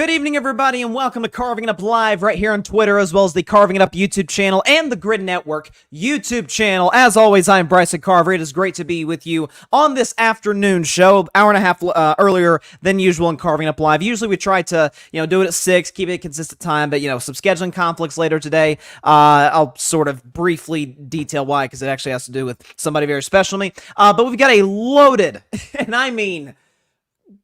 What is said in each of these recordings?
Good evening, everybody, and welcome to Carving It Up Live right here on Twitter, as well as the Carving It Up YouTube channel and the Grid Network YouTube channel. As always, I'm Bryson Carver. It is great to be with you on this afternoon show, hour and a half earlier than usual in Carving It Up Live. Usually we try to, do it at 6, keep it a consistent time, but, some scheduling conflicts later today. I'll sort of briefly detail why, because it actually has to do with somebody very special to me. But we've got a loaded, and I mean...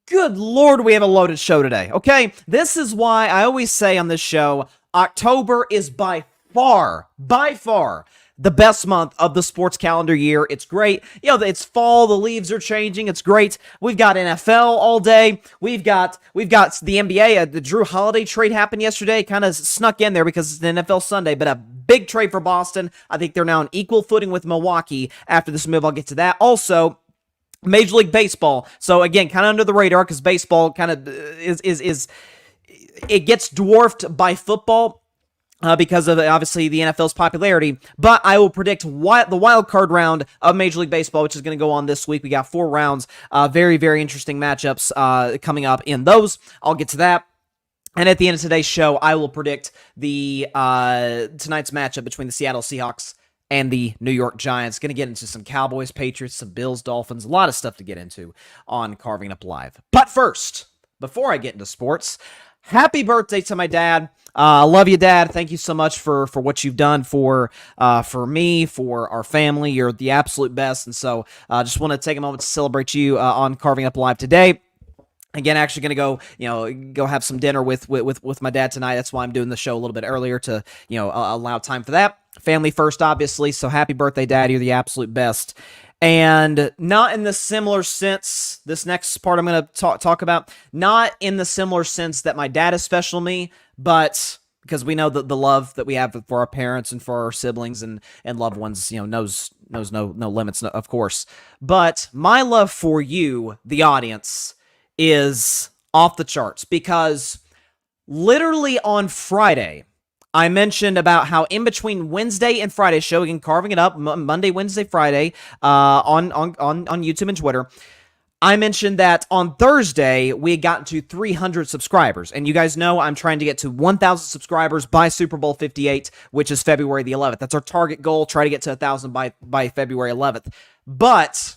good Lord, we have a loaded show today, okay? This is why I always say on this show, October is by far, the best month of the sports calendar year. It's great. It's fall, the leaves are changing. It's great. We've got NFL all day. We've got the NBA. The Jrue Holiday trade happened yesterday. Kind of snuck in there because it's an NFL Sunday, but a big trade for Boston. I think they're now on equal footing with Milwaukee after this move. I'll get to that. Also, Major League Baseball. So again, kind of under the radar because baseball kind of it gets dwarfed by football because of obviously the NFL's popularity. But I will predict the wild card round of Major League Baseball, which is going to go on this week. We got 4 rounds, very, very interesting matchups coming up in those. I'll get to that. And at the end of today's show, I will predict the tonight's matchup between the Seattle Seahawks and the New York Giants. Going to get into some Cowboys, Patriots, some Bills, Dolphins, a lot of stuff to get into on Carving Up Live. But first, before I get into sports, happy birthday to my dad. I love you, Dad. Thank you so much for what you've done for me, for our family. You're the absolute best. And so just want to take a moment to celebrate you on Carving Up Live today. Again, actually going to go have some dinner with my dad tonight. That's why I'm doing the show a little bit earlier to, allow time for that. Family first, obviously. So happy birthday, Dad. You're the absolute best. And not in the similar sense, this next part I'm going to talk about, not in the similar sense that my dad is special to me, but because we know the love that we have for our parents and for our siblings and loved ones, knows no limits, of course. But my love for you, the audience, is off the charts because literally on Friday, I mentioned about how in between Wednesday and Friday show, again, Carving It Up, Monday, Wednesday, Friday, on YouTube and Twitter, I mentioned that on Thursday, we had gotten to 300 subscribers. And you guys know I'm trying to get to 1,000 subscribers by Super Bowl 58, which is February the 11th. That's our target goal, try to get to 1,000 by February 11th. But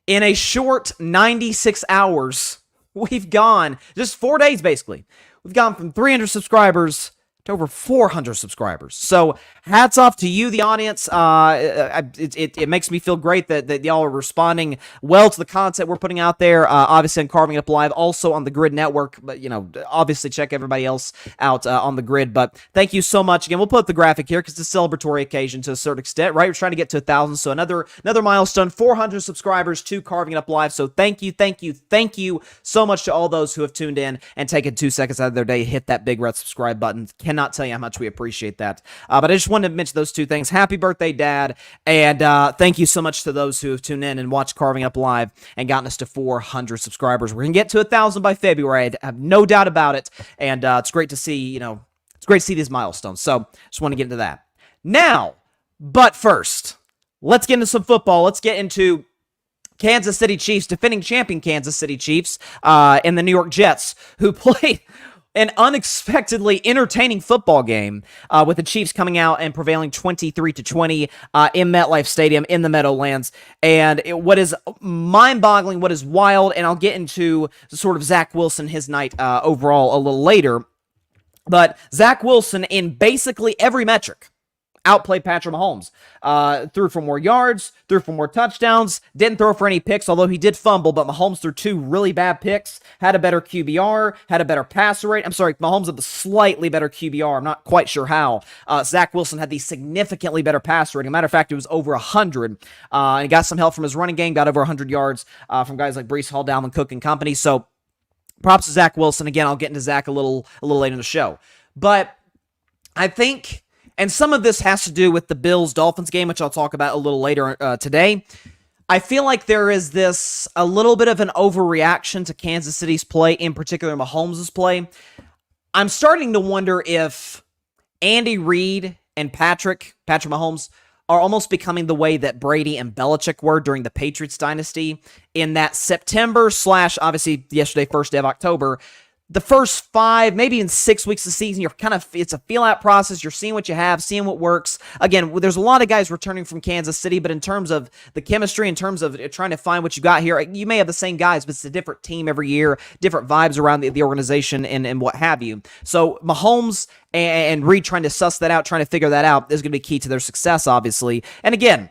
in a short 96 hours, we've gone, just 4 days basically, we've gone from 300 subscribers to over 400 subscribers. So hats off to you, the audience. It makes me feel great that y'all are responding well to the content we're putting out there. Obviously on Carving It Up Live, also on the Grid Network, but obviously check everybody else out on the Grid. But thank you so much. Again, we'll put up the graphic here because it's a celebratory occasion to a certain extent, right? We're trying to get to 1,000, so another milestone, 400 subscribers to Carving It Up Live. So thank you so much to all those who have tuned in and taken 2 seconds out of their day, hit that big red subscribe button. Cannot tell you how much we appreciate that. But I just wanted to mention those 2 things. Happy birthday, Dad, and thank you so much to those who have tuned in and watched Carving Up Live and gotten us to 400 subscribers. We're gonna get to 1,000 by February. I have no doubt about it, and it's great to see. It's great to see these milestones. So just want to get into that now. But first, let's get into some football. Let's get into Kansas City Chiefs, defending champion Kansas City Chiefs, and the New York Jets, who played an unexpectedly entertaining football game with the Chiefs coming out and prevailing 23-20 in MetLife Stadium in the Meadowlands. And what is mind-boggling, what is wild, and I'll get into sort of Zach Wilson, his night overall a little later, but Zach Wilson in basically every metric outplayed Patrick Mahomes. Threw for more yards, threw for more touchdowns, didn't throw for any picks, although he did fumble, but Mahomes threw 2 really bad picks, had a better QBR, had a better passer rate. I'm sorry, Mahomes had the slightly better QBR. I'm not quite sure how. Zach Wilson had the significantly better passer rating. Matter of fact, it was over 100. And he got some help from his running game, got over 100 yards from guys like Breece Hall, Dalvin Cook, and company. So props to Zach Wilson. Again, I'll get into Zach a little later in the show. But I think... and some of this has to do with the Bills-Dolphins game, which I'll talk about a little later today. I feel like there is a little bit of an overreaction to Kansas City's play, in particular Mahomes' play. I'm starting to wonder if Andy Reid and Patrick Mahomes are almost becoming the way that Brady and Belichick were during the Patriots dynasty, in that September / obviously yesterday, first day of October, the first 5, maybe even 6 weeks of the season, it's a feel-out process. You're seeing what you have, seeing what works. Again, there's a lot of guys returning from Kansas City, but in terms of the chemistry, in terms of trying to find what you got here, you may have the same guys, but it's a different team every year, different vibes around the organization and what have you. So Mahomes and Reed trying to suss that out, trying to figure that out is going to be key to their success, obviously. And again,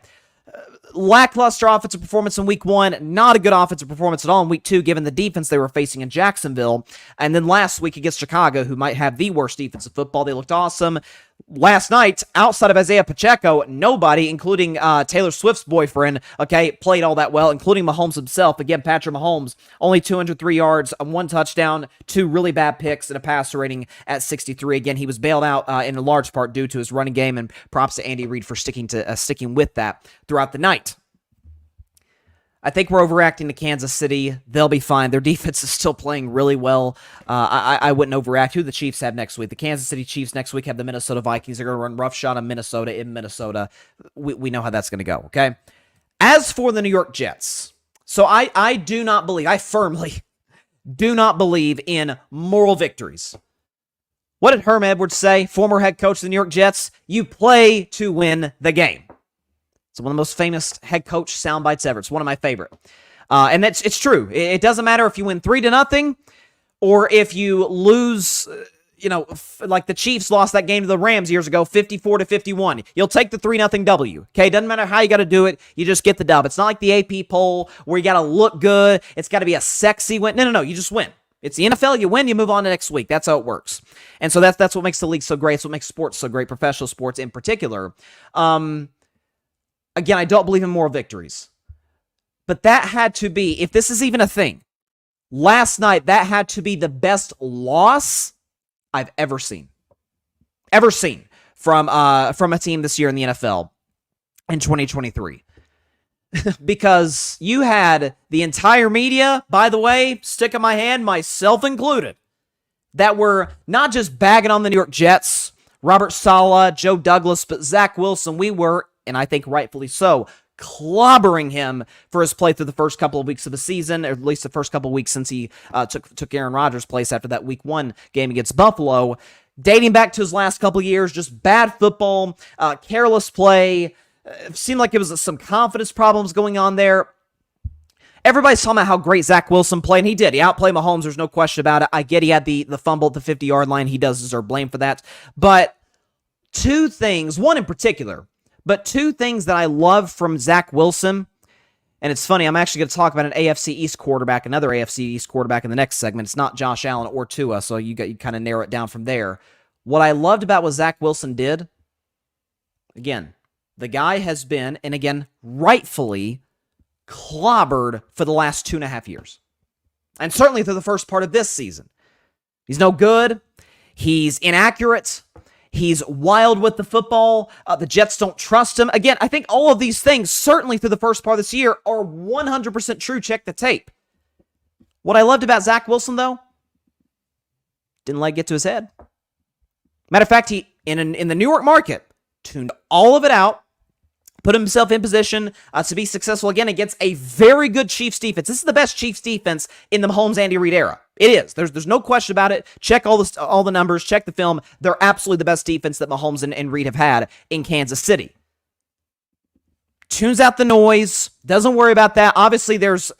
lackluster offensive performance in week 1, not a good offensive performance at all in week 2, given the defense they were facing in Jacksonville. And then last week against Chicago, who might have the worst defensive football, they looked awesome. Last night, outside of Isaiah Pacheco, nobody, including Taylor Swift's boyfriend, played all that well, including Mahomes himself. Again, Patrick Mahomes, only 203 yards, 1 touchdown, 2 really bad picks, and a passer rating at 63. Again, he was bailed out in a large part due to his running game, and props to Andy Reid for sticking with that throughout the night. I think we're overreacting to Kansas City. They'll be fine. Their defense is still playing really well. I wouldn't overreact. Who the Chiefs have next week? The Kansas City Chiefs next week have the Minnesota Vikings. They're going to run roughshod on Minnesota in Minnesota. We know how that's going to go, okay? As for the New York Jets, so I do not believe, I firmly do not believe in moral victories. What did Herm Edwards say, former head coach of the New York Jets? You play to win the game. It's one of the most famous head coach sound bites ever. It's one of my favorite. And it's true. It doesn't matter if you win 3-0 or if you lose, like the Chiefs lost that game to the Rams years ago, 54-51. You'll take the 3-0 W. Okay, doesn't matter how you got to do it. You just get the dub. It's not like the AP poll where you got to look good. It's got to be a sexy win. No. You just win. It's the NFL. You win, you move on to next week. That's how it works. And so that's what makes the league so great. It's what makes sports so great, professional sports in particular. Again, I don't believe in moral victories. But that had to be, if this is even a thing, last night, that had to be the best loss I've ever seen. Ever seen from a team this year in the NFL in 2023. Because you had the entire media, by the way, stick in my hand, myself included, that were not just bagging on the New York Jets, Robert Saleh, Joe Douglas, but Zach Wilson. We were, and I think rightfully so, clobbering him for his play through the first couple of weeks of the season, or at least the first couple of weeks since he took Aaron Rodgers' place after that week 1 game against Buffalo. Dating back to his last couple of years, just bad football, careless play. Seemed like it was some confidence problems going on there. Everybody's talking about how great Zach Wilson played, and he did. He outplayed Mahomes, there's no question about it. I get he had the fumble at the 50-yard line. He does deserve blame for that. But 2 things, one in particular, but 2 things that I love from Zach Wilson, and it's funny, I'm actually going to talk about an AFC East quarterback, another AFC East quarterback in the next segment. It's not Josh Allen or Tua, so you kind of narrow it down from there. What I loved about what Zach Wilson did, again, the guy has been, and again, rightfully, clobbered for the last 2.5 years. And certainly through the first part of this season. He's no good. He's inaccurate. He's wild with the football. The Jets don't trust him. Again, I think all of these things, certainly through the first part of this year, are 100% true. Check the tape. What I loved about Zach Wilson, though, didn't let it get to his head. Matter of fact, he, in the New York market, tuned all of it out, put himself in position to be successful again against a very good Chiefs defense. This is the best Chiefs defense in the Mahomes-Andy Reid era. It is. There's no question about it. Check all the numbers. Check the film. They're absolutely the best defense that Mahomes and Reid have had in Kansas City. Tunes out the noise. Doesn't worry about that. Obviously, there's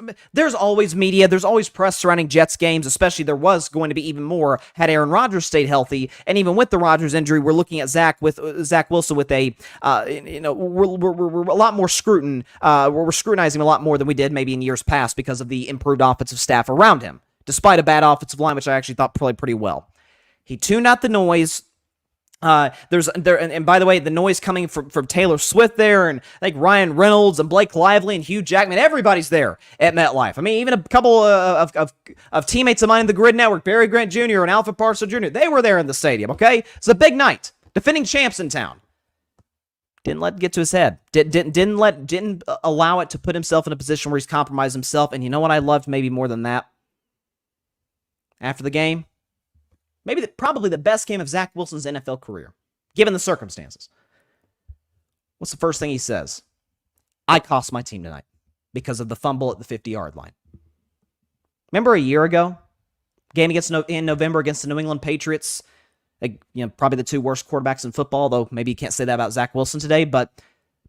always media. There's always press surrounding Jets games, especially there was going to be even more had Aaron Rodgers stayed healthy. And even with the Rodgers injury, we're looking at Zach Wilson with a, we're a lot more we're scrutinizing a lot more than we did maybe in years past because of the improved offensive staff around him, despite a bad offensive line, which I actually thought played pretty well. He tuned out the noise. And by the way, the noise coming from Taylor Swift there, and I think Ryan Reynolds and Blake Lively and Hugh Jackman, everybody's there at MetLife. I mean, even a couple of teammates of mine in the Grid Network, Barry Grant Jr. and Alfred Parson Jr., they were there in the stadium, okay? It's a big night. Defending champs in town. Didn't let it get to his head. Didn't allow it to put himself in a position where he's compromised himself. And you know what I loved maybe more than that? After the game, probably the best game of Zach Wilson's NFL career, given the circumstances. What's the first thing he says? I cost my team tonight because of the fumble at the 50-yard line. Remember a year ago? game in November against the New England Patriots. Probably the two worst quarterbacks in football, though maybe you can't say that about Zach Wilson today, but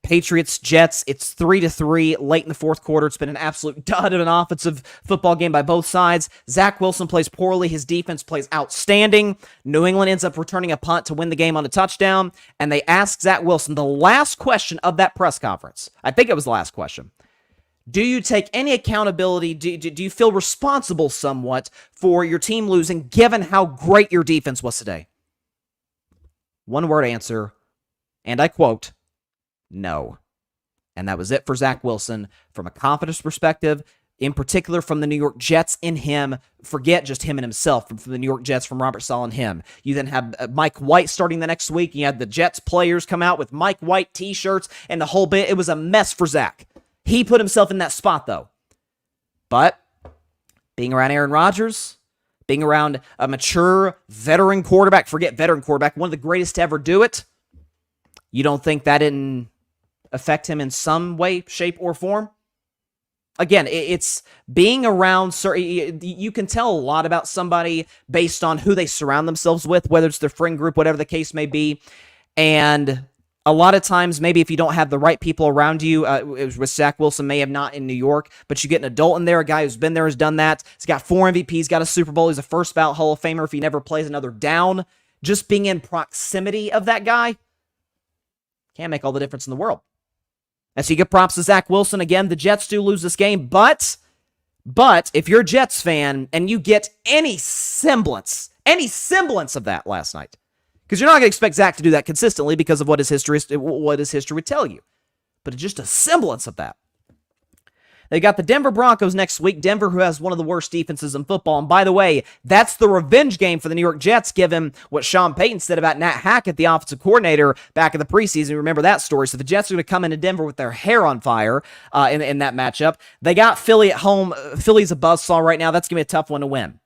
Patriots, Jets, it's 3-3 late in the fourth quarter. It's been an absolute dud of an offensive football game by both sides. Zach Wilson plays poorly. His defense plays outstanding. New England ends up returning a punt to win the game on a touchdown, and they ask Zach Wilson the last question of that press conference. I think it was the last question. Do you take any accountability? Do you feel responsible somewhat for your team losing given how great your defense was today? One word answer, and I quote, no. And that was it for Zach Wilson from a confidence perspective, in particular from the New York Jets in him. Forget just him and himself, from the New York Jets, from Robert Saleh and him. You then have Mike White starting the next week. You had the Jets players come out with Mike White t-shirts and the whole bit. It was a mess for Zach. He put himself in that spot, though. But being around Aaron Rodgers, being around a mature veteran quarterback, forget veteran quarterback, one of the greatest to ever do it, you don't think that didn't affect him in some way, shape, or form? Again, it's being around, you can tell a lot about somebody based on who they surround themselves with, whether it's their friend group, whatever the case may be. And a lot of times, maybe if you don't have the right people around you, with Zach Wilson may have not in New York, but you get an adult in there, a guy who's been there, has done that. He's got 4 MVPs, got a Super Bowl. He's a first ballot Hall of Famer if he never plays another down. Just being in proximity of that guy can't make all the difference in the world. And so you get props to Zach Wilson. Again, the Jets do lose this game, but if you're a Jets fan and you get any semblance of that last night, because you're not going to expect Zach to do that consistently because of what his history would tell you, but just a semblance of that. They got the Denver Broncos next week. Denver, who has one of the worst defenses in football. And by the way, that's the revenge game for the New York Jets, given what Sean Payton said about Nat Hackett, the offensive coordinator, back in the preseason. You remember that story. So the Jets are going to come into Denver with their hair on fire in that matchup. They got Philly at home. Philly's a buzzsaw right now. That's going to be a tough one to win.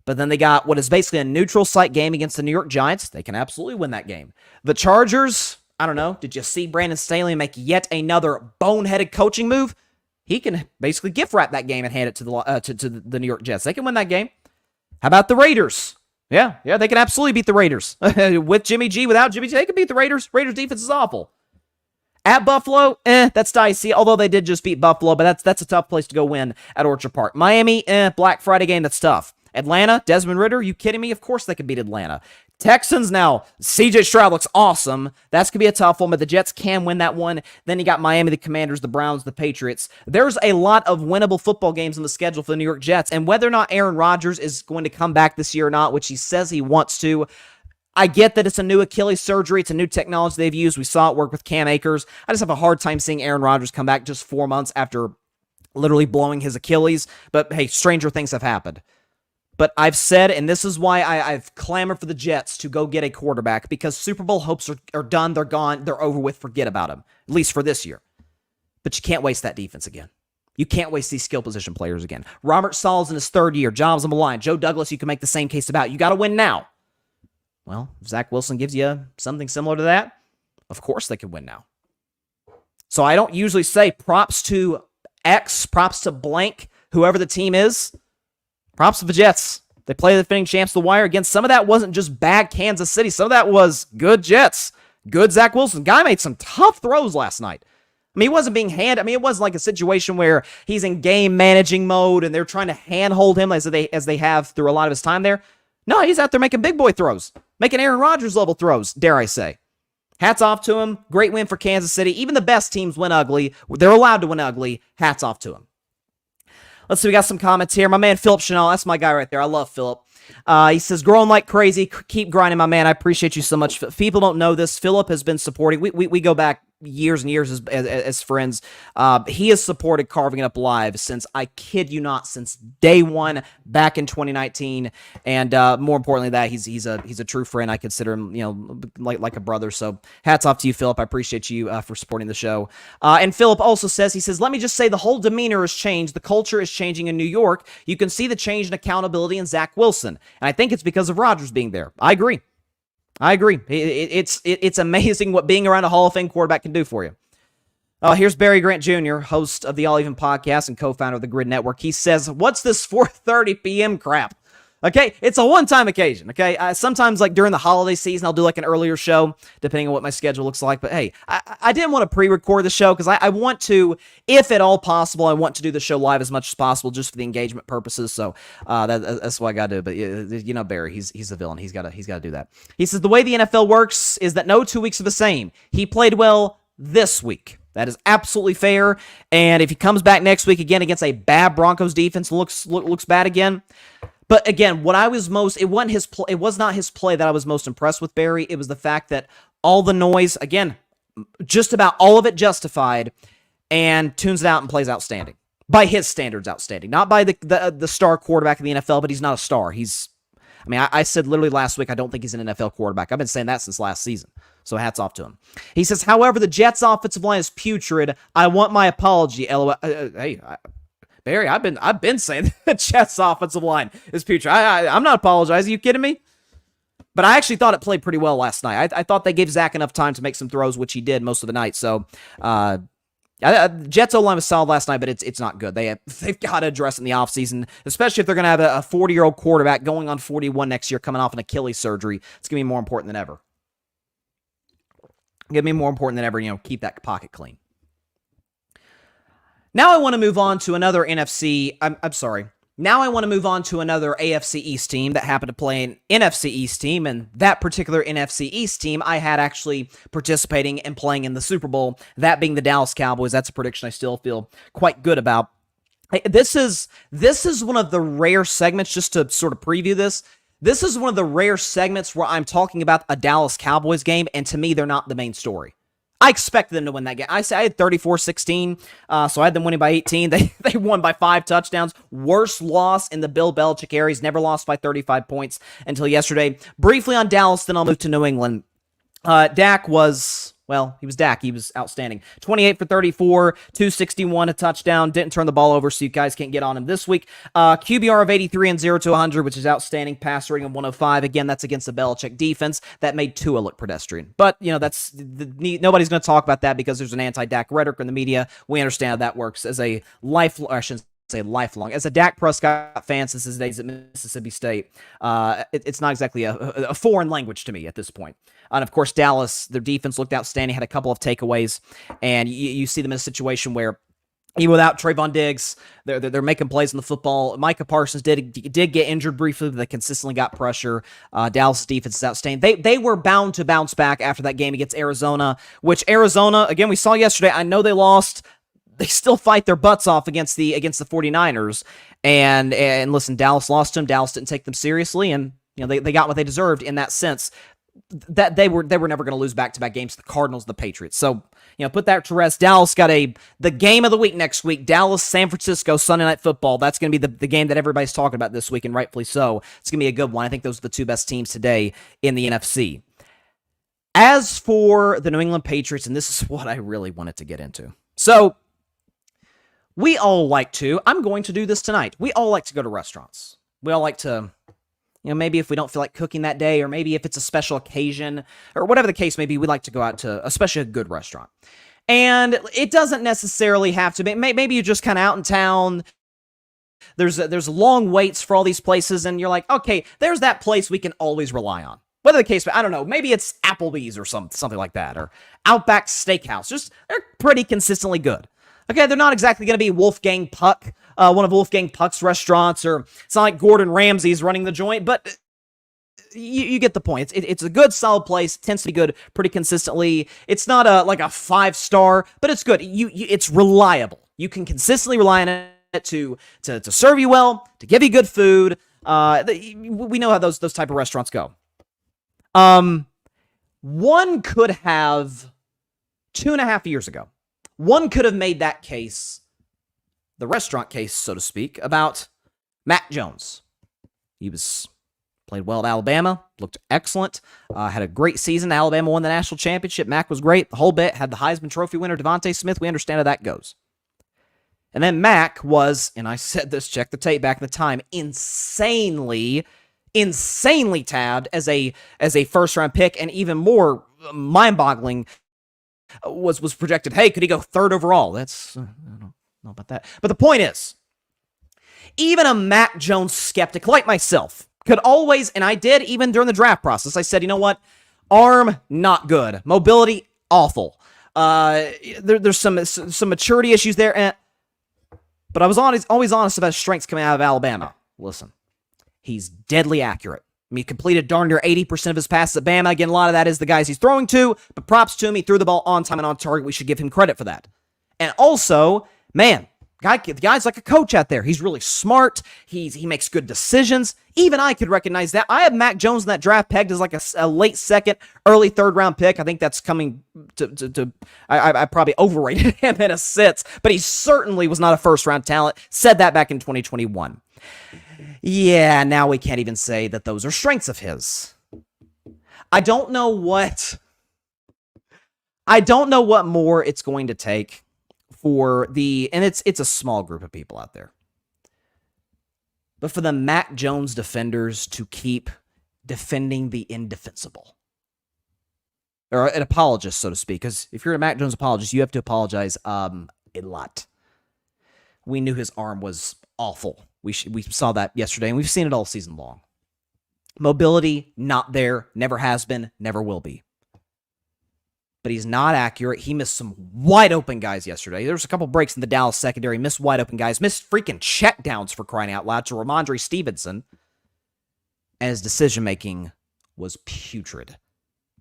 But then they got what is basically a neutral site game against the New York Giants. They can absolutely win that game. The Chargers, I don't know. Did you see Brandon Staley make yet another boneheaded coaching move? He can basically gift wrap that game and hand it to the New York Jets. They can win that game. How about the Raiders? Yeah, they can absolutely beat the Raiders. With Jimmy G, without Jimmy G, they can beat the Raiders. Raiders defense is awful. At Buffalo, that's dicey, although they did just beat Buffalo, but that's a tough place to go win at Orchard Park. Miami, Black Friday game, that's tough. Atlanta, Desmond Ridder, you kidding me? Of course they could beat Atlanta. Texans now, CJ Stroud looks awesome. That's going to be a tough one, but the Jets can win that one. Then you got Miami, the Commanders, the Browns, the Patriots. There's a lot of winnable football games on the schedule for the New York Jets, and whether or not Aaron Rodgers is going to come back this year or not, which he says he wants to, I get that it's a new Achilles surgery. It's a new technology they've used. We saw it work with Cam Akers. I just have a hard time seeing Aaron Rodgers come back just 4 months after literally blowing his Achilles, but hey, stranger things have happened. But I've said, and this is why I've clamored for the Jets to go get a quarterback, because Super Bowl hopes are done, they're gone, they're over with, forget about them, at least for this year. But you can't waste that defense again. You can't waste these skill position players again. Robert Saleh's in his 3rd year, jobs on the line. Joe Douglas, you can make the same case about. You got to win now. Well, if Zach Wilson gives you something similar to that, of course they can win now. So I don't usually say props to X, props to blank, whoever the team is. Props to the Jets. They play the defending champs to the wire. Again, some of that wasn't just bad Kansas City. Some of that was good Jets. Good Zach Wilson. Guy made some tough throws last night. I mean, he wasn't being it wasn't like a situation where he's in game managing mode and they're trying to handhold him as they have through a lot of his time there. No, he's out there making big boy throws. Making Aaron Rodgers level throws, dare I say. Hats off to him. Great win for Kansas City. Even the best teams win ugly. They're allowed to win ugly. Hats off to him. Let's see, we got some comments here. My man, Philip Chanel, that's my guy right there. I love Philip. He says, growing like crazy. Keep grinding, my man. I appreciate you so much. People don't know this. Philip has been supporting. We go back years and years as friends. He has supported Carving It Up Live since, I kid you not, since day one back in 2019. And more importantly, that he's a true friend. I consider him, like a brother. So hats off to you, Philip. I appreciate you for supporting the show. And Philip also says, let me just say the whole demeanor has changed. The culture is changing in New York. You can see the change in accountability in Zach Wilson. And I think it's because of Rodgers being there. I agree. It's amazing what being around a Hall of Fame quarterback can do for you. Here's Barry Grant Jr., host of the All Even podcast and co-founder of the Grid Network. He says, what's this 4:30 p.m. crap? Okay, it's a one-time occasion. Okay, sometimes like during the holiday season, I'll do like an earlier show, depending on what my schedule looks like. But hey, I didn't want to pre-record the show because I want to, if at all possible, I want to do the show live as much as possible, just for the engagement purposes. So that's what I got to do. But you know, Barry, he's a villain. He's got to do that. He says the way the NFL works is that no 2 weeks are the same. He played well this week. That is absolutely fair. And if he comes back next week again against a bad Broncos defense, looks bad again. But again, what I was most, it was not his play that I was most impressed with, Barry. It was the fact that all the noise, again, just about all of it justified, and tunes it out and plays outstanding. By his standards, outstanding. Not by the star quarterback of the NFL, but he's not a star. I said literally last week, I don't think he's an NFL quarterback. I've been saying that since last season. So hats off to him. He says, however, the Jets' offensive line is putrid. I want my apology. LOL. Hey, Barry, I've been saying the Jets' offensive line is putrid. I'm not apologizing. Are you kidding me? But I actually thought it played pretty well last night. I thought they gave Zach enough time to make some throws, which he did most of the night. So, Jets' O-line was solid last night, but it's not good. They've got to address it in the offseason, especially if they're going to have a 40-year-old quarterback going on 41 next year, coming off an Achilles surgery. It's going to be more important than ever. Keep that pocket clean. Now I want to move on to another Now I want to move on to another AFC East team that happened to play an NFC East team, and that particular NFC East team I had actually participating and playing in the Super Bowl, that being the Dallas Cowboys. That's a prediction I still feel quite good about. This is one of the rare segments, just to sort of preview this. This is one of the rare segments where I'm talking about a Dallas Cowboys game, and to me, they're not the main story. I expected them to win that game. I had 34-16, so I had them winning by 18. They won by 5 touchdowns. Worst loss in the Bill Belichick era. He's never lost by 35 points until yesterday. Briefly on Dallas, then I'll move to New England. Dak was... Well, he was Dak. He was outstanding. 28 for 34, 261, a touchdown. Didn't turn the ball over, so you guys can't get on him this week. QBR of 83 and 0 to 100, which is outstanding. Pass rating of 105. Again, that's against the Belichick defense. That made Tua look pedestrian. But, nobody's going to talk about that because there's an anti-Dak rhetoric in the media. We understand how that works as a as a Dak Prescott fan since his days at Mississippi State. It's not exactly a foreign language to me at this point. And of course, Dallas, their defense looked outstanding, had a couple of takeaways, and you see them in a situation where even without Trayvon Diggs, they're making plays on the football. Micah Parsons did get injured briefly, but they consistently got pressure. Dallas' defense is outstanding. They were bound to bounce back after that game against Arizona, which Arizona, again, we saw yesterday. I know they lost. They still fight their butts off against the 49ers. And listen, Dallas lost to them. Dallas didn't take them seriously, and they got what they deserved in that sense. That they were never going to lose back-to-back games to the Cardinals, the Patriots. So, put that to rest. Dallas got the game of the week next week. Dallas, San Francisco, Sunday Night Football. That's going to be the game that everybody's talking about this week, and rightfully so. It's going to be a good one. I think those are the two best teams today in the NFC. As for the New England Patriots, and this is what I really wanted to get into. So, we all like to, I'm going to do this tonight. We all like to go to restaurants. We all like to, maybe if we don't feel like cooking that day, or maybe if it's a special occasion, or whatever the case may be, we like to go out to especially a good restaurant. And it doesn't necessarily have to be, maybe you're just kind of out in town. There's long waits for all these places, and you're like, okay, there's that place we can always rely on. Whatever the case, I don't know, maybe it's Applebee's or something like that, or Outback Steakhouse. They're pretty consistently good. Okay, they're not exactly going to be Wolfgang Puck, one of Wolfgang Puck's restaurants, or it's not like Gordon Ramsay's running the joint, but you get the point. It's a good, solid place. It tends to be good pretty consistently. It's not like a 5-star, but it's good. It's reliable. You can consistently rely on it to serve you well, to give you good food. We know how those type of restaurants go. One could have 2.5 years ago. One could have made that case, the restaurant case, so to speak, about Mac Jones. He played well at Alabama, looked excellent, had a great season. Alabama won the national championship. Mac was great, the whole bit. Had the Heisman Trophy winner, Devontae Smith. We understand how that goes. And then Mac was, and I said this, check the tape back in the time, insanely tabbed as a first-round pick, and even more mind-boggling, was projected, hey, could he go 3rd overall? I don't know about that. But the point is, even a Mac Jones skeptic like myself, Could always, and I did even during the draft process, I said, you know what? Arm, not good. Mobility, awful. There's some maturity issues there. But I was always honest about his strengths coming out of Alabama. Listen, he's deadly accurate. I mean, he completed darn near 80% of his passes at Bama. Again, a lot of that is the guys he's throwing to, but props to him. He threw the ball on time and on target. We should give him credit for that. And also, man, the guy's like a coach out there. He's really smart. He makes good decisions. Even I could recognize that. I have Mac Jones in that draft pegged as like a late second, early third round pick. I think that's coming to I probably overrated him in a sense, but he certainly was not a first round talent. Said that back in 2021. Yeah, now we can't even say that those are strengths of his. I don't know what more it's going to take for and it's a small group of people out there, but for the Mac Jones defenders to keep defending the indefensible, or an apologist, so to speak, because if you're a Mac Jones apologist, you have to apologize a lot. We knew his arm was awful. We saw that yesterday, and we've seen it all season long. Mobility, not there, never has been, never will be. But he's not accurate. He missed some wide open guys yesterday. There was a couple breaks in the Dallas secondary, missed wide open guys, missed freaking checkdowns for crying out loud to Ramondre Stevenson. And his decision-making was putrid.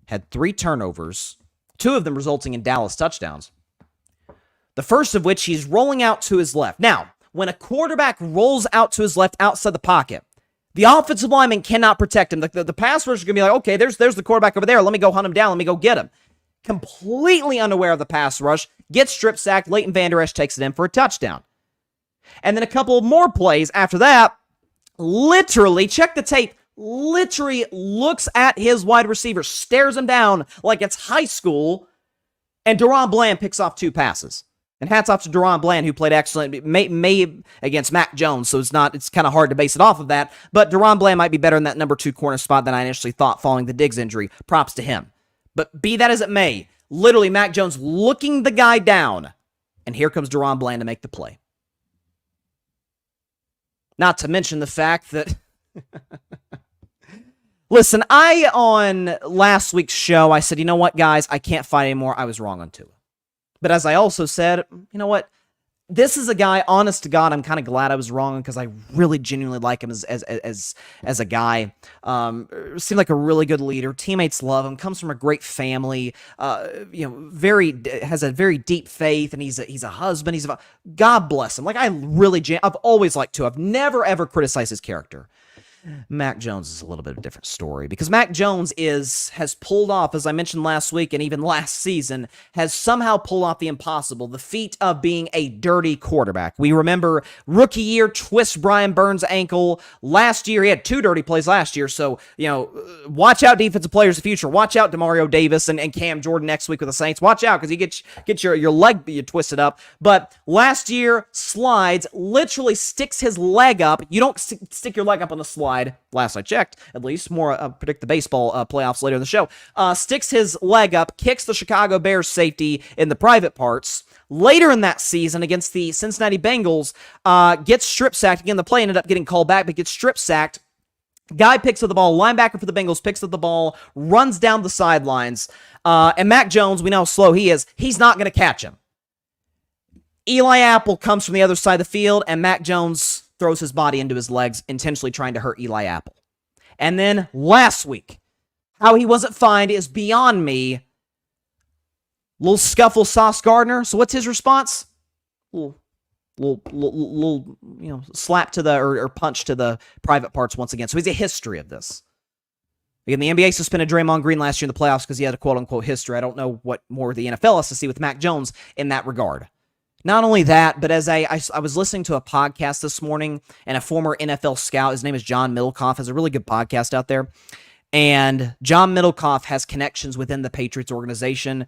Had 3 turnovers, 2 of them resulting in Dallas touchdowns. The first of which he's rolling out to his left. Now, when a quarterback rolls out to his left outside the pocket, the offensive lineman cannot protect him. The pass rush is going to be like, okay, there's the quarterback over there. Let me go hunt him down. Let me go get him. Completely unaware of the pass rush, gets strip sacked. Leighton Vander Esch takes it in for a touchdown. And then a couple more plays after that, literally, check the tape, literally looks at his wide receiver, stares him down like it's high school, and Deron Bland picks off 2 passes. And hats off to Deron Bland, who played excellent, may against Mac Jones, so it's kind of hard to base it off of that. But Deron Bland might be better in that number 2 corner spot than I initially thought following the Diggs injury. Props to him. But be that as it may, literally Mac Jones looking the guy down, and here comes Deron Bland to make the play. Not to mention the fact that... Listen, on last week's show, I said, you know what, guys, I can't fight anymore. I was wrong on Tua. But as I also said, you know what? This is a guy, honest to God, I'm kind of glad I was wrong because I really genuinely like him as a guy. Seemed like a really good leader. Teammates love him. Comes from a great family. Has a very deep faith, and he's a husband. God bless him. Like I've always liked to. I've never ever criticized his character. Mac Jones is a little bit of a different story because Mac Jones has pulled off, as I mentioned last week and even last season, has somehow pulled off the impossible, the feat of being a dirty quarterback. We remember rookie year, twist Brian Burns' ankle. Last year, he had 2 dirty plays last year, so, watch out defensive players of the future. Watch out Demario Davis and Cam Jordan next week with the Saints. Watch out because you get your leg twisted up. But last year, slides, literally sticks his leg up. You don't stick your leg up on the slide. Last I checked, at least. More predict the baseball playoffs later in the show. Sticks his leg up, kicks the Chicago Bears safety in the private parts. Later in that season against the Cincinnati Bengals, gets strip sacked. Again, the play ended up getting called back, but gets strip sacked. Guy picks up the ball, linebacker for the Bengals picks up the ball, runs down the sidelines, and Mac Jones, we know how slow he is, he's not going to catch him. Eli Apple comes from the other side of the field, and Mac Jones throws his body into his legs, intentionally trying to hurt Eli Apple. And then last week, how he wasn't fined is beyond me. Little scuffle, Sauce Gardner. So what's his response? Little slap to or punch to the private parts once again. So he's a history of this. Again, the NBA suspended Draymond Green last year in the playoffs because he had a quote-unquote history. I don't know what more the NFL has to see with Mac Jones in that regard. Not only that, but as I was listening to a podcast this morning, and a former NFL scout, his name is John Middlecoff, has a really good podcast out there, and John Middlecoff has connections within the Patriots organization,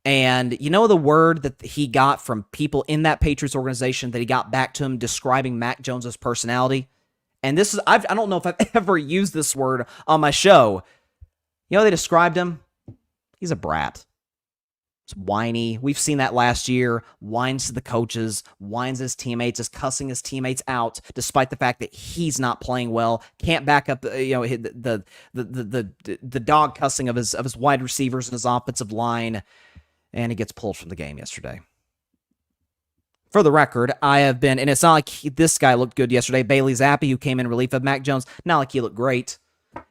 and you know the word that he got from people in that Patriots organization that he got back to him describing Mac Jones' personality? And this is, I don't know if I've ever used this word on my show. You know how they described him? He's a brat. It's whiny. We've seen that last year. Whines to the coaches, whines his teammates, is cussing his teammates out, despite the fact that he's not playing well. Can't back up, the dog cussing of his wide receivers and his offensive line, and he gets pulled from the game yesterday. For the record, I have been, and it's not like this guy looked good yesterday. Bailey Zappi, who came in relief of Mac Jones, not like he looked great.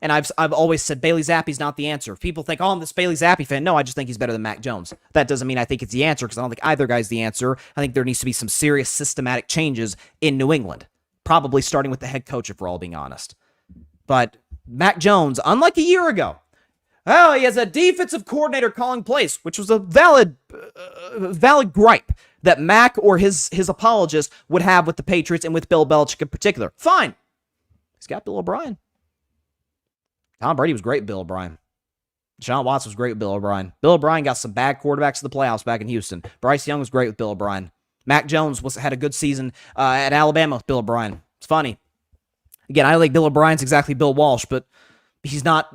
And I've always said Bailey Zappi's not the answer. If people think, oh, I'm this Bailey Zappi fan. No, I just think he's better than Mac Jones. That doesn't mean I think it's the answer, because I don't think either guy's the answer. I think there needs to be some serious systematic changes in New England, probably starting with the head coach, if we're all being honest. But Mac Jones, unlike a year ago, oh, he has a defensive coordinator calling plays, which was a valid gripe that Mac or his apologists would have with the Patriots and with Bill Belichick in particular. Fine. He's got Bill O'Brien. Tom Brady was great with Bill O'Brien. Deshaun Watson was great with Bill O'Brien. Bill O'Brien got some bad quarterbacks to the playoffs back in Houston. Bryce Young was great with Bill O'Brien. Mac Jones had a good season at Alabama with Bill O'Brien. It's funny. Again, I think Bill O'Brien's exactly Bill Walsh, but he's not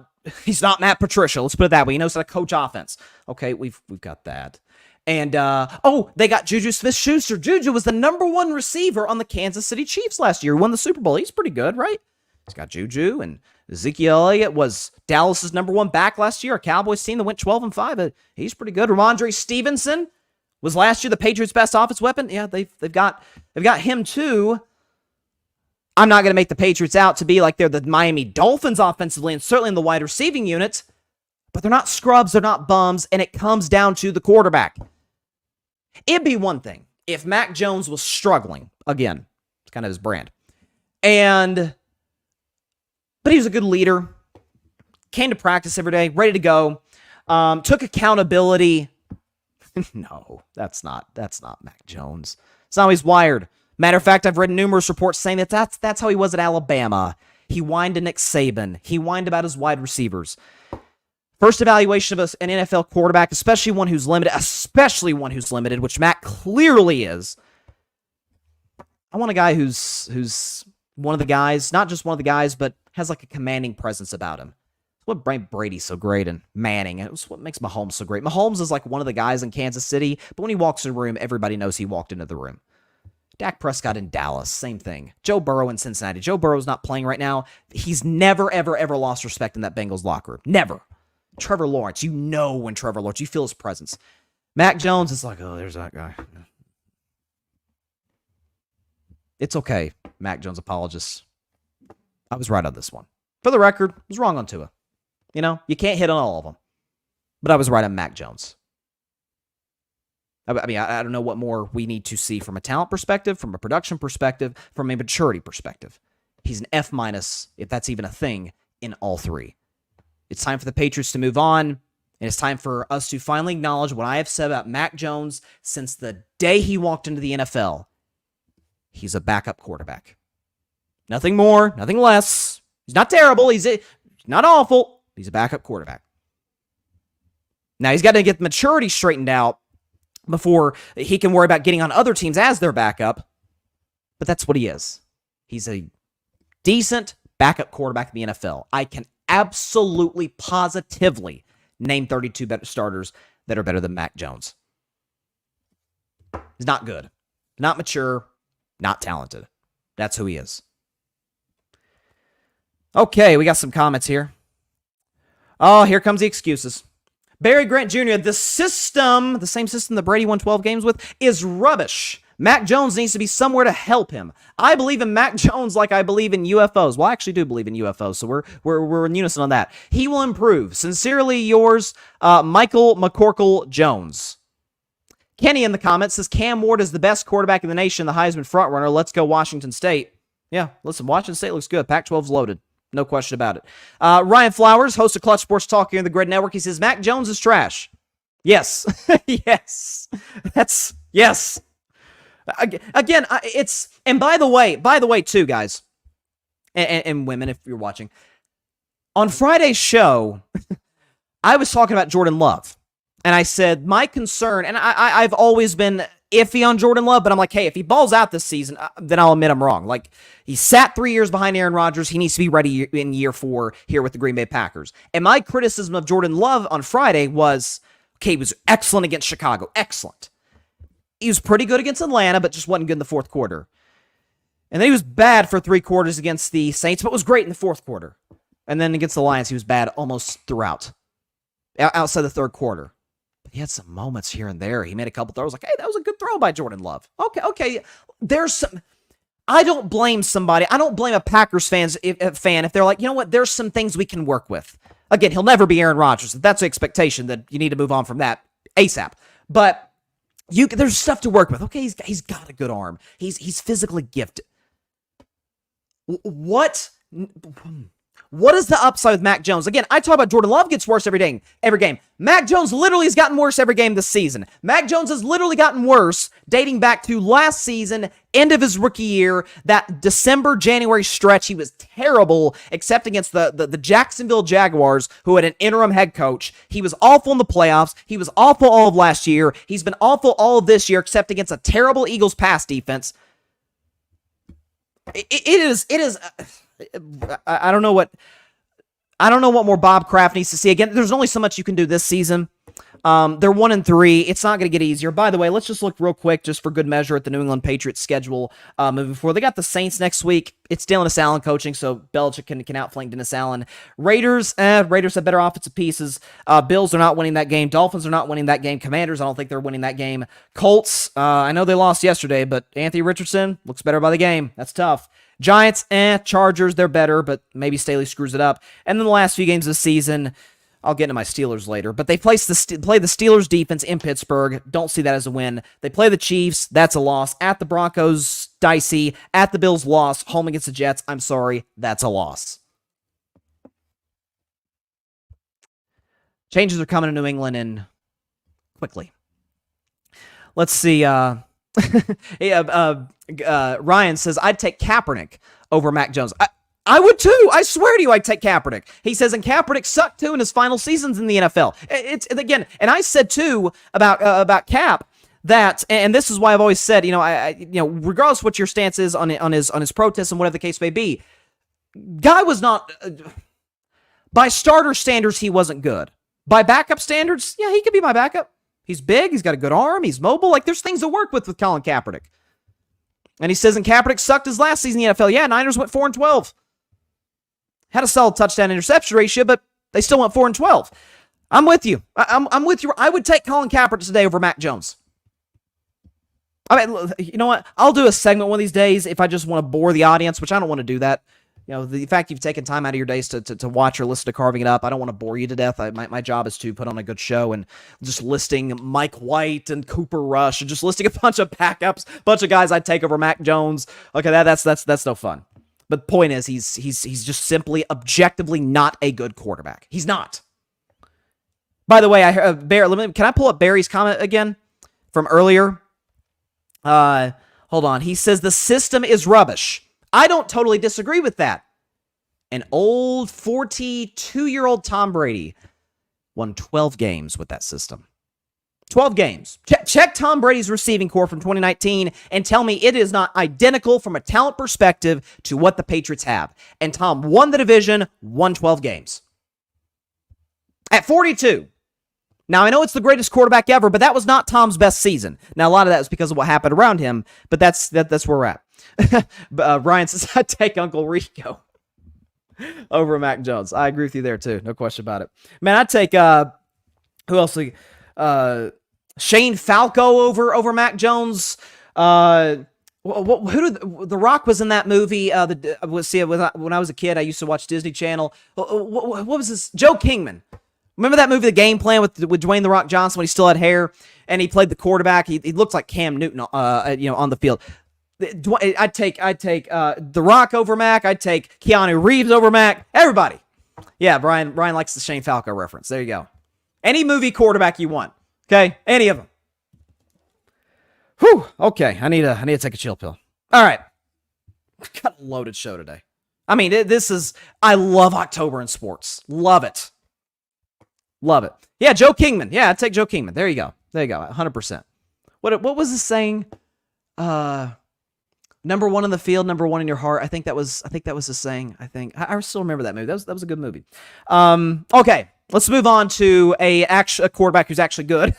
Matt Patricia. Let's put it that way. He knows how to coach offense. Okay, we've got that. And, they got Juju Smith-Schuster. Juju was the number one receiver on the Kansas City Chiefs last year. He won the Super Bowl. He's pretty good, right? He's got Juju, and Ezekiel Elliott was Dallas's number one back last year. A Cowboys team that went 12-5. He's pretty good. Ramondre Stevenson was last year the Patriots' best offense weapon. Yeah, they've got him too. I'm not going to make the Patriots out to be like they're the Miami Dolphins offensively and certainly in the wide receiving unit, but they're not scrubs, they're not bums, and it comes down to the quarterback. It'd be one thing if Mac Jones was struggling. Again, it's kind of his brand. But he was a good leader, came to practice every day, ready to go, took accountability. No, that's not Mac Jones. It's not how he's wired. Matter of fact, I've read numerous reports saying that's how he was at Alabama. He whined to Nick Saban. He whined about his wide receivers. First evaluation of an NFL quarterback, especially one who's limited, which Mac clearly is. I want a guy who's one of the guys, not just one of the guys, but has like a commanding presence about him. It's what made Brady so great and Manning. It was what makes Mahomes so great. Mahomes is like one of the guys in Kansas City, but when he walks in a room, everybody knows he walked into the room. Dak Prescott in Dallas, same thing. Joe Burrow in Cincinnati. Joe Burrow's not playing right now. He's never, ever, ever lost respect in that Bengals locker room. Never. Trevor Lawrence, you know when Trevor Lawrence, you feel his presence. Mac Jones is like, oh, there's that guy. It's okay, Mac Jones apologists. I was right on this one. For the record, I was wrong on Tua. You can't hit on all of them. But I was right on Mac Jones. I mean, I don't know what more we need to see from a talent perspective, from a production perspective, from a maturity perspective. He's an F-, if that's even a thing, in all three. It's time for the Patriots to move on, and it's time for us to finally acknowledge what I have said about Mac Jones since the day he walked into the NFL. He's a backup quarterback. Nothing more, nothing less. He's not terrible. He's not awful. He's a backup quarterback. Now, he's got to get the maturity straightened out before he can worry about getting on other teams as their backup. But that's what he is. He's a decent backup quarterback in the NFL. I can absolutely, positively name 32 starters that are better than Mac Jones. He's not good, not mature, not talented. That's who he is. Okay, we got some comments here. Oh, here comes the excuses. Barry Grant Jr., the same system that Brady won 12 games with, is rubbish. Mac Jones needs to be somewhere to help him. I believe in Mac Jones like I believe in UFOs. Well, I actually do believe in UFOs, so we're in unison on that. He will improve. Sincerely yours, Michael McCorkle Jones. Kenny in the comments says Cam Ward is the best quarterback in the nation, the Heisman frontrunner. Let's go Washington State. Yeah, listen, Washington State looks good. Pac-12's loaded. No question about it. Ryan Flowers, host of Clutch Sports Talk here in the Grid Network. He says, Mac Jones is trash. Yes. Yes. Yes. Again, and by the way, too, guys, and women, if you're watching, on Friday's show, I was talking about Jordan Love. And I said, my concern, and I've always been iffy on Jordan Love, but I'm like, hey, if he balls out this season, then I'll admit I'm wrong. Like, he sat 3 years behind Aaron Rodgers. He needs to be ready in year 4 here with the Green Bay Packers. And my criticism of Jordan Love on Friday was, Okay, he was excellent against Chicago. Excellent. He was pretty good against Atlanta, but just wasn't good in the fourth quarter. And then he was bad for 3 quarters against the Saints, but was great in the fourth quarter. And then against the Lions, he was bad almost throughout, outside the third quarter. But he had some moments here and there. He made a couple throws like, hey, that was a good throw by Jordan Love. Okay. There's some... I don't blame somebody. I don't blame a Packers fan if they're like, you know what, there's some things we can work with. Again, he'll never be Aaron Rodgers. That's the expectation that you need to move on from that ASAP. But there's stuff to work with. Okay, he's got a good arm. He's physically gifted. What is the upside with Mac Jones? Again, I talk about Jordan Love gets worse every game. Mac Jones literally has gotten worse every game this season. Mac Jones has literally gotten worse dating back to last season, end of his rookie year, that December-January stretch. He was terrible, except against the Jacksonville Jaguars, who had an interim head coach. He was awful in the playoffs. He was awful all of last year. He's been awful all of this year, except against a terrible Eagles pass defense. It is. I don't know what more Bob Kraft needs to see. Again, there's only so much you can do this season. They're 1-3. It's not going to get easier. By the way, let's just look real quick, just for good measure, at the New England Patriots schedule moving forward. They got the Saints next week. It's Dennis Allen coaching, so Belichick can outflank Dennis Allen. Raiders have better offensive pieces. Bills are not winning that game. Dolphins are not winning that game. Commanders, I don't think they're winning that game. Colts, I know they lost yesterday, but Anthony Richardson looks better by the game. That's tough. Giants, Chargers, they're better, but maybe Staley screws it up. And then the last few games of the season, I'll get into my Steelers later, but they play the Steelers defense in Pittsburgh. Don't see that as a win. They play the Chiefs. That's a loss. At the Broncos, dicey. At the Bills, loss. Home against the Jets, I'm sorry, that's a loss. Changes are coming to New England and quickly. Let's see. Ryan says, I'd take Kaepernick over Mac Jones. I would too. I swear to you, I'd take Kaepernick. He says, and Kaepernick sucked too in his final seasons in the NFL. And I said too about Cap that, and this is why I've always said, regardless of what your stance is on his protests and whatever the case may be, guy was not, by starter standards, he wasn't good. By backup standards, yeah, he could be my backup. He's big. He's got a good arm. He's mobile. Like, there's things to work with Colin Kaepernick. And he says, and Kaepernick sucked his last season in the NFL. Yeah, Niners went 4-12. Had a solid touchdown interception ratio, but they still went 4-12. I'm with you. I'm with you. I would take Colin Kaepernick today over Mac Jones. I mean, you know what? I'll do a segment one of these days if I just want to bore the audience, which I don't want to do that. The fact you've taken time out of your days to watch or listen to Carving It Up, I don't want to bore you to death. My job is to put on a good show, and just listing Mike White and Cooper Rush and just listing a bunch of backups, bunch of guys I'd take over Mac Jones. Okay, that's no fun. But the point is, he's just simply objectively not a good quarterback. He's not. By the way, I heard can I pull up Barry's comment again from earlier? Hold on. He says the system is rubbish. I don't totally disagree with that. An old 42-year-old Tom Brady won 12 games with that system. 12 games. Check Tom Brady's receiving core from 2019 and tell me it is not identical from a talent perspective to what the Patriots have. And Tom won the division, won 12 games. At 42. Now, I know it's the greatest quarterback ever, but that was not Tom's best season. Now, a lot of that was because of what happened around him, but that's where we're at. Ryan says, I'd take Uncle Rico over Mac Jones. I agree with you there, too. No question about it. Man, I'd take, who else? Shane Falco over Mac Jones. Who did The Rock was in that movie? When I was a kid, I used to watch Disney Channel. What was this? Joe Kingman. Remember that movie, The Game Plan, with Dwayne The Rock Johnson when he still had hair and he played the quarterback? He looked like Cam Newton, on the field. I'd take The Rock over Mac. I'd take Keanu Reeves over Mac. Everybody. Yeah, Brian likes the Shane Falco reference. There you go. Any movie quarterback you want. Okay, any of them. Whew. Okay, I need to take a chill pill. All right, got a loaded show today. I mean, I love October in sports. Love it. Yeah, Joe Kingman. Yeah, I'd take Joe Kingman. There you go. 100%. What was the saying? Number one in the field, number one in your heart. I think that was the saying. I still remember that movie. That was a good movie. Okay. let's move on to a quarterback who's actually good.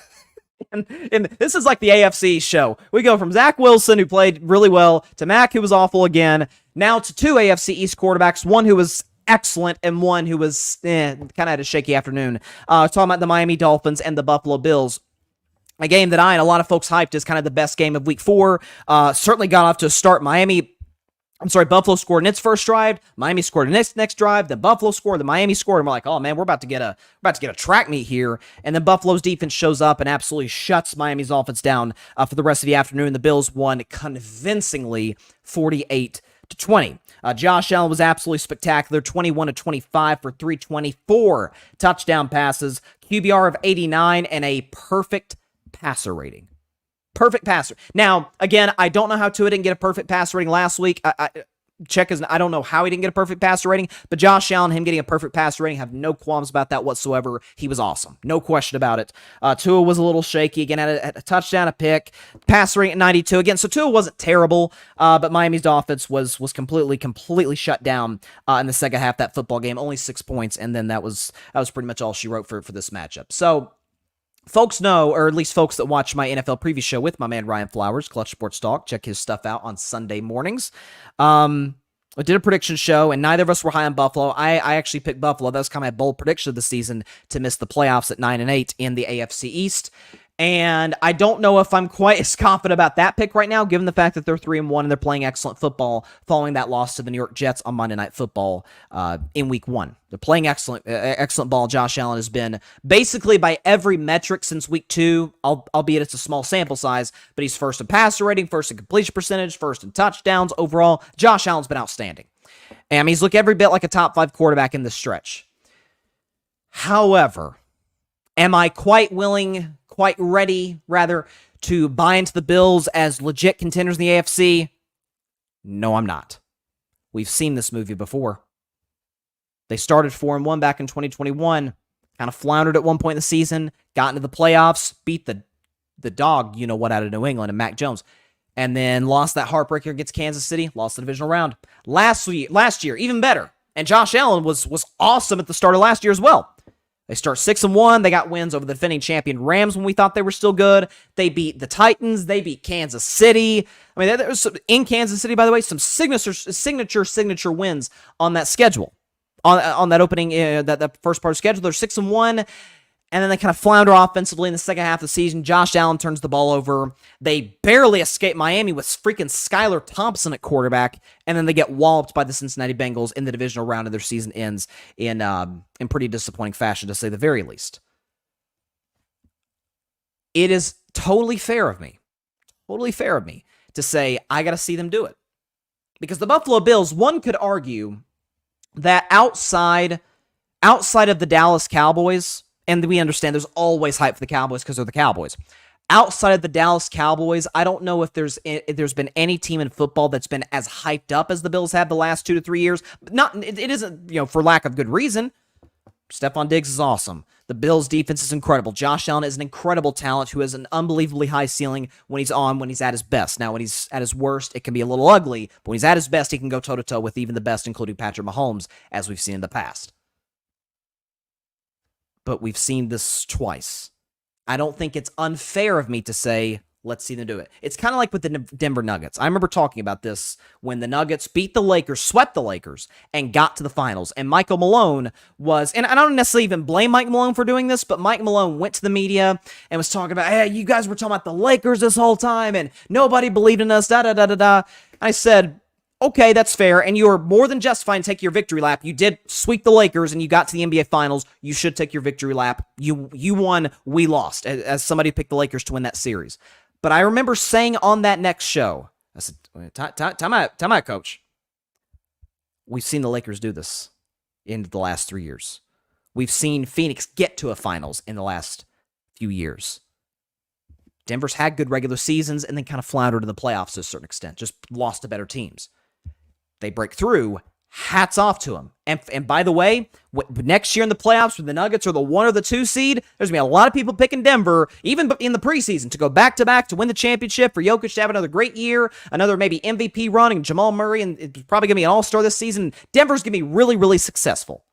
And this is like the AFC show. We go from Zach Wilson, who played really well, to Mac, who was awful again, now to two AFC East quarterbacks, one who was excellent and one who was kind of had a shaky afternoon. Talking about the Miami Dolphins and the Buffalo Bills. A game that I and a lot of folks hyped as kind of the best game of Week 4. Certainly got off to a start. Buffalo scored in its first drive. Miami scored in its next drive. Then Buffalo scored. The Miami scored. And we're like, oh man, we're about to get a track meet here. And then Buffalo's defense shows up and absolutely shuts Miami's offense down for the rest of the afternoon. The Bills won convincingly, 48-20. Josh Allen was absolutely spectacular. 21-25 for 324 touchdown passes, QBR of 89, and a perfect passer rating. Perfect passer. Now, again, I don't know how Tua didn't get a perfect passer rating last week. I don't know how he didn't get a perfect passer rating, but Josh Allen, him getting a perfect passer rating, have no qualms about that whatsoever. He was awesome. No question about it. Tua was a little shaky. Again, had a touchdown, a pick, passer rating at 92. Again, so Tua wasn't terrible, but Miami's offense was completely shut down in the second half of that football game. Only 6 points, and then that was pretty much all she wrote for this matchup. So, folks know, or at least folks that watch my NFL preview show with my man Ryan Flowers, Clutch Sports Talk, check his stuff out on Sunday mornings. I did a prediction show, and neither of us were high on Buffalo. I actually picked Buffalo. That was kind of my bold prediction of the season to miss the playoffs at 9-8 in the AFC East. And I don't know if I'm quite as confident about that pick right now, given the fact that they're 3-1 and they're playing excellent football following that loss to the New York Jets on Monday Night Football in Week 1. They're playing excellent ball. Josh Allen has been basically by every metric since Week 2, albeit it's a small sample size, but he's first in passer rating, first in completion percentage, first in touchdowns. Overall, Josh Allen's been outstanding. And he's looked every bit like a top 5 quarterback in this stretch. However, am I quite ready, to buy into the Bills as legit contenders in the AFC? No, I'm not. We've seen this movie before. They started 4-1 back in 2021, kind of floundered at one point in the season, got into the playoffs, beat the dog, you know what, out of New England and Mac Jones, and then lost that heartbreaker against Kansas City, lost the divisional round. Last year, even better. And Josh Allen was awesome at the start of last year as well. They start 6-1. They got wins over the defending champion Rams when we thought they were still good. They beat the Titans. They beat Kansas City. I mean, there was in Kansas City, by the way, some signature wins on that schedule, on that opening, that first part of the schedule. They're 6-1, and then they kind of flounder offensively in the second half of the season. Josh Allen turns the ball over. They barely escape Miami with freaking Skylar Thompson at quarterback, and then they get walloped by the Cincinnati Bengals in the divisional round, and their season ends in pretty disappointing fashion, to say the very least. It is totally fair of me to say I got to see them do it. Because the Buffalo Bills, one could argue that outside of the Dallas Cowboys, and we understand there's always hype for the Cowboys because they're the Cowboys. Outside of the Dallas Cowboys, I don't know if there's been any team in football that's been as hyped up as the Bills have the last 2 to 3 years. It isn't, for lack of good reason. Stephon Diggs is awesome. The Bills' defense is incredible. Josh Allen is an incredible talent who has an unbelievably high ceiling when he's at his best. Now, when he's at his worst, it can be a little ugly, but when he's at his best, he can go toe-to-toe with even the best, including Patrick Mahomes, as we've seen in the past. But we've seen this twice. I don't think it's unfair of me to say, let's see them do it. It's kind of like with the Denver Nuggets. I remember talking about this when the Nuggets beat the Lakers, swept the Lakers, and got to the finals. And Michael Malone and I don't necessarily even blame Mike Malone for doing this, but Mike Malone went to the media and was talking about, hey, you guys were talking about the Lakers this whole time, and nobody believed in us, da-da-da-da-da. I said, okay, that's fair, and you're more than justified to take your victory lap. You did sweep the Lakers, and you got to the NBA Finals. You should take your victory lap. You won, we lost, as somebody picked the Lakers to win that series. But I remember saying on that next show, I said, time out, coach. We've seen the Lakers do this in the last 3 years. We've seen Phoenix get to a finals in the last few years. Denver's had good regular seasons and then kind of floundered in the playoffs to a certain extent, just lost to better teams. They break through. Hats off to them. And by the way, next year in the playoffs, when the Nuggets are the 1 or the 2 seed, there's going to be a lot of people picking Denver, even in the preseason, to go back-to-back to win the championship, for Jokic to have another great year, another maybe MVP run, and Jamal Murray, and it's probably going to be an all-star this season. Denver's going to be really, really successful.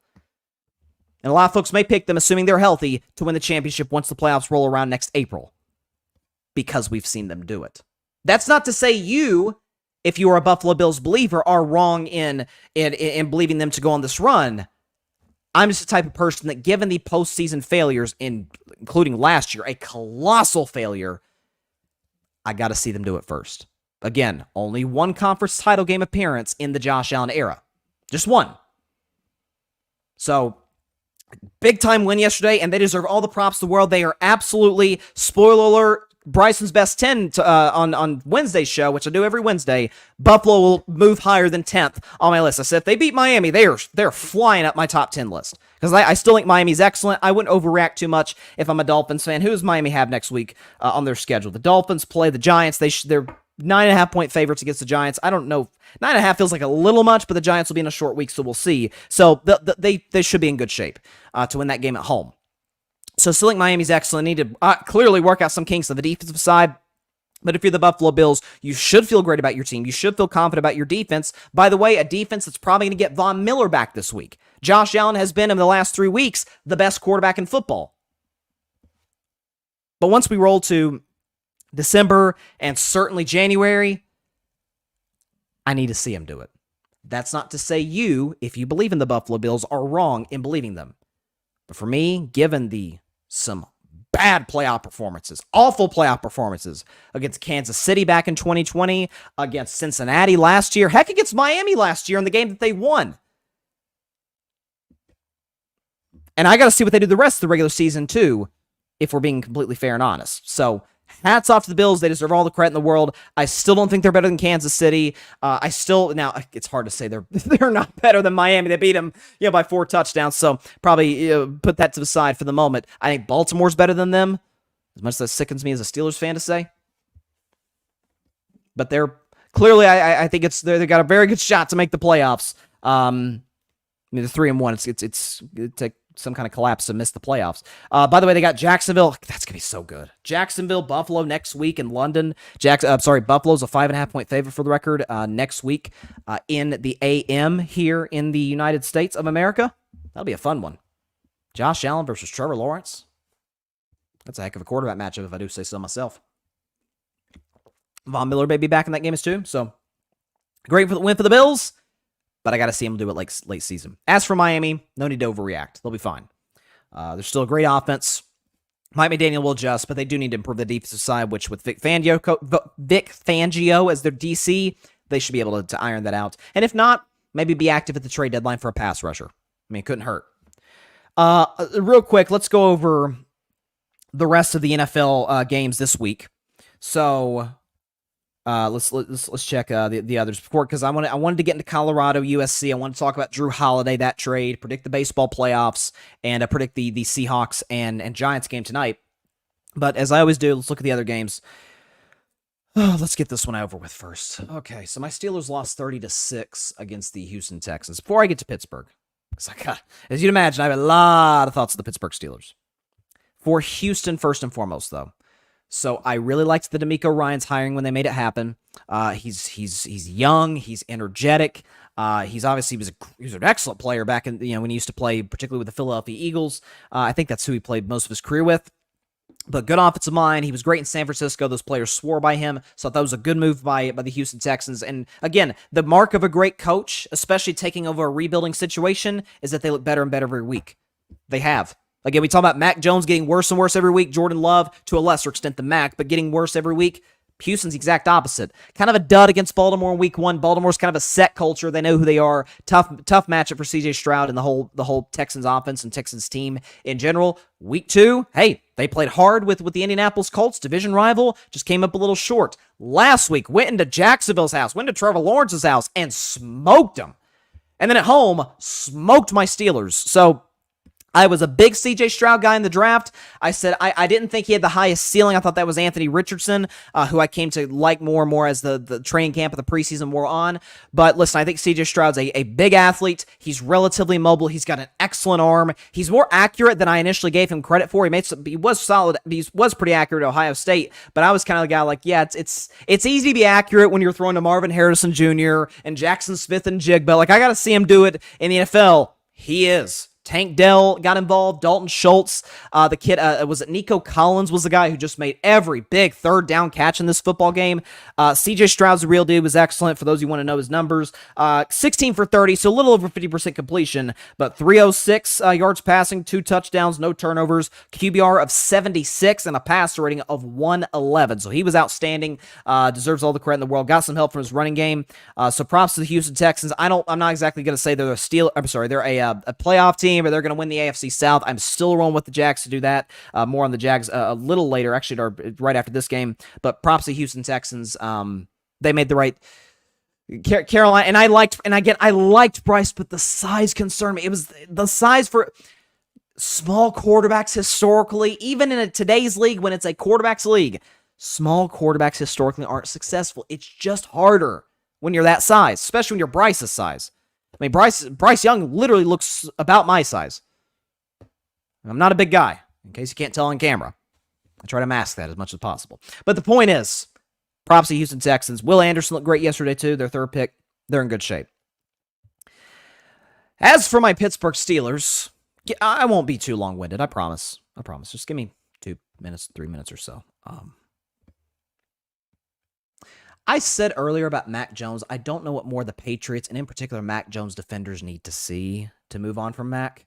And a lot of folks may pick them, assuming they're healthy, to win the championship once the playoffs roll around next April. Because we've seen them do it. That's not to say you, if you are a Buffalo Bills believer, are wrong in believing them to go on this run. I'm just the type of person that, given the postseason failures, including last year, a colossal failure, I got to see them do it first. Again, only one conference title game appearance in the Josh Allen era. Just one. So, big time win yesterday, and they deserve all the props in the world. They are absolutely, spoiler alert, Bryson's best 10 on Wednesday's show, which I do every Wednesday. Buffalo will move higher than 10th on my list. I said if they beat Miami, they're flying up my top 10 list. Because I still think Miami's excellent. I wouldn't overreact too much if I'm a Dolphins fan. Who does Miami have next week on their schedule? The Dolphins play the Giants. They're 9.5-point favorites against the Giants. I don't know. 9.5 feels like a little much, but the Giants will be in a short week, so we'll see. So they should be in good shape to win that game at home. So still think Miami's excellent. Need to clearly work out some kinks on the defensive side. But if you're the Buffalo Bills, you should feel great about your team. You should feel confident about your defense. By the way, a defense that's probably going to get Von Miller back this week. Josh Allen has been, in the last 3 weeks, the best quarterback in football. But once we roll to December and certainly January, I need to see him do it. That's not to say you, if you believe in the Buffalo Bills, are wrong in believing them. But for me, given some bad playoff performances, awful playoff performances against Kansas City back in 2020, against Cincinnati last year, heck, against Miami last year in the game that they won. And I got to see what they do the rest of the regular season, too, if we're being completely fair and honest. So, hats off to the Bills. They deserve all the credit in the world. I still don't think they're better than Kansas City. Now, it's hard to say they're not better than Miami. They beat them by 4 touchdowns, so probably put that to the side for the moment. I think Baltimore's better than them, as much as that sickens me as a Steelers fan to say. But they're clearly, I think they've got a very good shot to make the playoffs. They're 3-1. It's take some kind of collapse to miss the playoffs. By the way, they got Jacksonville. That's going to be so good. Jacksonville, Buffalo next week in London. Buffalo's a 5.5-point favorite for the record next week in the AM here in the United States of America. That'll be a fun one. Josh Allen versus Trevor Lawrence. That's a heck of a quarterback matchup if I do say so myself. Von Miller may be back in that game too, so great for the win for the Bills. But I got to see them do it like late season. As for Miami, no need to overreact. They'll be fine. They're still a great offense. Mike McDaniel will adjust, but they do need to improve the defensive side, which with Vic Fangio as their DC, they should be able to iron that out. And if not, maybe be active at the trade deadline for a pass rusher. I mean, it couldn't hurt. Real quick, let's go over the rest of the NFL games this week. So let's check the others before, because I wanted to get into Colorado, USC. I want to talk about Jrue Holiday, that trade, predict the baseball playoffs, and predict the Seahawks and Giants game tonight. But as I always do, let's look at the other games. Let's get this one over with first. Okay, so my Steelers lost 30-6 against the Houston Texans. Before I get to Pittsburgh, because as you'd imagine, I have a lot of thoughts of the Pittsburgh Steelers. For Houston, first and foremost, though. So I really liked the D'Amico Ryans hiring when they made it happen. He's young, he's energetic. He was an excellent player back in when he used to play, particularly with the Philadelphia Eagles. I think that's who he played most of his career with. But good offensive mind. He was great in San Francisco. Those players swore by him. So that was a good move by the Houston Texans. And again, the mark of a great coach, especially taking over a rebuilding situation, is that they look better and better every week. They have. Again, we talk about Mac Jones getting worse and worse every week. Jordan Love, to a lesser extent than Mac, but getting worse every week. Houston's the exact opposite. Kind of a dud against Baltimore in week 1. Baltimore's kind of a set culture. They know who they are. Tough matchup for CJ Stroud and the whole Texans offense and Texans team in general. Week 2, hey, they played hard with the Indianapolis Colts, division rival, just came up a little short. Last week, went into Jacksonville's house, went to Trevor Lawrence's house, and smoked them. And then at home, smoked my Steelers. So I was a big C.J. Stroud guy in the draft. I said I didn't think he had the highest ceiling. I thought that was Anthony Richardson, who I came to like more and more as the training camp of the preseason wore on. But listen, I think C.J. Stroud's a big athlete. He's relatively mobile. He's got an excellent arm. He's more accurate than I initially gave him credit for. He was solid. He was pretty accurate at Ohio State. But I was kind of the guy like, yeah, it's easy to be accurate when you're throwing to Marvin Harrison Jr. and Jackson Smith and Jigba. Like, I got to see him do it in the NFL. He is. Tank Dell got involved. Dalton Schultz, the kid, was it Nico Collins was the guy who just made every big third down catch in this football game. CJ Stroud's the real dude, was excellent. For those who want to know his numbers, 16 for 30, so a little over 50% completion, but 306 yards passing, 2 touchdowns, no turnovers, QBR of 76, and a passer rating of 111. So he was outstanding. Deserves all the credit in the world. Got some help from his running game. So props to the Houston Texans. I'm not exactly going to say they're they're a playoff team, or they're going to win the AFC South. I'm still rolling with the Jags to do that. More on the Jags a little later, actually, right after this game. But props to Houston Texans. They made the right Carolina, and I liked Bryce, but the size concerned me. It was the size for small quarterbacks historically, even in today's league when it's a quarterbacks league. Small quarterbacks historically aren't successful. It's just harder when you're that size, especially when you're Bryce's size. I mean, Bryce Young literally looks about my size. I'm not a big guy, in case you can't tell on camera. I try to mask that as much as possible. But the point is, props to Houston Texans. Will Anderson looked great yesterday, too. Their third pick. They're in good shape. As for my Pittsburgh Steelers, I won't be too long-winded. I promise. Just give me 2 minutes, 3 minutes or so. I said earlier about Mac Jones, I don't know what more the Patriots, and in particular Mac Jones defenders, need to see to move on from Mac.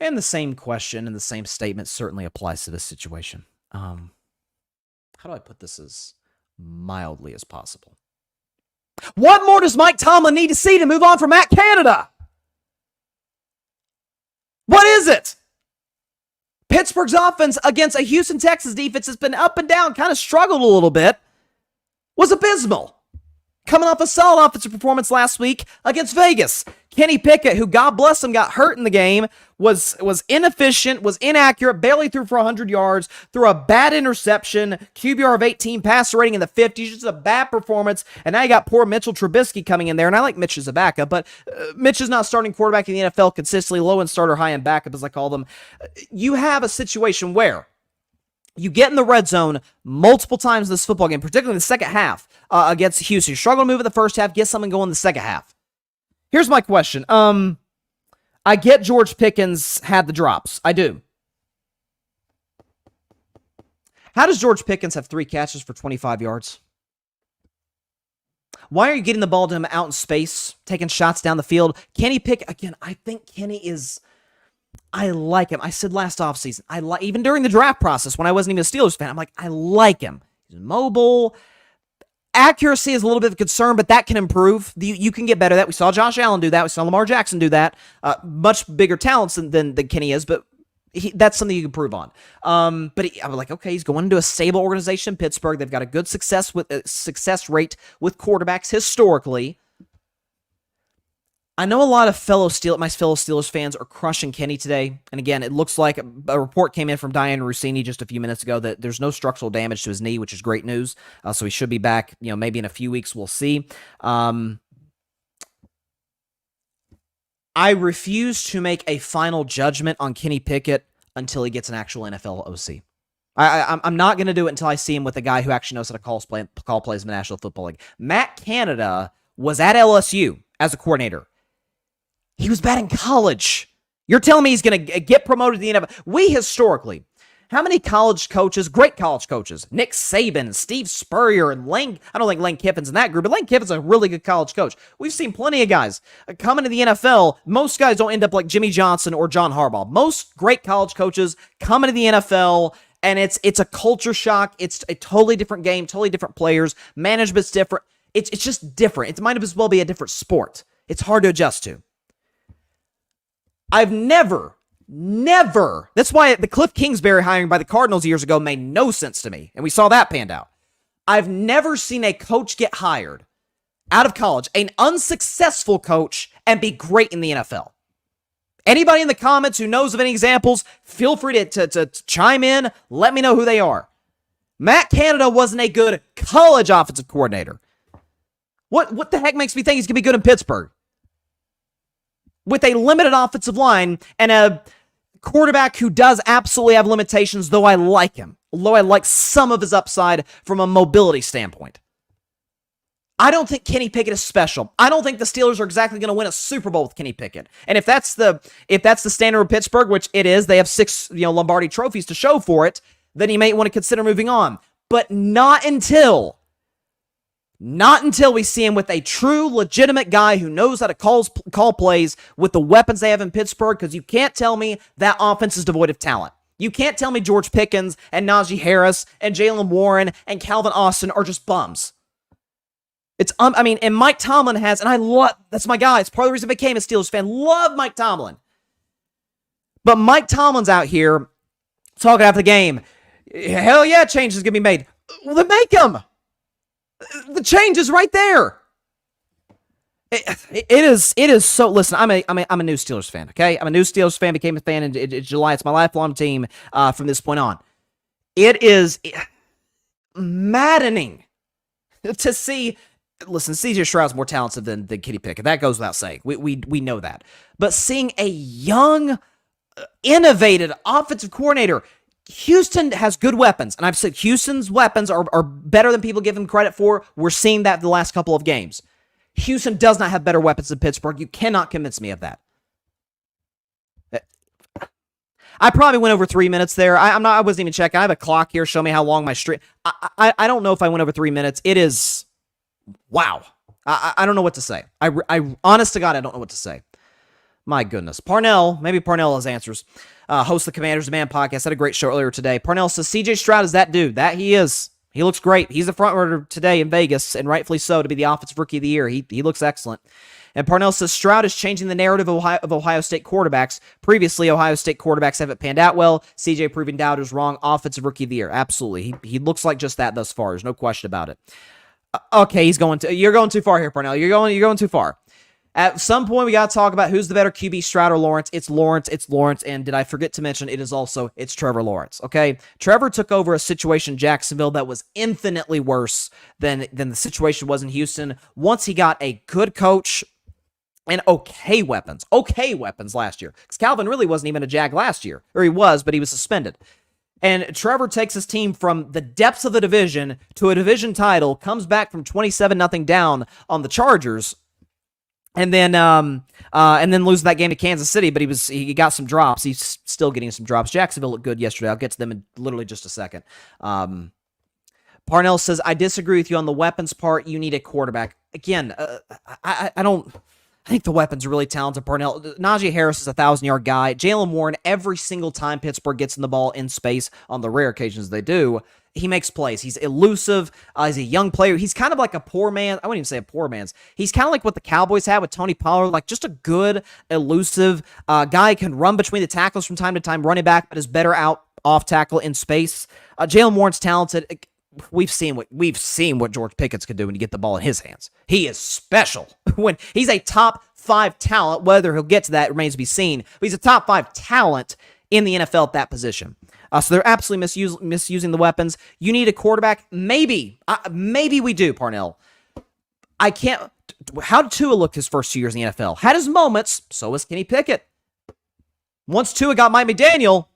And the same question and the same statement certainly applies to this situation. How do I put this as mildly as possible? What more does Mike Tomlin need to see to move on from Matt Canada? What is it? Pittsburgh's offense against a Houston Texans defense has been up and down, kind of struggled a little bit. Was abysmal. Coming off a solid offensive performance last week against Vegas. Kenny Pickett, who, God bless him, got hurt in the game, was inefficient, was inaccurate, barely threw for 100 yards, threw a bad interception, QBR of 18, passer rating in the 50s, just a bad performance, and now you got poor Mitchell Trubisky coming in there, and I like Mitch as a backup, but Mitch is not starting quarterback in the NFL consistently, low-end starter, high-end backup, as I call them. You have a situation where you get in the red zone multiple times in this football game, particularly in the second half against Houston. You struggle to move in the first half, get something going in the second half. Here's my question. I get George Pickens had the drops. I do. How does George Pickens have 3 catches for 25 yards? Why are you getting the ball to him out in space, taking shots down the field? Kenny Pickett, again, I think Kenny is... I like him. I said last offseason, even during the draft process when I wasn't even a Steelers fan, I'm like, I like him. He's mobile. Accuracy is a little bit of a concern, but that can improve. You can get better at that. We saw Josh Allen do that. We saw Lamar Jackson do that. Much bigger talents than Kenny is, but that's something you can improve on. But I was like, okay, he's going into a stable organization, Pittsburgh. They've got a good success rate with quarterbacks historically. I know a lot of my fellow Steelers fans are crushing Kenny today. And again, it looks like a report came in from Diane Rossini just a few minutes ago that there's no structural damage to his knee, which is great news. So he should be back, maybe in a few weeks. We'll see. I refuse to make a final judgment on Kenny Pickett until he gets an actual NFL OC. I'm not going to do it until I see him with a guy who actually knows how to call plays in the National Football League. Matt Canada was at LSU as a coordinator. He was bad in college. You're telling me he's going to get promoted to the NFL? We historically, how many college coaches, great college coaches, Nick Saban, Steve Spurrier, and Lane, I don't think Lane Kiffin's in that group, but Lane Kiffin's a really good college coach. We've seen plenty of guys coming to the NFL. Most guys don't end up like Jimmy Johnson or John Harbaugh. Most great college coaches come into the NFL, and it's a culture shock. It's a totally different game, totally different players. Management's different. It's just different. It might as well be a different sport. It's hard to adjust to. I've never, that's why the Cliff Kingsbury hiring by the Cardinals years ago made no sense to me, and we saw that panned out. I've never seen a coach get hired out of college, an unsuccessful coach, and be great in the NFL. Anybody in the comments who knows of any examples, feel free to chime in. Let me know who they are. Matt Canada wasn't a good college offensive coordinator. What the heck makes me think he's going to be good in Pittsburgh? With a limited offensive line and a quarterback who does absolutely have limitations, though I like him. Although I like some of his upside from a mobility standpoint. I don't think Kenny Pickett is special. I don't think the Steelers are exactly going to win a Super Bowl with Kenny Pickett. And if that's the standard of Pittsburgh, which it is, they have 6 Lombardi trophies to show for it, then you may want to consider moving on. But not until we see him with a true, legitimate guy who knows how to call plays with the weapons they have in Pittsburgh, because you can't tell me that offense is devoid of talent. You can't tell me George Pickens and Najee Harris and Jalen Warren and Calvin Austin are just bums. And Mike Tomlin has, and that's my guy. It's part of the reason I became a Steelers fan. Love Mike Tomlin. But Mike Tomlin's out here talking after the game. Hell yeah, change is going to be made. Well, then make them. The change is right there. It is so. Listen, I'm a new Steelers fan. Okay, I'm a new Steelers fan. Became a fan in July. It's my lifelong team from this point on. It is maddening to see. Listen, C.J. Stroud's more talented than Kenny Pickett. That goes without saying. We know that. But seeing a young, innovative offensive coordinator. Houston has good weapons, and I've said Houston's weapons are better than people give them credit for. We're seeing that the last couple of games. Houston does not have better weapons than Pittsburgh. You cannot convince me of that. I probably went over 3 minutes there. I wasn't even checking. I have a clock here. Show me how long my stream. I don't know if I went over 3 minutes. It is wow. I don't know what to say. I honest to God, I don't know what to say. My goodness. Maybe Parnell has answers. Host of the Commanders Demand podcast, had a great show earlier today. Parnell says C.J. Stroud is that dude. That he is. He looks great. He's the front runner today in Vegas, and rightfully so, to be the offensive rookie of the year. He looks excellent. And Parnell says Stroud is changing the narrative of Ohio State quarterbacks. Previously, Ohio State quarterbacks haven't panned out well. C.J. proving doubters wrong. Offensive rookie of the year. Absolutely. He looks like just that thus far. There's no question about it. Okay, you're going too far here, Parnell. You're going too far. At some point, we got to talk about who's the better QB, Stroud or Lawrence. It's Lawrence. And did I forget to mention, it's Trevor Lawrence, okay? Trevor took over a situation in Jacksonville that was infinitely worse than the situation was in Houston. Once he got a good coach and okay weapons last year. Because Calvin really wasn't even a Jag last year. Or he was, but he was suspended. And Trevor takes his team from the depths of the division to a division title, comes back from 27-0 down on the Chargers, and then lose that game to Kansas City, but he got some drops. He's still getting some drops. Jacksonville looked good yesterday. I'll get to them in literally just a second. Parnell says, I disagree with you on the weapons part. You need a quarterback. Again, I think the weapons are really talented. Parnell, Najee Harris is a 1,000-yard guy. Jalen Warren, every single time Pittsburgh gets in the ball in space, on the rare occasions they do, he makes plays. He's elusive. He's a young player. He's kind of like a poor man. I wouldn't even say a poor man's. He's kind of like what the Cowboys had with Tony Pollard, like just a good, elusive guy, can run between the tackles from time to time, running back, but is better out off tackle in space. Jalen Warren's talented. We've seen what George Pickens can do when you get the ball in his hands. He is special. When he's a top 5 talent, whether he'll get to that remains to be seen. But he's a top 5 talent in the NFL at that position. So they're absolutely misusing the weapons. You need a quarterback? Maybe. Maybe we do, Parnell. I can't. How did Tua look his first 2 years in the NFL? Had his moments. So was Kenny Pickett. Once Tua got Mike McDaniel,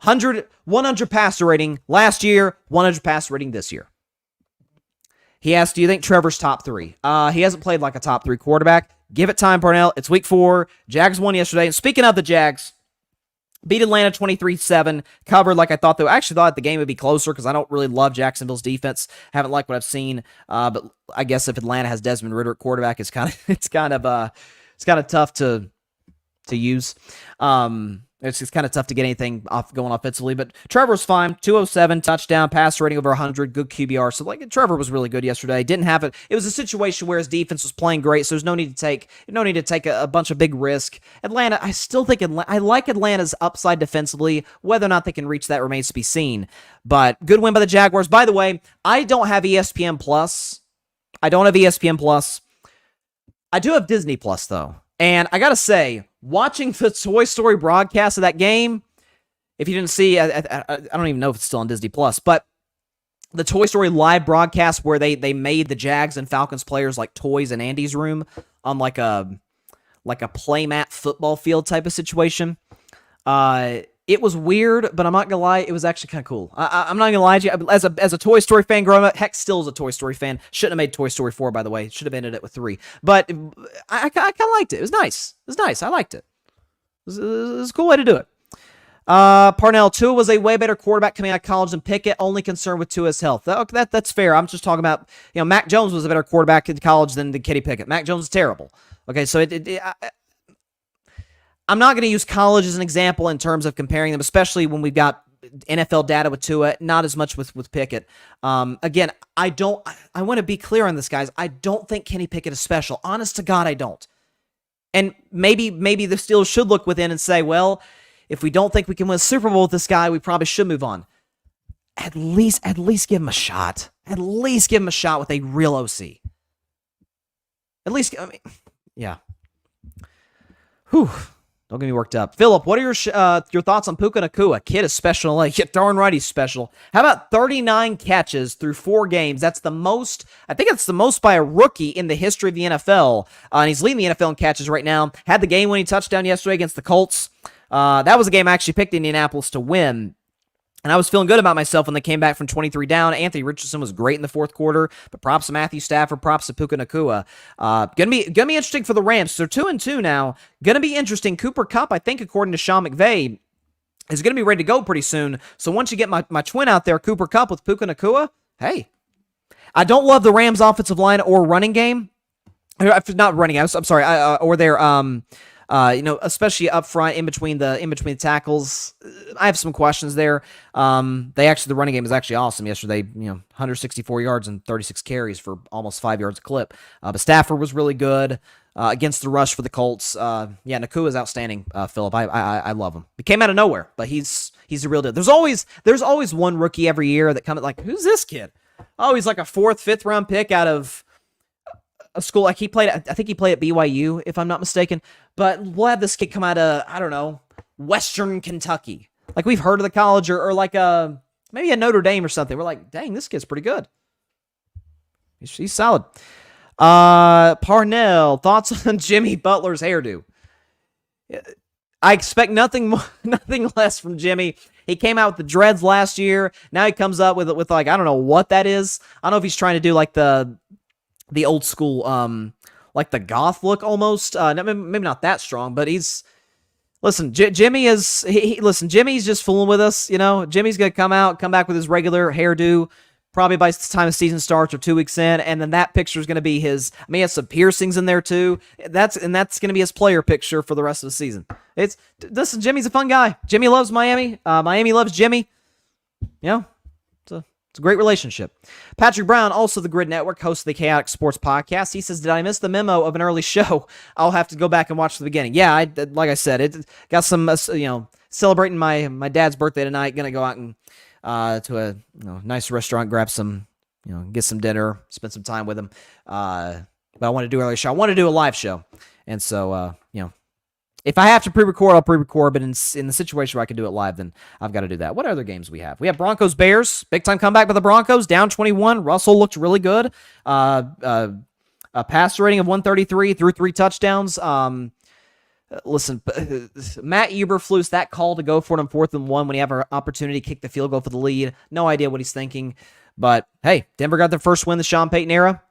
100 passer rating last year, 100 passer rating this year. He asked, do you think Trevor's top 3? He hasn't played like a top 3 quarterback. Give it time, Parnell. It's week 4. Jags won yesterday. And speaking of the Jags, beat Atlanta 23-7, covered like I thought. I actually thought the game would be closer because I don't really love Jacksonville's defense. Haven't liked what I've seen. But I guess if Atlanta has Desmond Ridder at quarterback, it's kind of tough to use. It's kind of tough to get anything going offensively, but Trevor's fine. 207, touchdown, pass rating over 100, good QBR. So, Trevor was really good yesterday. Didn't have it. It was a situation where his defense was playing great, so there's no need to take a bunch of big risk. Atlanta, I still think I like Atlanta's upside defensively. Whether or not they can reach that remains to be seen. But good win by the Jaguars. By the way, I don't have ESPN Plus. I do have Disney Plus, though. And I gotta say, watching the Toy Story broadcast of that game, if you didn't see, I don't even know if it's still on Disney Plus, but the Toy Story live broadcast where they made the Jags and Falcons players like toys in Andy's room on like a playmat football field type of situation. It was weird, but I'm not gonna lie, it was actually kind of cool. I'm not gonna lie to you. As a Toy Story fan growing up, heck, still is a Toy Story fan. Shouldn't have made Toy Story 4, by the way. Should have ended it with 3. But I kind of liked it. It was nice. It was nice. I liked it. It was a cool way to do it. Parnell, Tua was a way better quarterback coming out of college than Pickett. Only concerned with Tua's health. That's fair. I'm just talking about, Mac Jones was a better quarterback in college than Kenny Pickett. Mac Jones is terrible. Okay, so I'm not going to use college as an example in terms of comparing them, especially when we've got NFL data with Tua, not as much with Pickett. Again, I want to be clear on this, guys. I don't think Kenny Pickett is special. Honest to God, I don't. And maybe the Steelers should look within and say, well, if we don't think we can win a Super Bowl with this guy, we probably should move on. At least give him a shot. At least give him a shot with a real OC. At least, yeah. Whew. Don't get me worked up. Philip, what are your thoughts on Puka Nacua? Kid is special. Like, yeah, darn right he's special. How about 39 catches through 4 games? That's the most, I think it's the most by a rookie in the history of the NFL. And he's leading the NFL in catches right now. Had the game-winning touchdown yesterday against the Colts. That was a game I actually picked Indianapolis to win. And I was feeling good about myself when they came back from 23 down. Anthony Richardson was great in the fourth quarter, but props to Matthew Stafford, props to Puka Nacua. Gonna be interesting for the Rams. So they're 2-2 now. Gonna be interesting. Cooper Kupp, I think, according to Sean McVay, is gonna be ready to go pretty soon. So once you get my twin out there, Cooper Kupp with Puka Nacua, hey, I don't love the Rams' offensive line or running game. Not running. I'm sorry. Or their especially up front in between the tackles. I have some questions there. The running game is actually awesome yesterday. 164 yards and 36 carries for almost 5 yards a clip. But Stafford was really good against the rush for the Colts. Nacua is outstanding. Philip, I love him. He came out of nowhere, but he's a real deal. There's always one rookie every year that comes like, who's this kid? Oh, he's like a 4th, 5th round pick out of a school. Like I think he played at BYU, if I'm not mistaken. But we'll have this kid come out of, I don't know, Western Kentucky. Like we've heard of the college or like maybe a Notre Dame or something. We're like, dang, this kid's pretty good. He's solid. Parnell, thoughts on Jimmy Butler's hairdo? I expect nothing less from Jimmy. He came out with the dreads last year. Now he comes up with like, I don't know what that is. I don't know if he's trying to do like the old school, like the goth look almost. Maybe not that strong, but Jimmy's just fooling with us. Jimmy's going to come back with his regular hairdo, probably by the time the season starts or 2 weeks in. And then that picture is going to be he has some piercings in there too. That's going to be his player picture for the rest of the season. Jimmy's a fun guy. Jimmy loves Miami. Miami loves Jimmy. It's a great relationship. Patrick Brown, also the Grid Network, host of the Chaotic Sports Podcast. He says, did I miss the memo of an early show? I'll have to go back and watch the beginning. Yeah, like I said, it got some, celebrating my dad's birthday tonight. Going to go out and to a nice restaurant, grab some, get some dinner, spend some time with him. But I want to do an early show. I want to do a live show. And so, if I have to pre-record, I'll pre-record, but in the situation where I can do it live, then I've got to do that. What other games we have? We have Broncos-Bears. Big-time comeback by the Broncos, down 21. Russell looked really good. A passer rating of 133 through 3 touchdowns. Listen, Matt Eberflus, that call to go for it on 4th and 1 when you have an opportunity to kick the field goal for the lead. No idea what he's thinking. But, hey, Denver got their first win in the Sean Payton era.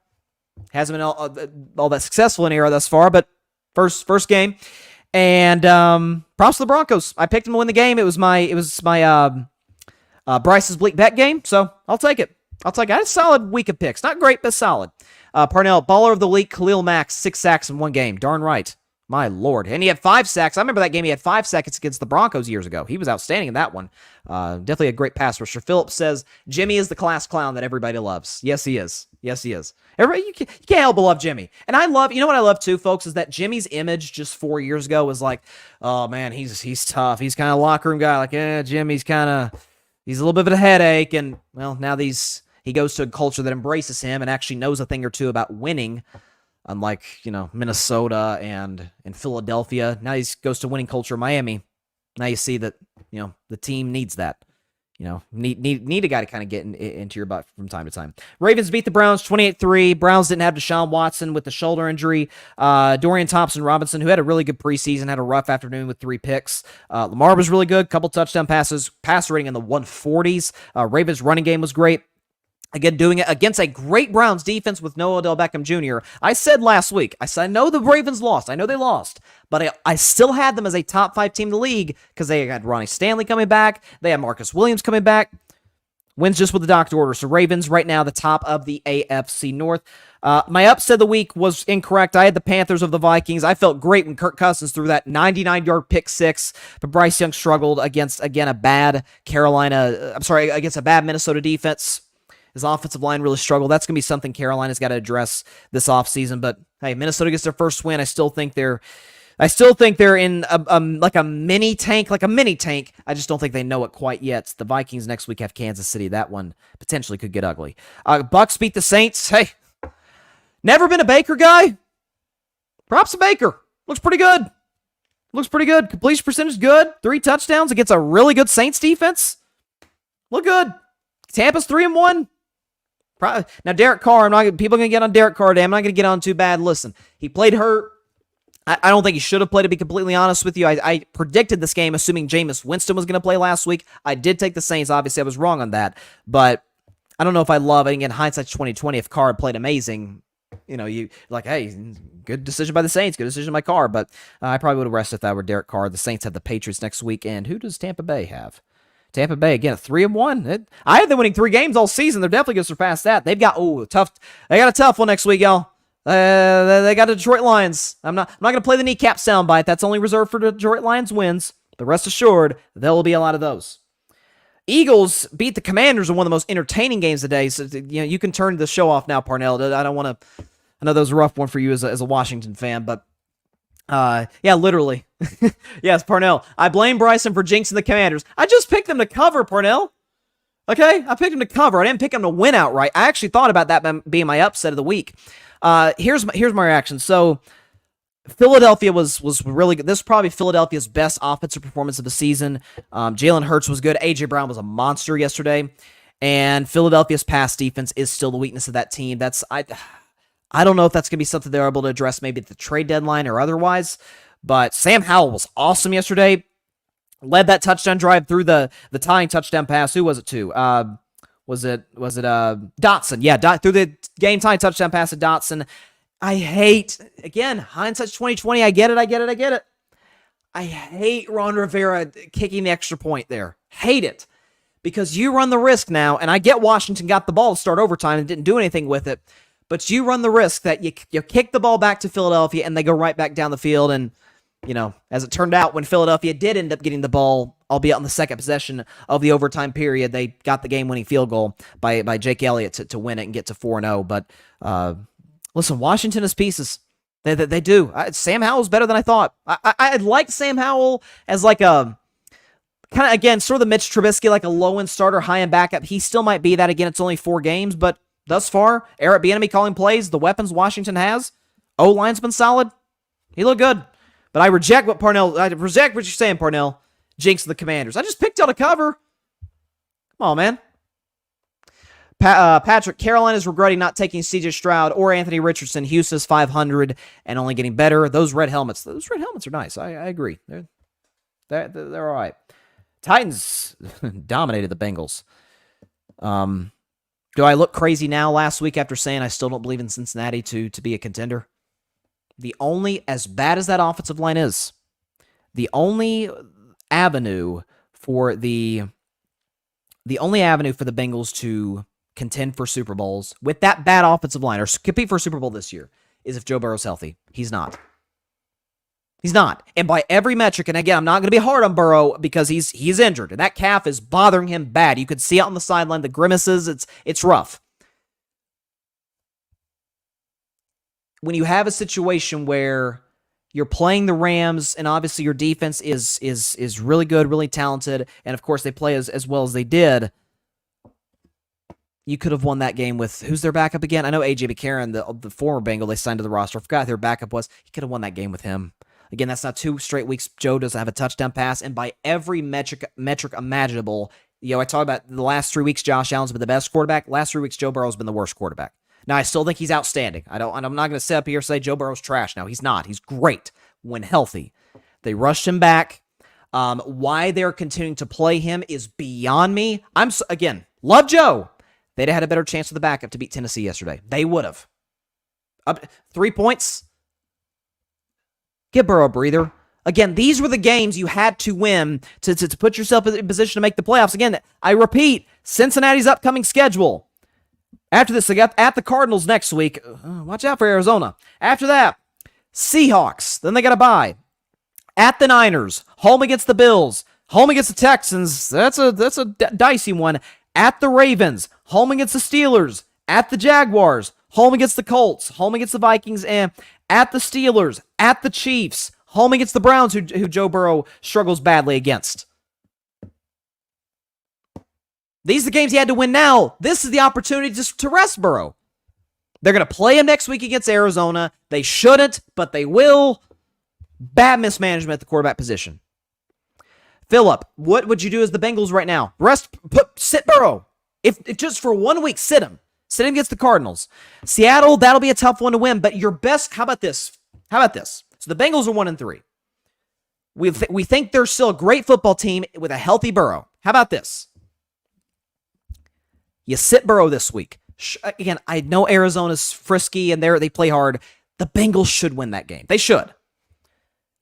Hasn't been all that successful in era thus far, but first game. And props to the Broncos. I picked them to win the game. It was my Bryce's bleak bet game, so I'll take it. I had a solid week of picks. Not great, but solid. Parnell, baller of the week, Khalil Mack, 6 sacks in 1 game. Darn right. My Lord. And he had 5 sacks. I remember that game. He had 5 sacks against the Broncos years ago. He was outstanding in that one. Definitely a great pass rusher. Phillips says, Jimmy is the class clown that everybody loves. Yes, he is. Everybody, you can't help but love Jimmy. And I love, what I love too, folks, is that Jimmy's image just 4 years ago was like, oh man, he's tough. He's kind of a locker room guy. Like, Jimmy's a little bit of a headache. And well, now he goes to a culture that embraces him and actually knows a thing or two about winning. Unlike, Minnesota and Philadelphia. Now he goes to winning culture in Miami. Now you see that, the team needs that. Need a guy to kind of get into your butt from time to time. Ravens beat the Browns 28-3. Browns didn't have Deshaun Watson with the shoulder injury. Dorian Thompson-Robinson, who had a really good preseason, had a rough afternoon with 3 picks. Lamar was really good, couple touchdown passes, passer rating in the 140s. Ravens running game was great. Again, doing it against a great Browns defense with no Odell Beckham Jr. I said last week, I know the Ravens lost. I know they lost. But I still had them as a top 5 team in the league because they had Ronnie Stanley coming back. They had Marcus Williams coming back. Wins just with the doctor order. So Ravens right now the top of the AFC North. My upset of the week was incorrect. I had the Panthers of the Vikings. I felt great when Kirk Cousins threw that 99-yard pick six, but Bryce Young struggled against, again, a bad against a bad Minnesota defense. His offensive line really struggled. That's going to be something Carolina's got to address this offseason. But hey, Minnesota gets their first win. I still think they're in a mini tank. I just don't think they know it quite yet. The Vikings next week have Kansas City. That one potentially could get ugly. Bucks beat the Saints. Hey, never been a Baker guy. Props to Baker. Looks pretty good. Completion percentage good. 3 touchdowns against a really good Saints defense. Look good. Tampa's 3-1. Now, Derek Carr, people are going to get on Derek Carr today. I'm not going to get on too bad. Listen, he played hurt. I don't think he should have played, to be completely honest with you. I predicted this game assuming Jameis Winston was going to play last week. I did take the Saints. Obviously, I was wrong on that. But I don't know if I love it. Again, hindsight's 2020. If Carr had played amazing, you like, hey, good decision by the Saints. Good decision by Carr. But I probably would have rested if that were Derek Carr. The Saints have the Patriots next week. And who does Tampa Bay have? Tampa Bay, again, 3-1. I had them winning 3 games all season. They're definitely going to surpass that. They got a tough one next week, y'all. They got the Detroit Lions. I'm not going to play the kneecap soundbite. That's only reserved for Detroit Lions wins. But rest assured, there will be a lot of those. Eagles beat the Commanders in one of the most entertaining games of the day. So, you can turn the show off now, Parnell. I don't want to. I know that was a rough one for you as a Washington fan, but yeah, literally. Yes, Parnell. I blame Bryson for jinxing the Commanders. I just picked them to cover, Parnell. Okay? I picked them to cover. I didn't pick them to win outright. I actually thought about that being my upset of the week. Here's my reaction. So, Philadelphia was really good. This is probably Philadelphia's best offensive performance of the season. Jalen Hurts was good. A.J. Brown was a monster yesterday. And Philadelphia's pass defense is still the weakness of that team. I don't know if that's going to be something they're able to address maybe at the trade deadline or otherwise, but Sam Howell was awesome yesterday. Led that touchdown drive through the tying touchdown pass. Who was it to? Was it Dotson? Yeah, through the game tying touchdown pass to Dotson. I hate, again, hindsight's 2020. I get it. I hate Ron Rivera kicking the extra point there. Hate it. Because you run the risk now, and I get Washington got the ball to start overtime and didn't do anything with it. But you run the risk that you kick the ball back to Philadelphia and they go right back down the field. And, as it turned out, when Philadelphia did end up getting the ball, albeit on the second possession of the overtime period, they got the game-winning field goal by Jake Elliott to win it and get to 4-0. But listen, Washington has pieces. They do. Sam Howell's better than I thought. I like Sam Howell as like a kind of, again, sort of the Mitch Trubisky, like a low-end starter, high-end backup. He still might be that. Again, it's only 4 games, but thus far, Eric Bieniemy calling plays, the weapons Washington has. O-line's been solid. He looked good. But I reject what you're saying, Parnell. Jinx the Commanders. I just picked out a cover. Come on, man. Patrick, Carolina's regretting not taking C.J. Stroud or Anthony Richardson. Houston's 500 and only getting better. Those red helmets are nice. I agree. They're all right. Titans dominated the Bengals. Do I look crazy now last week after saying I still don't believe in Cincinnati to be a contender? As bad as that offensive line is, the only avenue for the Bengals to contend for Super Bowls with that bad offensive line or compete for a Super Bowl this year is if Joe Burrow's healthy. He's not. And by every metric, and again, I'm not going to be hard on Burrow because he's injured, and that calf is bothering him bad. You could see it on the sideline, the grimaces. It's rough. When you have a situation where you're playing the Rams, and obviously your defense is really good, really talented, and of course they play as well as they did, you could have won that game with, who's their backup again? I know A.J. McCarron, the former Bengal they signed to the roster. I forgot who their backup was. He could have won that game with him. Again, that's not 2 straight weeks Joe doesn't have a touchdown pass, and by every metric imaginable, I talk about the last 3 weeks, Josh Allen's been the best quarterback. Last 3 weeks, Joe Burrow's been the worst quarterback. Now, I still think he's outstanding. I'm not going to sit up here and say Joe Burrow's trash. No, he's not. He's great when healthy. They rushed him back. Why they're continuing to play him is beyond me. Again, love Joe. They'd have had a better chance with the backup to beat Tennessee yesterday. They would have. Up 3 points. Give Burrow a breather. Again, these were the games you had to win to put yourself in position to make the playoffs. Again, I repeat, Cincinnati's upcoming schedule. After this, they got at the Cardinals next week. Watch out for Arizona. After that, Seahawks. Then they got a bye. At the Niners. Home against the Bills. Home against the Texans. That's a dicey one. At the Ravens. Home against the Steelers. At the Jaguars. Home against the Colts. Home against the Vikings. And at the Steelers. At the Chiefs. Home against the Browns, who Joe Burrow struggles badly against. These are the games he had to win now. This is the opportunity to rest Burrow. They're going to play him next week against Arizona. They shouldn't, but they will. Bad mismanagement at the quarterback position. Phillip, what would you do as the Bengals right now? Sit Burrow. If just for 1 week, sit him. Sit him against the Cardinals. Seattle, that'll be a tough one to win, but your best, how about this? So the Bengals are 1-3. We think they're still a great football team with a healthy Burrow. How about this? You sit Burrow this week. Again, I know Arizona's frisky and they play hard. The Bengals should win that game. They should.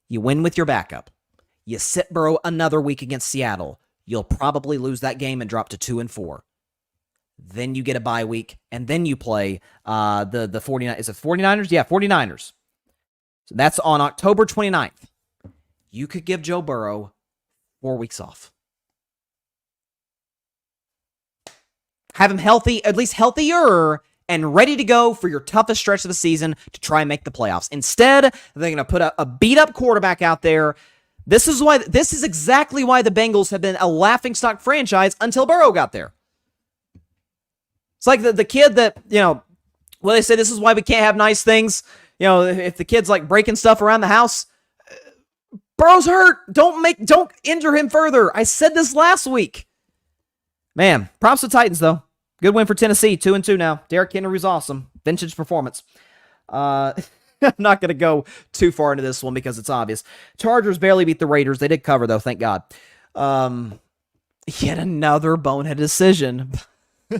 You win with your backup. You sit Burrow another week against Seattle. You'll probably lose that game and drop to 2-4. Then you get a bye week, and then you play the 49ers. Is it 49ers? Yeah, 49ers. So that's on October 29th. You could give Joe Burrow 4 weeks off. Have him healthy, at least healthier, and ready to go for your toughest stretch of the season to try and make the playoffs. Instead, they're going to put a beat-up quarterback out there. This is exactly why the Bengals have been a laughingstock franchise until Burrow got there. It's like the kid that, they say this is why we can't have nice things. If the kid's like breaking stuff around the house, Burrow's hurt. Don't injure him further. I said this last week. Man, props to Titans, though. Good win for Tennessee, 2-2 now. Derrick Henry's awesome. Vintage performance. I'm not going to go too far into this one because it's obvious. Chargers barely beat the Raiders. They did cover, though, thank God. Yet another bonehead decision.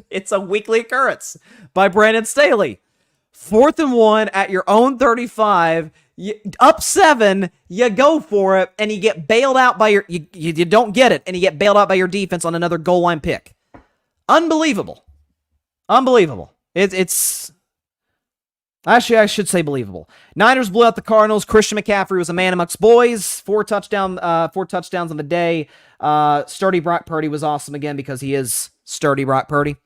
It's a weekly occurrence by Brandon Staley. 4th and 1 at your own 35. Up 7, you go for it, and you get bailed out by you don't get it, and you get bailed out by your defense on another goal line pick. Unbelievable. It's actually, I should say believable. Niners blew out the Cardinals. Christian McCaffrey was a man amongst boys. 4 touchdowns on the day. Sturdy Brock Purdy was awesome again because he is sturdy Brock Purdy,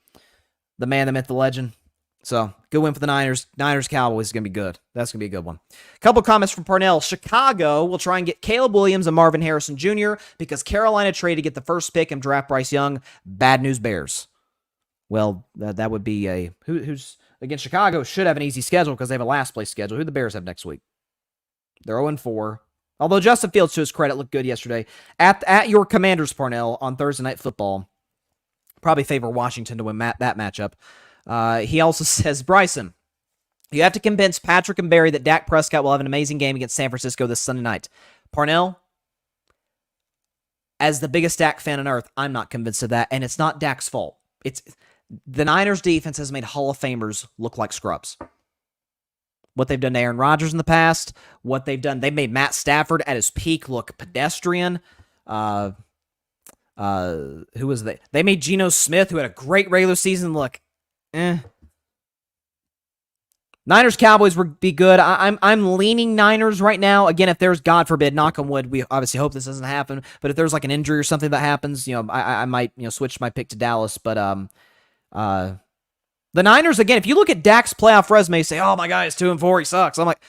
the man, the myth, the legend. So, good win for the Niners. Niners-Cowboys is going to be good. That's going to be a good one. A couple comments from Parnell. Chicago will try and get Caleb Williams and Marvin Harrison Jr. because Carolina traded to get the first pick and draft Bryce Young. Bad news Bears. Well, that would be a... Who's... Again, Chicago should have an easy schedule because they have a last-place schedule. Who do the Bears have next week? They're 0-4. Although Justin Fields, to his credit, looked good yesterday. At your Commanders, Parnell, on Thursday Night Football. Probably favor Washington to win that matchup. He also says, Bryson, you have to convince Patrick and Barry that Dak Prescott will have an amazing game against San Francisco this Sunday night. Parnell, as the biggest Dak fan on earth, I'm not convinced of that, and it's not Dak's fault. It's the Niners' defense has made Hall of Famers look like scrubs. What they've done to Aaron Rodgers in the past, they made Matt Stafford at his peak look pedestrian. Who was they? They made Geno Smith, who had a great regular season, look Niners Cowboys would be good. I'm leaning Niners right now. Again, if there's, God forbid, knock on wood, we obviously hope this doesn't happen. But if there's like an injury or something that happens, I might switch my pick to Dallas. But the Niners, again, if you look at Dak's playoff resume, you say, oh my God, it's 2-4, he sucks. I'm like,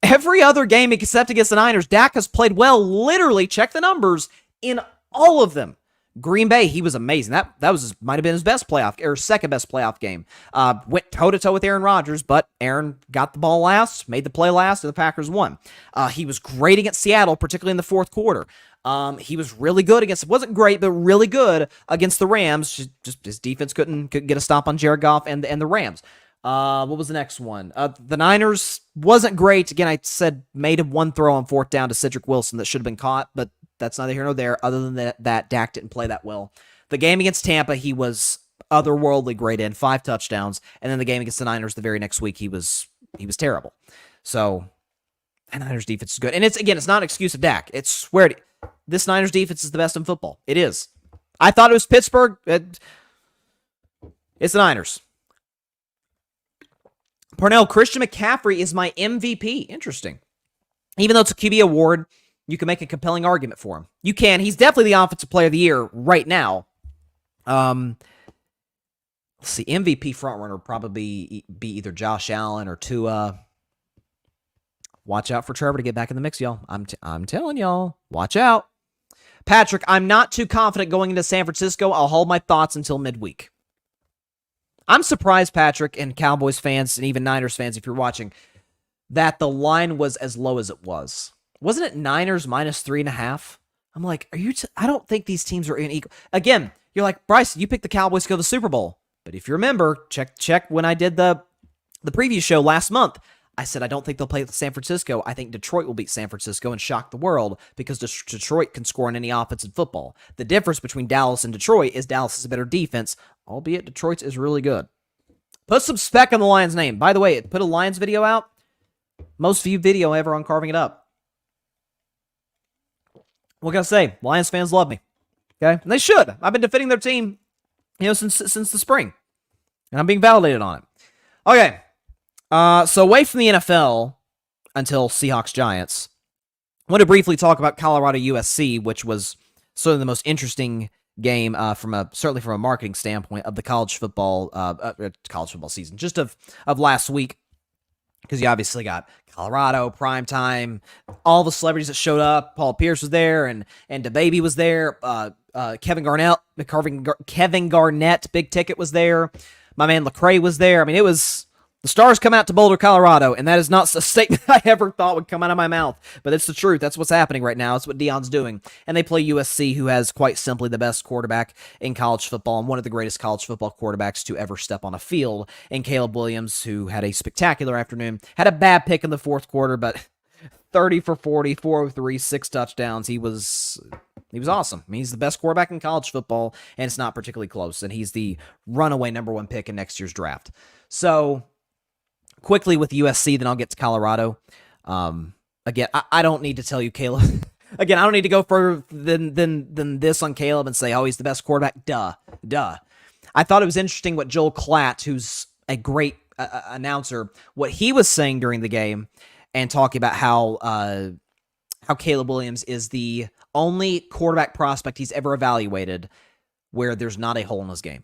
every other game except against the Niners, Dak has played well. Literally, check the numbers in all of them. Green Bay, he was amazing. That might have been his best playoff, or second best playoff game. Went toe-to-toe with Aaron Rodgers, but Aaron got the ball last, made the play last, and the Packers won. He was great against Seattle, particularly in the fourth quarter. He was really good against, wasn't great, but really good against the Rams. Just his defense couldn't get a stop on Jared Goff and the Rams. What was the next one? The Niners wasn't great. Again, I said made him one throw on fourth down to Cedric Wilson that should have been caught, but that's neither here nor there. Other than that, Dak didn't play that well. The game against Tampa, he was otherworldly great in 5 touchdowns, and then the game against the Niners the very next week, he was terrible. So, the Niners defense is good, and it's not an excuse of Dak. It's this Niners defense is the best in football. It is. I thought it was Pittsburgh. It's the Niners. Parnell, Christian McCaffrey is my MVP. Interesting. Even though it's a QB award, you can make a compelling argument for him. You can. He's definitely the offensive player of the year right now. Let's see. MVP frontrunner would probably be either Josh Allen or Tua. Watch out for Trevor to get back in the mix, y'all. I'm telling y'all. Watch out. Patrick, I'm not too confident going into San Francisco. I'll hold my thoughts until midweek. I'm surprised, Patrick, and Cowboys fans, and even Niners fans, if you're watching, that the line was as low as it was. Wasn't it Niners minus 3.5? I'm like, I don't think these teams are in equal. Again, you're like, Bryson, you picked the Cowboys to go to the Super Bowl. But if you remember, check when I did the preview show last month, I said I don't think they'll play with San Francisco. I think Detroit will beat San Francisco and shock the world because Detroit can score on any offense in football. The difference between Dallas and Detroit is Dallas is a better defense, albeit Detroit's is really good. Put some spec on the Lions' name. By the way, put a Lions video out. Most viewed video ever on Carving It Up. What can I say? Lions fans love me. Okay? And they should. I've been defending their team, since the spring. And I'm being validated on it. Okay. So away from the NFL until Seahawks-Giants, I want to briefly talk about Colorado USC, which was sort of the most interesting game certainly from a marketing standpoint of the college football season, just of last week, because you obviously got Colorado, primetime, all the celebrities that showed up. Paul Pierce was there, and DeBaby was there. Kevin Garnett, big ticket was there. My man Lecrae was there. I mean, it was the stars come out to Boulder, Colorado, and that is not a statement I ever thought would come out of my mouth, but it's the truth. That's what's happening right now. It's what Deion's doing. And they play USC, who has quite simply the best quarterback in college football and one of the greatest college football quarterbacks to ever step on a field, in Caleb Williams, who had a spectacular afternoon. Had a bad pick in the fourth quarter, but 30 for 40, 403, 6 touchdowns. He was awesome. I mean, he's the best quarterback in college football, and it's not particularly close. And he's the runaway number 1 pick in next year's draft. So, quickly with USC, then I'll get to Colorado. Again, I don't need to tell you Caleb. Again, I don't need to go further than this on Caleb and say, oh, he's the best quarterback. Duh. I thought it was interesting what Joel Klatt, who's a great announcer, what he was saying during the game, and talking about how Caleb Williams is the only quarterback prospect he's ever evaluated where there's not a hole in his game.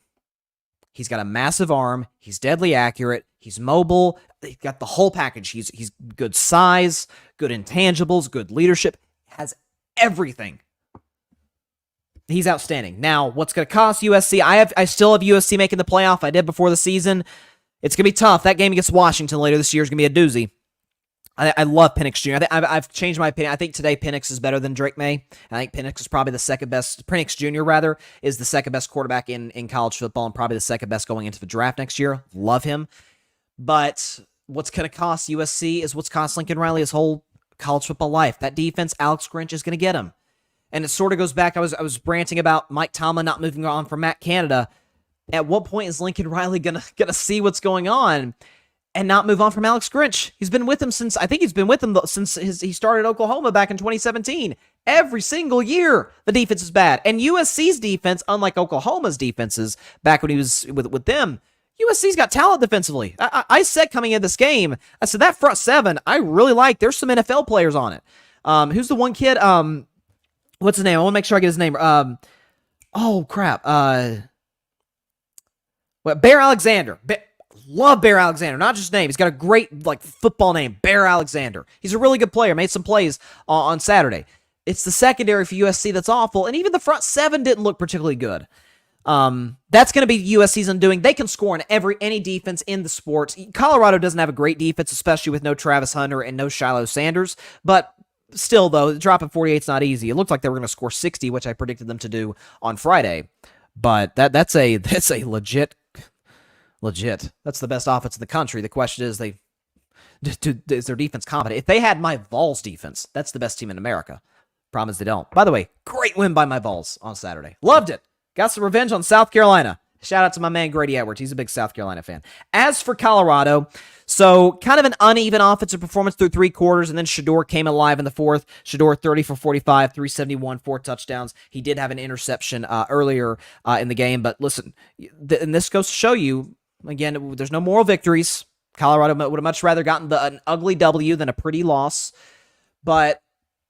He's got a massive arm. He's deadly accurate. He's mobile. He's got the whole package. He's good size, good intangibles, good leadership. Has everything. He's outstanding. Now, what's going to cost USC? I still have USC making the playoff. I did before the season. It's going to be tough. That game against Washington later this year is going to be a doozy. I love Penix Jr. I've changed my opinion. I think today Penix is better than Drake May. I think Penix is probably the second best. Penix Jr. rather is the second best quarterback in college football, and probably the second best going into the draft next year. Love him, but what's going to cost USC is what's cost Lincoln Riley his whole college football life. That defense, Alex Grinch is going to get him, and it sort of goes back. I was ranting about Mike Tomlin not moving on from Matt Canada. At what point is Lincoln Riley gonna see what's going on and not move on from Alex Grinch? He's been with him since he started Oklahoma back in 2017. Every single year, the defense is bad. And USC's defense, unlike Oklahoma's defenses back when he was with them, USC's got talent defensively. I said coming into this game, I said that front seven, I really like. There's some NFL players on it. Who's the one kid? What's his name? I want to make sure I get his name. Oh, crap. Bear Alexander. Love Bear Alexander, not just name. He's got a great football name, Bear Alexander. He's a really good player. Made some plays on Saturday. It's the secondary for USC that's awful, and even the front seven didn't look particularly good. That's going to be USC's undoing. They can score in any defense in the sport. Colorado doesn't have a great defense, especially with no Travis Hunter and no Shiloh Sanders, but Still, though, dropping 48 is not easy. It looked like they were going to score 60, which I predicted them to do on Friday. But that's a legit. That's the best offense in the country. The question is, is their defense competent? If they had my Vols defense, that's the best team in America. Problem is they don't. By the way, great win by my Vols on Saturday. Loved it. Got some revenge on South Carolina. Shout out to my man Grady Edwards. He's a big South Carolina fan. As for Colorado, so kind of an uneven offensive performance through 3 quarters, and then Shedeur came alive in the fourth. Shedeur 30 for 45, 371, 4 touchdowns. He did have an interception earlier in the game, but listen, and this goes to show you, again, there's no moral victories. Colorado would have much rather gotten an ugly W than a pretty loss, but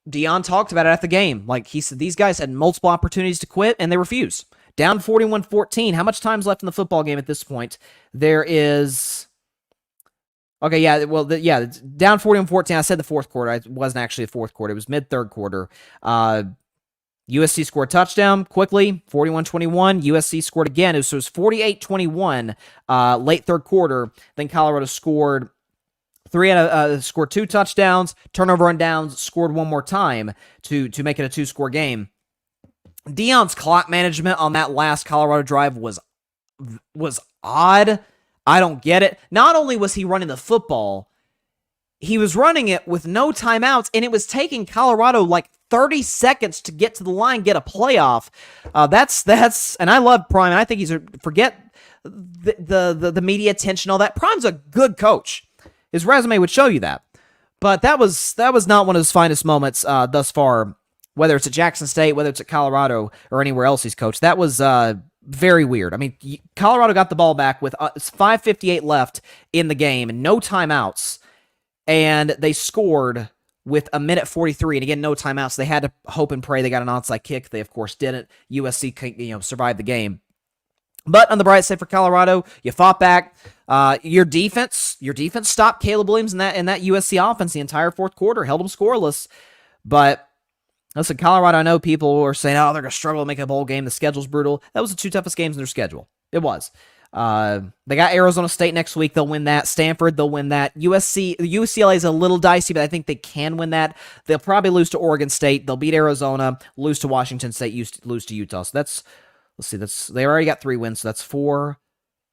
Deion talked about it at the game. Like he said, these guys had multiple opportunities to quit, and they refused. Down 41-14. How much time's left in the football game at this point? There is... Okay, yeah, well, down 41-14. I said the fourth quarter. It wasn't actually the fourth quarter. It was mid-third quarter. USC scored a touchdown quickly, 41-21. USC scored again. So it was 48-21 late third quarter. Then Colorado scored 2 touchdowns, turnover and downs, scored one more time to make it a 2-score game. Deion's clock management on that last Colorado drive was odd. I don't get it. Not only was he running the football, he was running it with no timeouts, and it was taking Colorado like 30 seconds to get to the line, get a playoff. That's and I love Prime, and I think forget the media attention, all that. Prime's a good coach. His resume would show you that. But that was not one of his finest moments thus far, whether it's at Jackson State, whether it's at Colorado, or anywhere else he's coached. That was very weird. I mean, Colorado got the ball back with 5:58 left in the game and no timeouts, and they scored with 1:43, and again, no timeouts. They had to hope and pray they got an onside kick. They, of course, didn't. USC survived the game. But on the bright side for Colorado, you fought back. Your defense stopped Caleb Williams in that USC offense the entire fourth quarter, held them scoreless. But listen, Colorado, I know people were saying, they're going to struggle to make a bowl game. The schedule's brutal. That was the 2 toughest games in their schedule. It was. They got Arizona State next week. They'll win that. Stanford, they'll win that. UCLA is a little dicey, but I think they can win that. They'll probably lose to Oregon State. They'll beat Arizona, lose to Washington State, lose to Utah. So they already got 3 wins. So that's 4,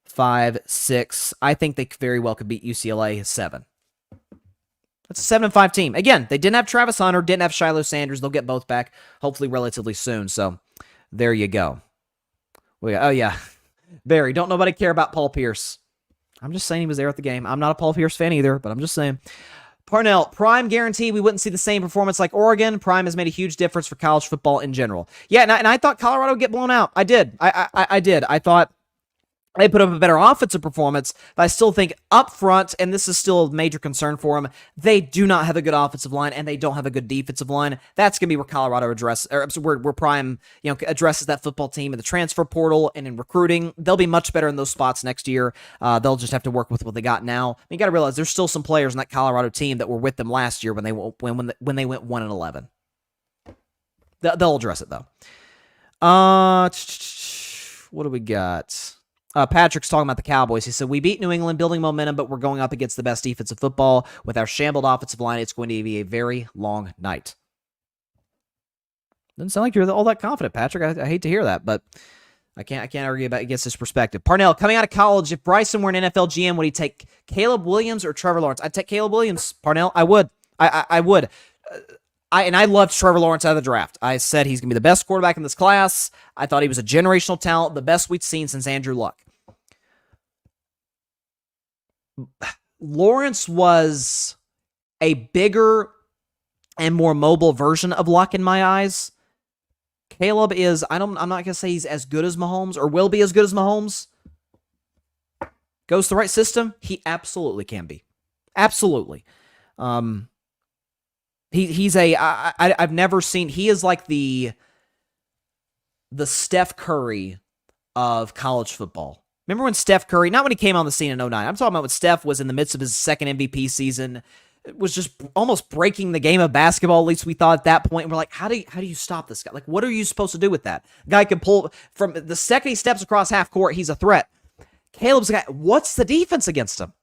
5, 6. I think they very well could beat UCLA 7. That's a 7-5 team. Again, they didn't have Travis Hunter, didn't have Shiloh Sanders. They'll get both back, hopefully relatively soon. So there you go. Oh, yeah. Barry, don't nobody care about Paul Pierce. I'm just saying he was there at the game. I'm not a Paul Pierce fan either, but I'm just saying. Parnell, Prime guarantee we wouldn't see the same performance like Oregon. Prime has made a huge difference for college football in general. Yeah, and I thought Colorado would get blown out. I did. I did. I thought they put up a better offensive performance, but I still think up front, and this is still a major concern for them, they do not have a good offensive line, and they don't have a good defensive line. That's going to be where Colorado where Prime addresses that football team in the transfer portal and in recruiting. They'll be much better in those spots next year. They'll just have to work with what they got now. I mean, you got to realize there's still some players in that Colorado team that were with them last year when they went 1-11. They'll address it though. What do we got? Patrick's talking about the Cowboys. He said, we beat New England, building momentum, but we're going up against the best defense of football. With our shambled offensive line, it's going to be a very long night. Doesn't sound like you're all that confident, Patrick. I hate to hear that, but I can't argue against his perspective. Parnell, coming out of college, if Bryson were an NFL GM, would he take Caleb Williams or Trevor Lawrence? I'd take Caleb Williams, Parnell. I would. I would. I loved Trevor Lawrence out of the draft. I said he's going to be the best quarterback in this class. I thought he was a generational talent, the best we'd seen since Andrew Luck. Lawrence was a bigger and more mobile version of Luck in my eyes. Caleb is, I'm not going to say he's as good as Mahomes or will be as good as Mahomes. Goes the right system, he absolutely can be. Absolutely. He's I've never seen, he is like the Steph Curry of college football. Remember when Steph Curry, not when he came on the scene in 2009, I'm talking about when Steph was in the midst of his second MVP season, was just almost breaking the game of basketball, at least we thought at that point. And we're like, how do you stop this guy? Like, what are you supposed to do with that? Guy can pull, from the second he steps across half court, he's a threat. Caleb's the guy, what's the defense against him?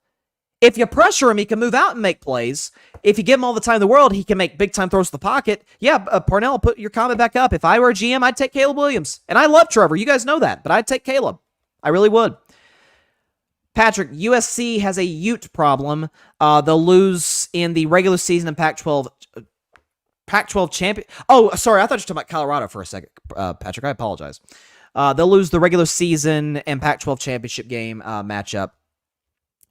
If you pressure him, he can move out and make plays. If you give him all the time in the world, he can make big-time throws to the pocket. Yeah, Parnell, put your comment back up. If I were a GM, I'd take Caleb Williams. And I love Trevor. You guys know that. But I'd take Caleb. I really would. Patrick, USC has a Ute problem. They'll lose in the regular season in Pac-12 champion. Oh, sorry. I thought you were talking about Colorado for a second, Patrick. I apologize. They'll lose the regular season and Pac-12 championship game matchup.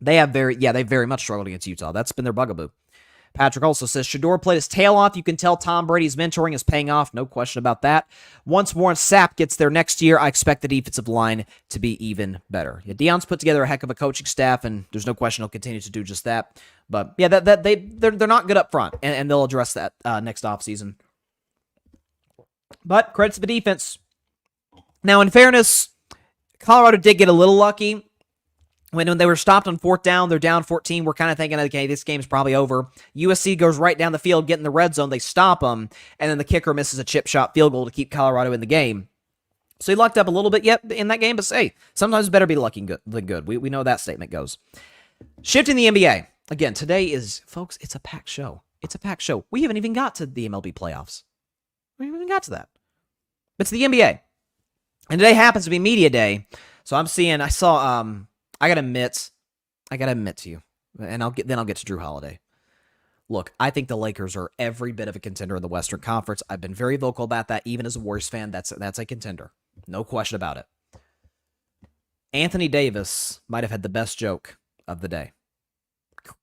They very much struggled against Utah. That's been their bugaboo. Patrick also says, Shedeur played his tail off. You can tell Tom Brady's mentoring is paying off. No question about that. Once Warren Sapp gets there next year, I expect the defensive line to be even better. Yeah, Deion's put together a heck of a coaching staff, and there's no question he'll continue to do just that. But yeah, they're not good up front, and they'll address that next offseason. But credit to the defense. Now, in fairness, Colorado did get a little lucky. When they were stopped on fourth down, they're down 14. We're kind of thinking, okay, this game's probably over. USC goes right down the field, get in the red zone. They stop them, and then the kicker misses a chip shot field goal to keep Colorado in the game. So he lucked up a little bit yet in that game, but hey, sometimes it's better be lucky than good. We know that statement goes. Shifting the NBA. Again, today is, folks, it's a packed show. It's a packed show. We haven't even got to the MLB playoffs. We haven't even got to that. But it's the NBA. And today happens to be media day. So I gotta admit to you, and I'll get to Jrue Holiday. Look, I think the Lakers are every bit of a contender in the Western Conference. I've been very vocal about that, even as a Warriors fan. That's a contender, no question about it. Anthony Davis might have had the best joke of the day.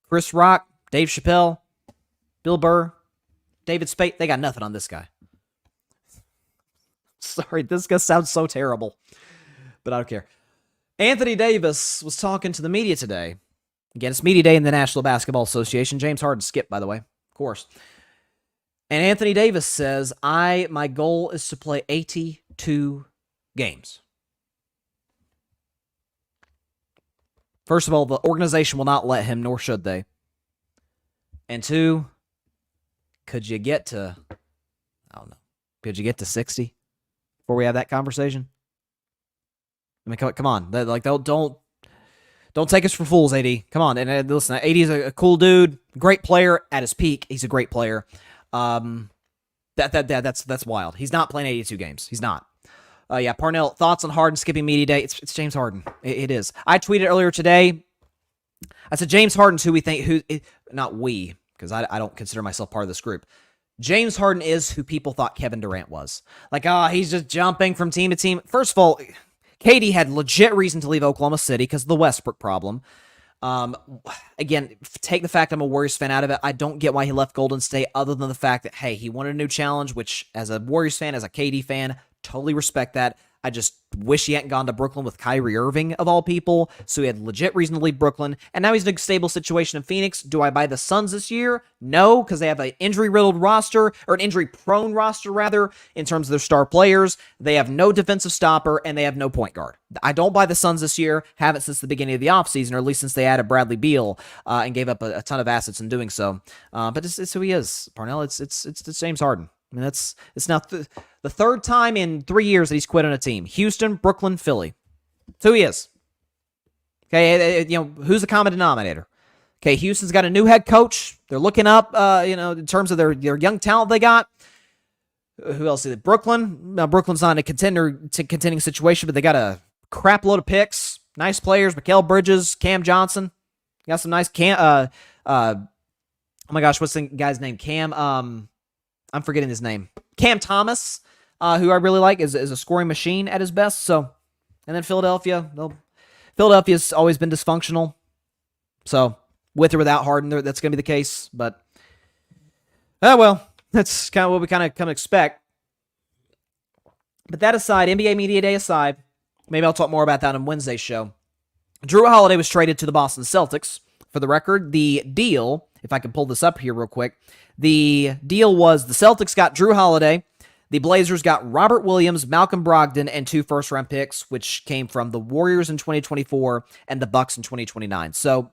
Chris Rock, Dave Chappelle, Bill Burr, David Spade, they got nothing on this guy. Sorry, this guy sounds so terrible, but I don't care. Anthony Davis was talking to the media today. Again, it's media day in the National Basketball Association. James Harden skipped, by the way, of course. And Anthony Davis says, my goal is to play 82 games. First of all, the organization will not let him, nor should they. And two, could you get to 60 before we have that conversation? I mean, come on. Don't take us for fools, AD. Come on. And listen, AD is a cool dude, great player at his peak. He's a great player. That's wild. He's not playing 82 games. He's not. Parnell, thoughts on Harden skipping media day? It's James Harden. It is. I tweeted earlier today. I said James Harden's not we, because I don't consider myself part of this group. James Harden is who people thought Kevin Durant was. He's just jumping from team to team. First of all, KD had legit reason to leave Oklahoma City because of the Westbrook problem. Again, take the fact I'm a Warriors fan out of it. I don't get why he left Golden State other than the fact that, hey, he wanted a new challenge, which as a Warriors fan, as a KD fan, totally respect that. I just wish he hadn't gone to Brooklyn with Kyrie Irving, of all people, so he had legit reason to leave Brooklyn, and now he's in a stable situation in Phoenix. Do I buy the Suns this year? No, because they have an injury-riddled roster, or an injury-prone roster, rather, in terms of their star players. They have no defensive stopper, and they have no point guard. I don't buy the Suns this year, haven't since the beginning of the offseason, or at least since they added Bradley Beal and gave up a ton of assets in doing so. But it's who he is, Parnell. It's James Harden. I mean, it's now the third time in 3 years that he's quit on a team. Houston, Brooklyn, Philly. That's who he is. Okay, who's the common denominator? Okay, Houston's got a new head coach. They're looking up, in terms of their young talent they got. Who else is it? Brooklyn. Now, Brooklyn's not in a contending situation, but they got a crap load of picks. Nice players. Mikal Bridges, Cam Johnson. Got some nice oh my gosh, what's the guy's name? I'm forgetting his name. Cam Thomas, who I really like, is a scoring machine at his best. So, and then Philadelphia's always been dysfunctional. So, with or without Harden, that's going to be the case. But, that's kind of what we kind of expect. But that aside, NBA Media Day aside, maybe I'll talk more about that on Wednesday's show. Jrue Holiday was traded to the Boston Celtics. For the record, the deal, if I can pull this up here real quick, the deal was the Celtics got Jrue Holiday, the Blazers got Robert Williams, Malcolm Brogdon, and 2 first-round picks, which came from the Warriors in 2024 and the Bucks in 2029. So,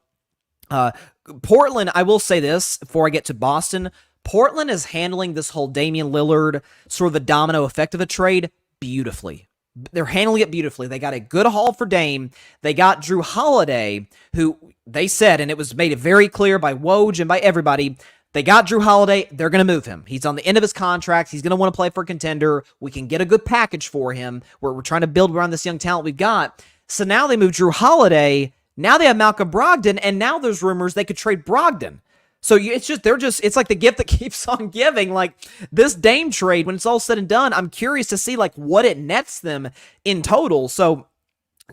Portland, I will say this before I get to Boston, Portland is handling this whole Damian Lillard, sort of the domino effect of a trade, beautifully. They're handling it beautifully. They got a good haul for Dame. They got Jrue Holiday, who they said, and it was made very clear by Woj and by everybody, they got Jrue Holiday. They're going to move him. He's on the end of his contract. He's going to want to play for a contender. We can get a good package for him. We're trying to build around this young talent we've got. So now they move Jrue Holiday. Now they have Malcolm Brogdon, and now there's rumors they could trade Brogdon. So it's like the gift that keeps on giving. Like this Dame trade, when it's all said and done, I'm curious to see like what it nets them in total. So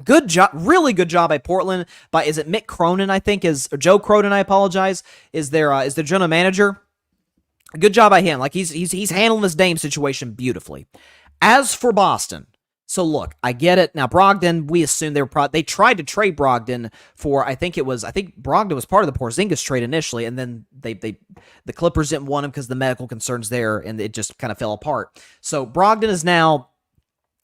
good job, really good job by Portland. Is it Mick Cronin? I think or Joe Cronin. I apologize. Is their general manager? Good job by him. Like he's handling this Dame situation beautifully. As for Boston. So look, I get it. Now Brogdon, we assume they tried to trade Brogdon for I think Brogdon was part of the Porzingis trade initially, and then the Clippers didn't want him because the medical concerns there, and it just kind of fell apart. So Brogdon is now,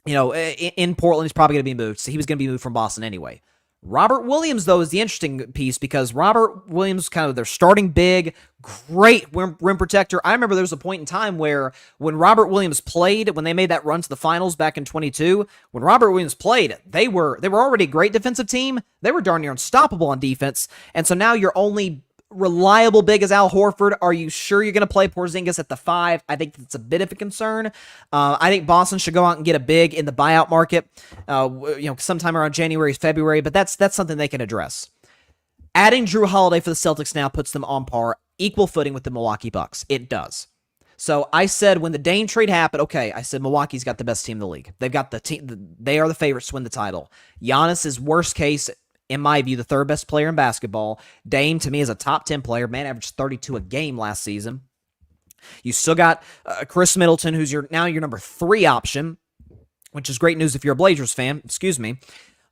in Portland. He's probably going to be moved. So he was going to be moved from Boston anyway. Robert Williams, though, is the interesting piece because Robert Williams, kind of their starting big, great rim protector. I remember there was a point in time where when Robert Williams played, when they made that run to the finals back in 22, when Robert Williams played, they were already a great defensive team. They were darn near unstoppable on defense. And so now your only reliable big is Al Horford. Are you sure you're going to play Porzingis at the 5? I think that's a bit of a concern. I think Boston should go out and get a big in the buyout market, sometime around January, February, but that's something they can address. Adding Jrue Holiday for the Celtics now puts them on par, equal footing with the Milwaukee Bucks. It does. So I said when the Dame trade happened, okay, I said Milwaukee's got the best team in the league. They've got the team. They are the favorites to win the title. Giannis is worst case, in my view, the third best player in basketball. Dame, to me, is a top 10 player. Man averaged 32 a game last season. You still got Chris Middleton, who's your number 3 option, which is great news if you're a Blazers fan. Excuse me.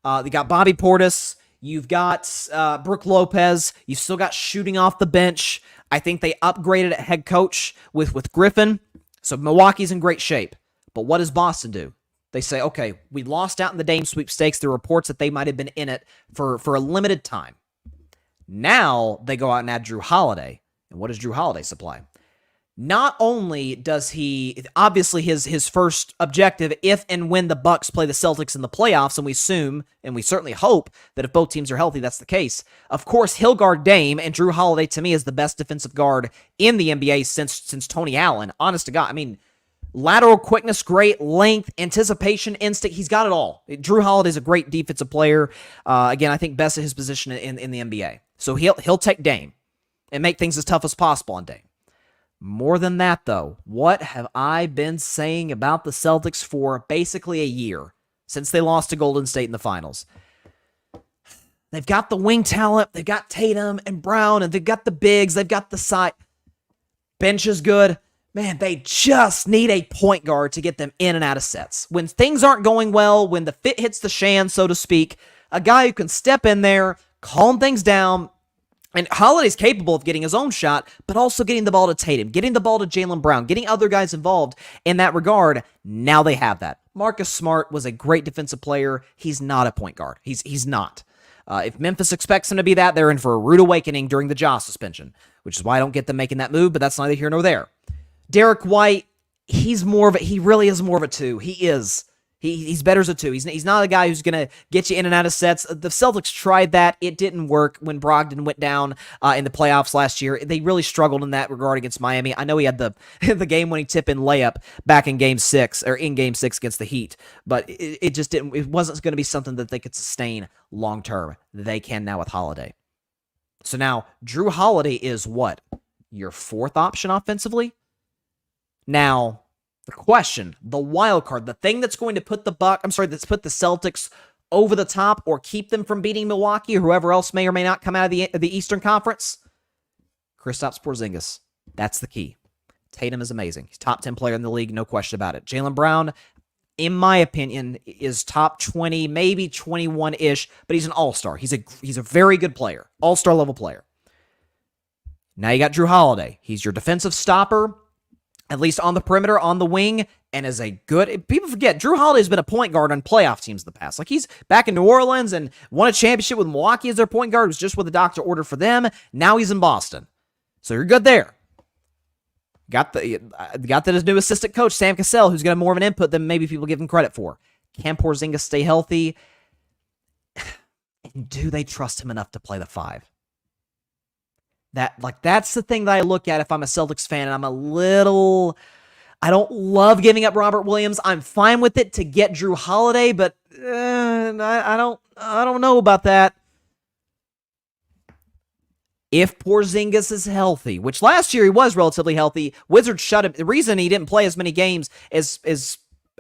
You got Bobby Portis. You've got Brook Lopez. You've still got shooting off the bench. I think they upgraded at head coach with Griffin. So Milwaukee's in great shape. But what does Boston do? They say, okay, we lost out in the Dame sweepstakes. There are reports that they might have been in it for a limited time. Now they go out and add Jrue Holiday. And what does Jrue Holiday supply? Not only does he, obviously his first objective, if and when the Bucks play the Celtics in the playoffs, and we assume, and we certainly hope, that if both teams are healthy, that's the case. Of course, he'll guard Dame, and Jrue Holiday, to me, is the best defensive guard in the NBA since Tony Allen. Honest to God, I mean, lateral quickness, great length, anticipation, instinct. He's got it all. Jrue Holiday's a great defensive player. Again, I think best at his position in the NBA. So he'll take Dame and make things as tough as possible on Dame. More than that, though, what have I been saying about the Celtics for basically a year since they lost to Golden State in the finals? They've got the wing talent. They've got Tatum and Brown, and they've got the bigs. They've got the side. Bench is good. Man, they just need a point guard to get them in and out of sets. When things aren't going well, when the fit hits the shan, so to speak, a guy who can step in there, calm things down. And Holiday's capable of getting his own shot, but also getting the ball to Tatum, getting the ball to Jaylen Brown, getting other guys involved in that regard. Now they have that. Marcus Smart was a great defensive player. He's not a point guard. He's not. If Memphis expects him to be that, they're in for a rude awakening during the Ja suspension, which is why I don't get them making that move, but that's neither here nor there. Derek White, he really is more of a 2. He is. He's better as a 2. He's not a guy who's going to get you in and out of sets. The Celtics tried that. It didn't work when Brogdon went down in the playoffs last year. They really struggled in that regard against Miami. I know he had the game-winning tip-in layup back in Game 6 against the Heat, but it just didn't. It wasn't going to be something that they could sustain long-term. They can now with Holiday. So now Jrue Holiday is what? Your 4th option offensively? Now, the question, the wild card, the thing that's going to put the Celtics over the top or keep them from beating Milwaukee or whoever else may or may not come out of the Eastern Conference, Kristaps Porzingis. That's the key. Tatum is amazing. He's top 10 player in the league, no question about it. Jaylen Brown, in my opinion, is top 20, maybe 21-ish, but he's an all-star. He's a very good player, all-star level player. Now you got Jrue Holiday. He's your defensive stopper, at least on the perimeter, on the wing, and is a good... People forget, Jrue Holiday's been a point guard on playoff teams in the past. Like, he's back in New Orleans and won a championship with Milwaukee as their point guard. It was just what the doctor ordered for them. Now he's in Boston. So you're good there. Got his new assistant coach, Sam Cassell, who's going to have more of an input than maybe people give him credit for. Can Porzingis stay healthy? And do they trust him enough to play the 5? That's the thing that I look at if I'm a Celtics fan, and I don't love giving up Robert Williams. I'm fine with it to get Jrue Holiday, but I don't know about that. If Porzingis is healthy, which last year he was relatively healthy, Wizards shut him. The reason he didn't play as many games is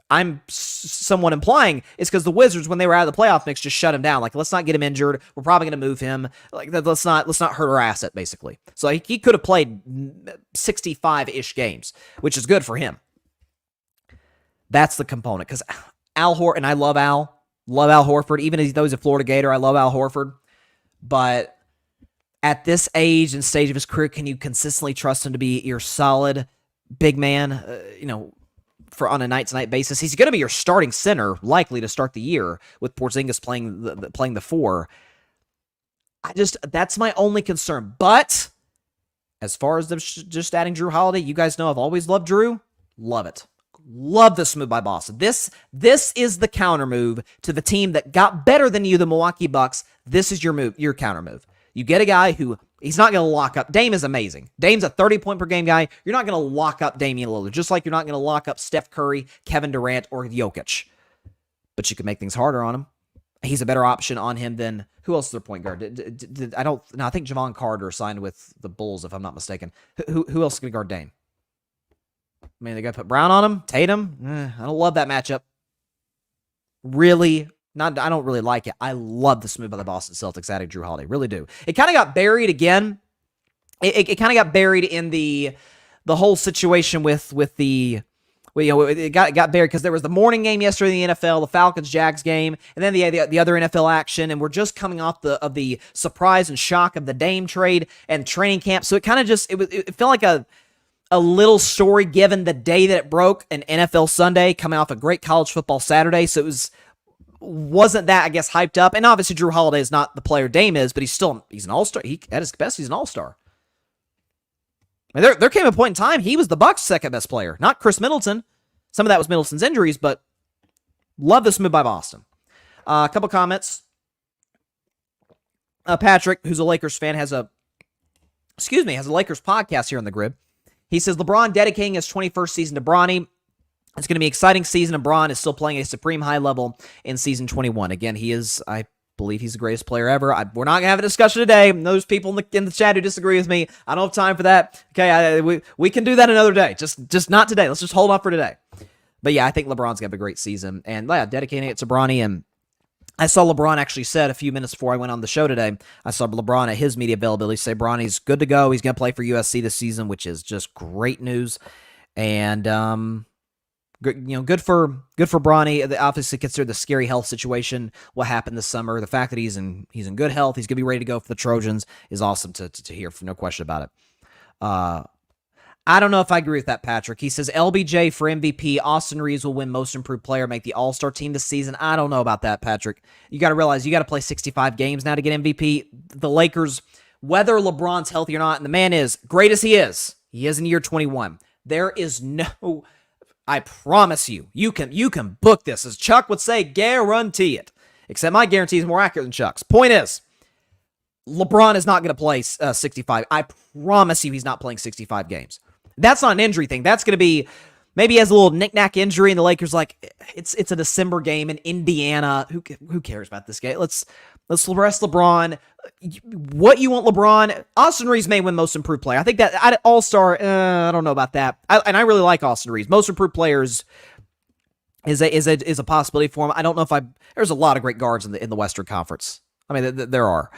I'm somewhat implying is because the Wizards, when they were out of the playoff mix, just shut him down. Like, let's not get him injured. We're probably going to move him. Like, let's not hurt our asset, basically. So he could have played 65-ish games, which is good for him. That's the component. Because and I love Al Horford. Even though he's a Florida Gator, I love Al Horford. But at this age and stage of his career, can you consistently trust him to be your solid big man? For on a night-to-night basis, he's going to be your starting center, likely to start the year with Porzingis playing the 4. That's my only concern. But as far as just adding Jrue Holiday, you guys know I've always loved Jrue. Love it. Love this move by Boston. This is the counter move to the team that got better than you, the Milwaukee Bucks. This is your counter move. You get a guy who he's not going to lock up. Dame is amazing. Dame's a 30-point-per-game guy. You're not going to lock up Damian Lillard, just like you're not going to lock up Steph Curry, Kevin Durant, or Jokic. But you can make things harder on him. He's a better option on him than who else is their point guard? I think Javon Carter signed with the Bulls, if I'm not mistaken. Who else is going to guard Dame? I mean, they got to put Brown on him, Tatum. I don't love that matchup. Really. I don't really like it. I love this move by the Boston Celtics adding Jrue Holiday. Really do. It kind of got buried again. It kind of got buried in the whole situation with the. It got buried because there was the morning game yesterday in the NFL, the Falcons-Jags game, and then the other NFL action, and we're just coming off of the surprise and shock of the Dame trade and training camp. So it kind of it felt like a little story given the day that it broke, an NFL Sunday coming off a great college football Saturday. So it wasn't that, I guess, hyped up. And obviously Jrue Holiday is not the player Dame is, but he's an all-star. At his best, he's an all-star. I mean, there came a point in time he was the Bucks' second-best player, not Chris Middleton. Some of that was Middleton's injuries, but love this move by Boston. A couple comments. Patrick, who's a Lakers fan, has a Lakers podcast here on the Grid. He says, LeBron dedicating his 21st season to Bronny. It's going to be an exciting season, and Bron is still playing at a supreme high level in season 21. Again, I believe he's the greatest player ever. We're not going to have a discussion today. Those people in the chat who disagree with me, I don't have time for that. Okay, we can do that another day. Just not today. Let's just hold off for today. But yeah, I think LeBron's going to have a great season. And yeah, dedicating it to Bronny. And I saw LeBron actually said a few minutes before I went on the show today, I saw LeBron at his media availability say Bronny's good to go. He's going to play for USC this season, which is just great news. And good for Bronny. Obviously, consider the scary health situation, what happened this summer. The fact that he's in good health, he's gonna be ready to go for the Trojans is awesome to hear. No question about it. I don't know if I agree with that, Patrick. He says LBJ for MVP. Austin Reeves will win Most Improved Player, make the All-Star team this season. I don't know about that, Patrick. You got to realize you got to play 65 games now to get MVP. The Lakers, whether LeBron's healthy or not, and the man is great as he is in year 21. There is no. I promise you can book this. As Chuck would say, guarantee it. Except my guarantee is more accurate than Chuck's. Point is, LeBron is not going to play 65. I promise you he's not playing 65 games. That's not an injury thing. That's going to be, maybe he has a little knick-knack injury, and the Lakers it's a December game in Indiana. Who cares about this game? Let's rest LeBron. What you want LeBron? Austin Reeves may win Most Improved Player. I think that All-Star, I don't know about that. I really like Austin Reeves. Most Improved Players is a possibility for him. I don't know if there's a lot of great guards in the Western Conference. I mean, there are.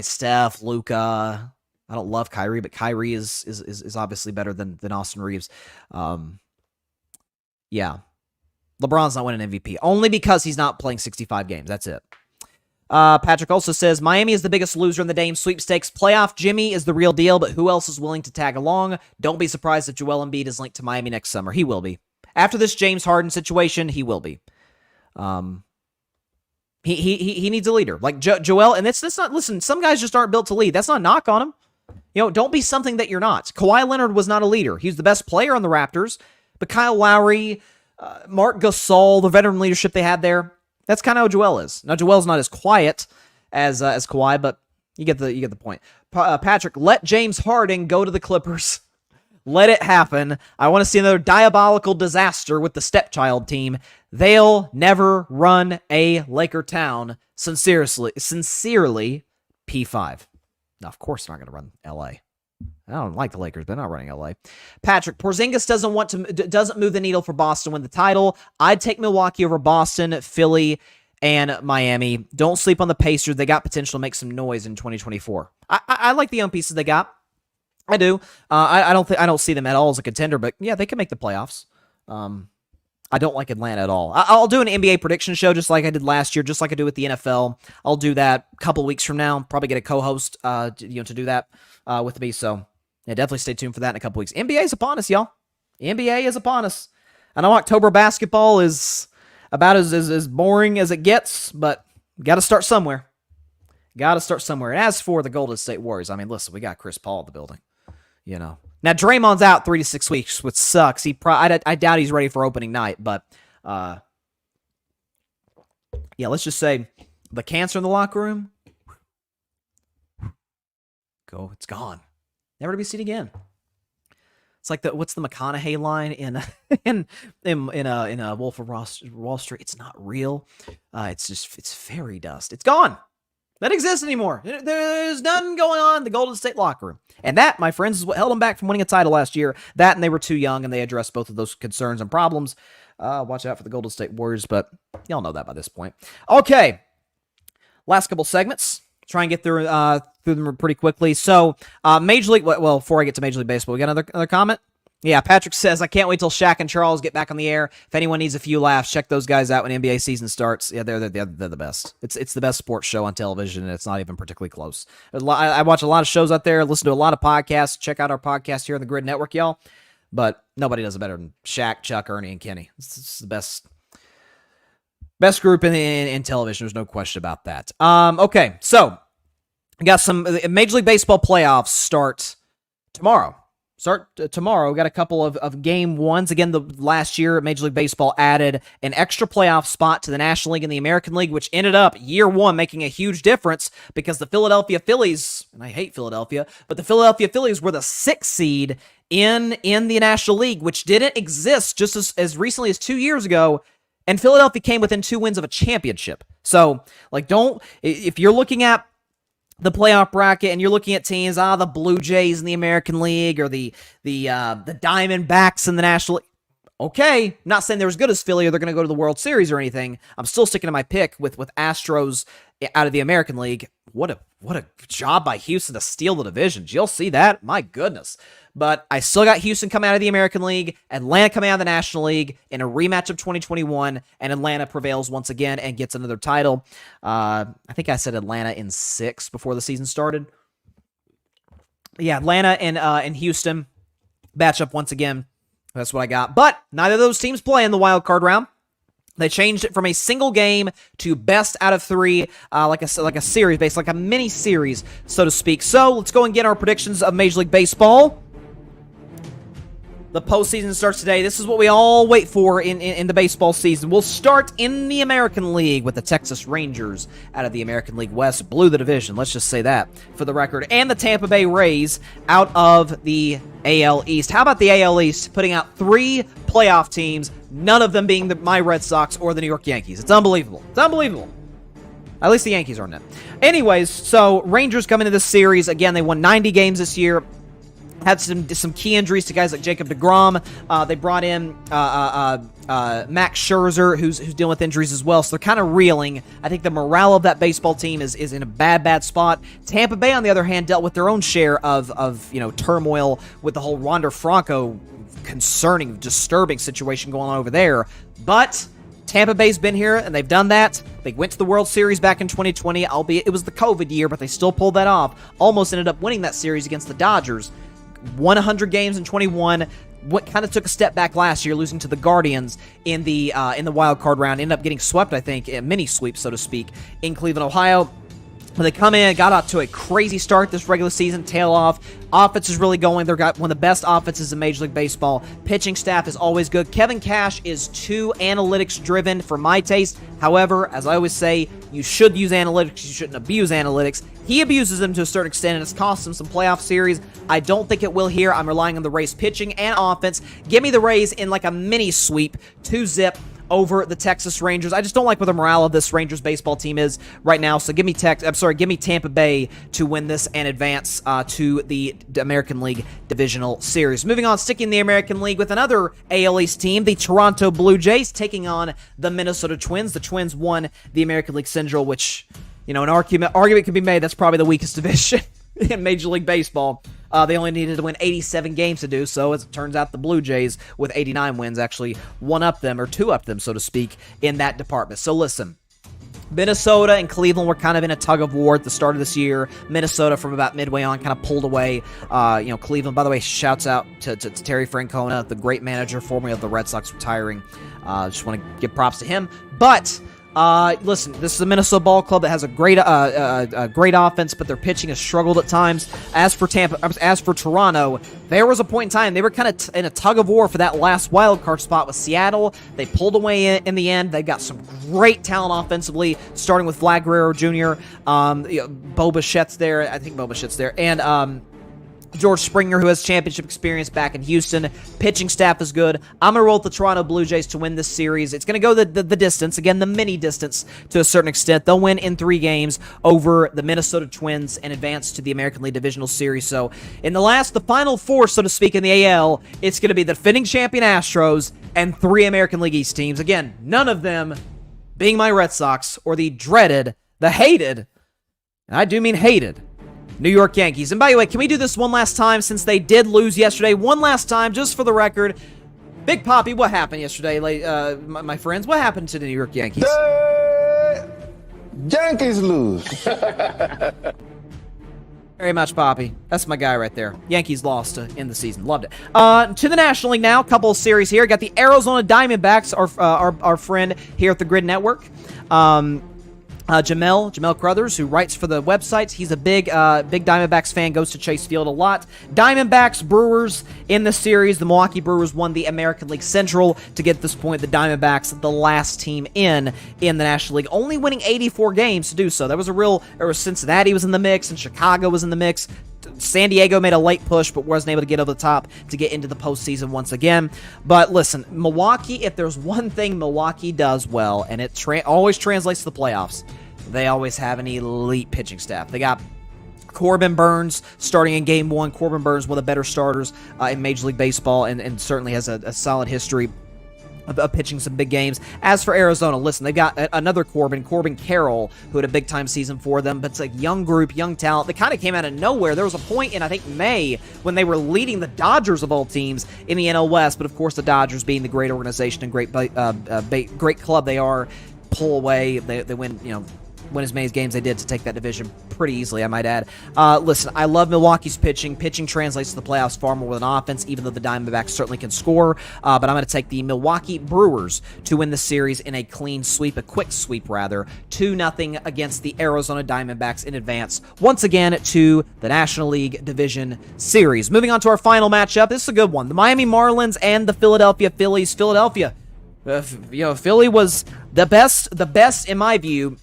Steph, Luka. I don't love Kyrie, but Kyrie is obviously better than Austin Reeves. Yeah. LeBron's not winning MVP, only because he's not playing 65 games. That's it. Patrick also says, Miami is the biggest loser in the Dame sweepstakes. Playoff Jimmy is the real deal, but who else is willing to tag along? Don't be surprised if Joel Embiid is linked to Miami next summer. He will be. After this James Harden situation, he will be. He needs a leader. Like Joel, and it's not, listen, some guys just aren't built to lead. That's not a knock on him. Don't be something that you're not. Kawhi Leonard was not a leader. He's the best player on the Raptors, but Kyle Lowry, Mark Gasol, the veteran leadership they had there. That's kind of how Joel is. Now, Joel's not as quiet as Kawhi, but you get the point. Patrick, let James Harden go to the Clippers. Let it happen. I want to see another diabolical disaster with the stepchild team. They'll never run a Laker town. Sincerely, P5. Now, of course, they're not going to run LA. I don't like the Lakers. They're not running LA. Patrick, Porzingis doesn't move the needle for Boston to win the title. I'd take Milwaukee over Boston, Philly, and Miami. Don't sleep on the Pacers. They got potential to make some noise in 2024. I like the young pieces they got. I do. I don't see them at all as a contender, but yeah, they can make the playoffs. I don't like Atlanta at all. I'll do an NBA prediction show just like I did last year, just like I do with the NFL. I'll do that a couple weeks from now. Probably get a co-host, to do that with me. So yeah, definitely stay tuned for that in a couple weeks. NBA is upon us, y'all. NBA is upon us. I know October basketball is about as boring as it gets, but got to start somewhere. Got to start somewhere. And as for the Golden State Warriors, I mean, listen, we got Chris Paul in the building. Now Draymond's out 3 to 6 weeks, which sucks. I doubt he's ready for opening night, but yeah, let's just say the cancer in the locker room, it's gone, never to be seen again. It's like what's the McConaughey line in Wolf of Wall Street? It's not real. It's fairy dust. It's gone. That exists anymore. There's none going on in the Golden State locker room. And that, my friends, is what held them back from winning a title last year. That and they were too young, and they addressed both of those concerns and problems. Watch out for the Golden State Warriors, but y'all know that by this point. Okay, last couple segments. Try and get through them pretty quickly. So, Major League... Well, before I get to Major League Baseball, we got another comment? Yeah, Patrick says, I can't wait till Shaq and Charles get back on the air. If anyone needs a few laughs, check those guys out when NBA season starts. Yeah, they're the best. It's the best sports show on television, and it's not even particularly close. I watch a lot of shows out there, listen to a lot of podcasts. Check out our podcast here on the Grid Network, y'all. But nobody does it better than Shaq, Chuck, Ernie, and Kenny. It's the best group in television. There's no question about that. Okay, so we got some Major League Baseball playoffs start tomorrow. Tomorrow. Got a couple of game ones. Again, the last year, Major League Baseball added an extra playoff spot to the National League and the American League, which ended up year one making a huge difference because the Philadelphia Phillies, and I hate Philadelphia, but the Philadelphia Phillies were the 6th seed in the National League, which didn't exist just as recently as 2 years ago. And Philadelphia came within 2 wins of a championship. So, if you're looking at the playoff bracket and you're looking at teams, the Blue Jays in the American League or the Diamondbacks in the National League. Okay, not saying they're as good as Philly or they're going to go to the World Series or anything. I'm still sticking to my pick with Astros out of the American League. What a job by Houston to steal the division. Did y'all see that? My goodness. But I still got Houston coming out of the American League, Atlanta coming out of the National League in a rematch of 2021, and Atlanta prevails once again and gets another title. I think I said Atlanta in 6 before the season started. Yeah, Atlanta and Houston match up once again. That's what I got. But neither of those teams play in the wild card round. They changed it from a single game to best out of 3, like a series based, like a mini series, so to speak. So let's go and get our predictions of Major League Baseball. The postseason starts today. This is what we all wait for in the baseball season. We'll start in the American League with the Texas Rangers out of the American League West. Blew the division, let's just say that for the record. And the Tampa Bay Rays out of the AL East. How about the AL East putting out 3 playoff teams, none of them being my Red Sox or the New York Yankees? It's unbelievable. It's unbelievable. At least the Yankees aren't in it. Anyways, so Rangers come into this series. Again, they won 90 games this year. Had some key injuries to guys like Jacob deGrom. They brought in Max Scherzer, who's dealing with injuries as well. So they're kind of reeling. I think the morale of that baseball team is in a bad spot. Tampa Bay, on the other hand, dealt with their own share of turmoil with the whole Wander Franco concerning, disturbing situation going on over there. But Tampa Bay's been here, and they've done that. They went to the World Series back in 2020, albeit it was the COVID year, but they still pulled that off. Almost ended up winning that series against the Dodgers. Won 100 games in 21. What kind of took a step back last year, losing to the Guardians in the wild card round. Ended up getting swept, I think, a mini sweep, so to speak, in Cleveland, Ohio. But they come in, got out to a crazy start this regular season, tail off. Offense is really going. They've got one of the best offenses in Major League Baseball. Pitching staff is always good. Kevin Cash is too analytics-driven for my taste. However, as I always say, you should use analytics. You shouldn't abuse analytics. He abuses them to a certain extent, and it's cost him some playoff series. I don't think it will here. I'm relying on the Rays pitching and offense. Give me the Rays in like a mini sweep, 2-zip. Over the Texas Rangers. I just don't like what the morale of this Rangers baseball team is right now. So give me Tampa Bay to win this and advance to the American League Divisional Series. Moving on, sticking in the American League with another AL East team, the Toronto Blue Jays taking on the Minnesota Twins. The Twins won the American League Central, which, an argument can be made that's probably the weakest division in Major League Baseball. They only needed to win 87 games to do so. As it turns out, the Blue Jays, with 89 wins, actually one-up them, or two-up them, so to speak, in that department. So listen, Minnesota and Cleveland were kind of in a tug-of-war at the start of this year. Minnesota, from about midway on, kind of pulled away. Cleveland, by the way, shouts out to Terry Francona, the great manager, formerly of the Red Sox, retiring. Just want to give props to him. But listen, this is a Minnesota ball club that has a great offense, but their pitching has struggled at times. As for Toronto, there was a point in time they were kind of in a tug of war for that last wild card spot with Seattle. They pulled away in the end. They've got some great talent offensively, starting with Vlad Guerrero Jr., Bo Bichette's there. I think Bo Bichette's there, and George Springer, who has championship experience back in Houston. Pitching staff is good. I'm going to roll with the Toronto Blue Jays to win this series. It's going to go the distance. Again, the mini distance to a certain extent. They'll win in 3 games over the Minnesota Twins and advance to the American League Divisional Series. So, in the final 4, so to speak, in the AL, it's going to be the defending champion Astros and 3 American League East teams. Again, none of them being my Red Sox or the hated, and I do mean hated, New York Yankees. And by the way, can we do this one last time since they did lose yesterday? One last time, just for the record. Big Poppy, what happened yesterday, my friends? What happened to the New York Yankees? Yankees lose. Very much, Poppy. That's my guy right there. Yankees lost to end the season. Loved it. To the National League now. Couple of series here. Got the Arizona Diamondbacks, our friend here at the Grid Network. Jamel Crothers, who writes for the websites. He's a big Diamondbacks fan, goes to Chase Field a lot. Diamondbacks, Brewers in the series. The Milwaukee Brewers won the American League Central to get to this point. The Diamondbacks, the last team in the National League, only winning 84 games to do so. There was Cincinnati was in the mix, and Chicago was in the mix. San Diego made a late push, but wasn't able to get over the top to get into the postseason once again. But listen, Milwaukee, if there's one thing Milwaukee does well, and it always translates to the playoffs, they always have an elite pitching staff. They got Corbin Burns starting in Game 1. Corbin Burns, one of the better starters in Major League Baseball, and certainly has a solid history of pitching some big games. As for Arizona, listen, they've got another Corbin Carroll, who had a big-time season for them, but it's a young group, young talent. They kind of came out of nowhere. There was a point in, I think, May when they were leading the Dodgers of all teams in the NL West, but of course the Dodgers, being the great organization and great club they are, pull away. They win as many games they did to take that division pretty easily, I might add. Listen, I love Milwaukee's pitching. Pitching translates to the playoffs far more than offense, even though the Diamondbacks certainly can score. But I'm going to take the Milwaukee Brewers to win the series in a clean sweep, a quick sweep rather, 2-0 against the Arizona Diamondbacks in advance, once again, to the National League Division Series. Moving on to our final matchup. This is a good one. The Miami Marlins and the Philadelphia Phillies. Philadelphia, Philly was the best in my view,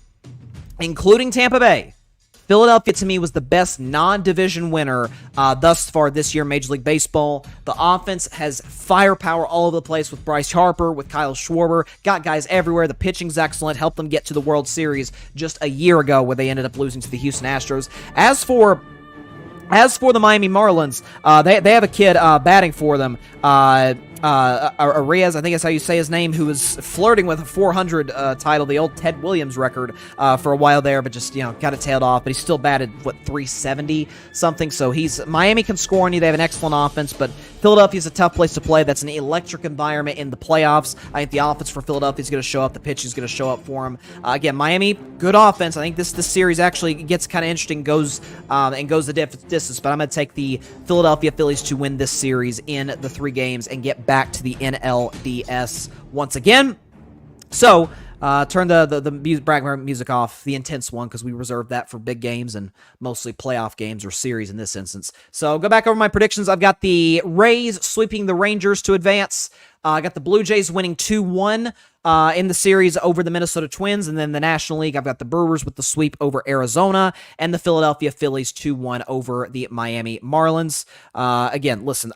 including Tampa Bay. Philadelphia, to me, was the best non-division winner thus far this year in Major League Baseball. The offense has firepower all over the place with Bryce Harper, with Kyle Schwarber. Got guys everywhere. The pitching's excellent. Helped them get to the World Series just a year ago, where they ended up losing to the Houston Astros. As for the Miami Marlins, they have a kid batting for them. Arias, I think that's how you say his name, who was flirting with a 400 title, the old Ted Williams record for a while there, but just, got it tailed off. But he's still batted, 370 something. So Miami can score on you. They have an excellent offense, but Philadelphia's a tough place to play. That's an electric environment in the playoffs. I think the offense for Philadelphia is going to show up. The pitch is going to show up for them. Again, Miami, good offense. I think this series actually gets kind of interesting, goes the distance, but I'm going to take the Philadelphia Phillies to win this series in the 3 games and get back to the NLDS once again. So, Turn the music, background music off, the intense one, because we reserved that for big games and mostly playoff games or series in this instance. So go back over my predictions. I've got the Rays sweeping the Rangers to advance. I got the Blue Jays winning 2-1 in the series over the Minnesota Twins. And then the National League, I've got the Brewers with the sweep over Arizona and the Philadelphia Phillies 2-1 over the Miami Marlins. Again, listen,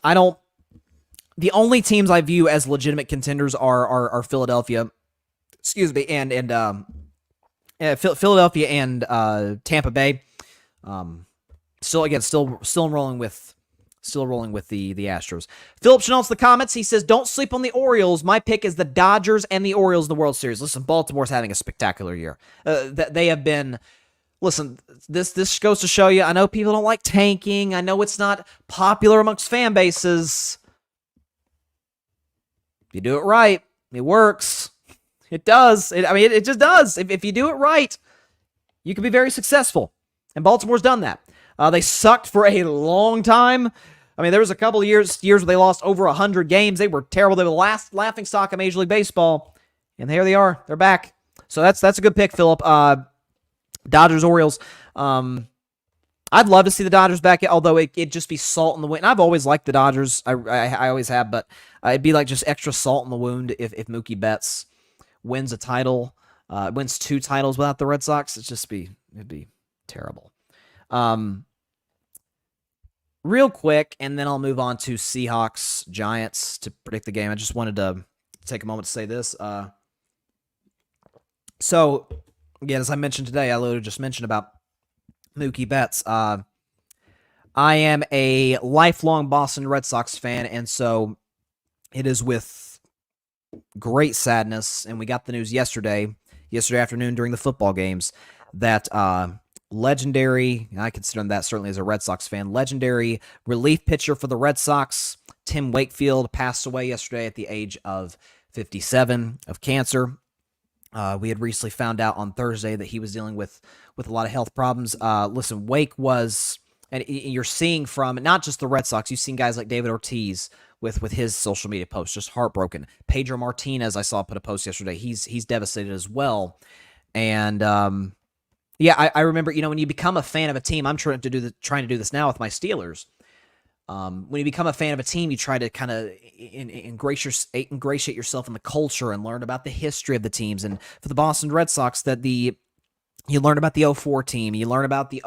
the only teams I view as legitimate contenders are Philadelphia, Philadelphia and Tampa Bay. Still rolling with the Astros. Philip Chanel's the comments. He says, "Don't sleep on the Orioles. My pick is the Dodgers and the Orioles in the World Series." Listen, Baltimore's having a spectacular year. They have been. Listen, this goes to show you. I know people don't like tanking. I know it's not popular amongst fan bases. If you do it right, it works. It does. It just does. If you do it right, you can be very successful. And Baltimore's done that. They sucked for a long time. There was a couple of years where they lost over 100 games. They were terrible. They were the last laughingstock of Major League Baseball. And here they are. They're back. So that's a good pick, Philip. Dodgers, Orioles. I'd love to see the Dodgers back, although it'd just be salt in the wound. I've always liked the Dodgers. I always have, but it'd be like just extra salt in the wound if Mookie Betts wins a title, wins 2 titles without the Red Sox. It'd be terrible. Real quick, and then I'll move on to Seahawks, Giants to predict the game. I just wanted to take a moment to say this. So, again, as I mentioned today, I literally just mentioned about Mookie Betts. I am a lifelong Boston Red Sox fan, and so it is with great sadness, and we got the news yesterday afternoon during the football games, that legendary, I consider that certainly as a Red Sox fan, legendary relief pitcher for the Red Sox, Tim Wakefield, passed away yesterday at the age of 57 of cancer. We had recently found out on Thursday that he was dealing with a lot of health problems. Listen, Wake was, and you're seeing from not just the Red Sox, you've seen guys like David Ortiz with his social media posts, just heartbroken. Pedro Martinez, I saw put a post yesterday. He's devastated as well. And I remember, when you become a fan of a team, I'm trying to do this now with my Steelers. When you become a fan of a team, you try to kind of ingratiate yourself in the culture and learn about the history of the teams. And for the Boston Red Sox, you learn about the 04 team, you learn about the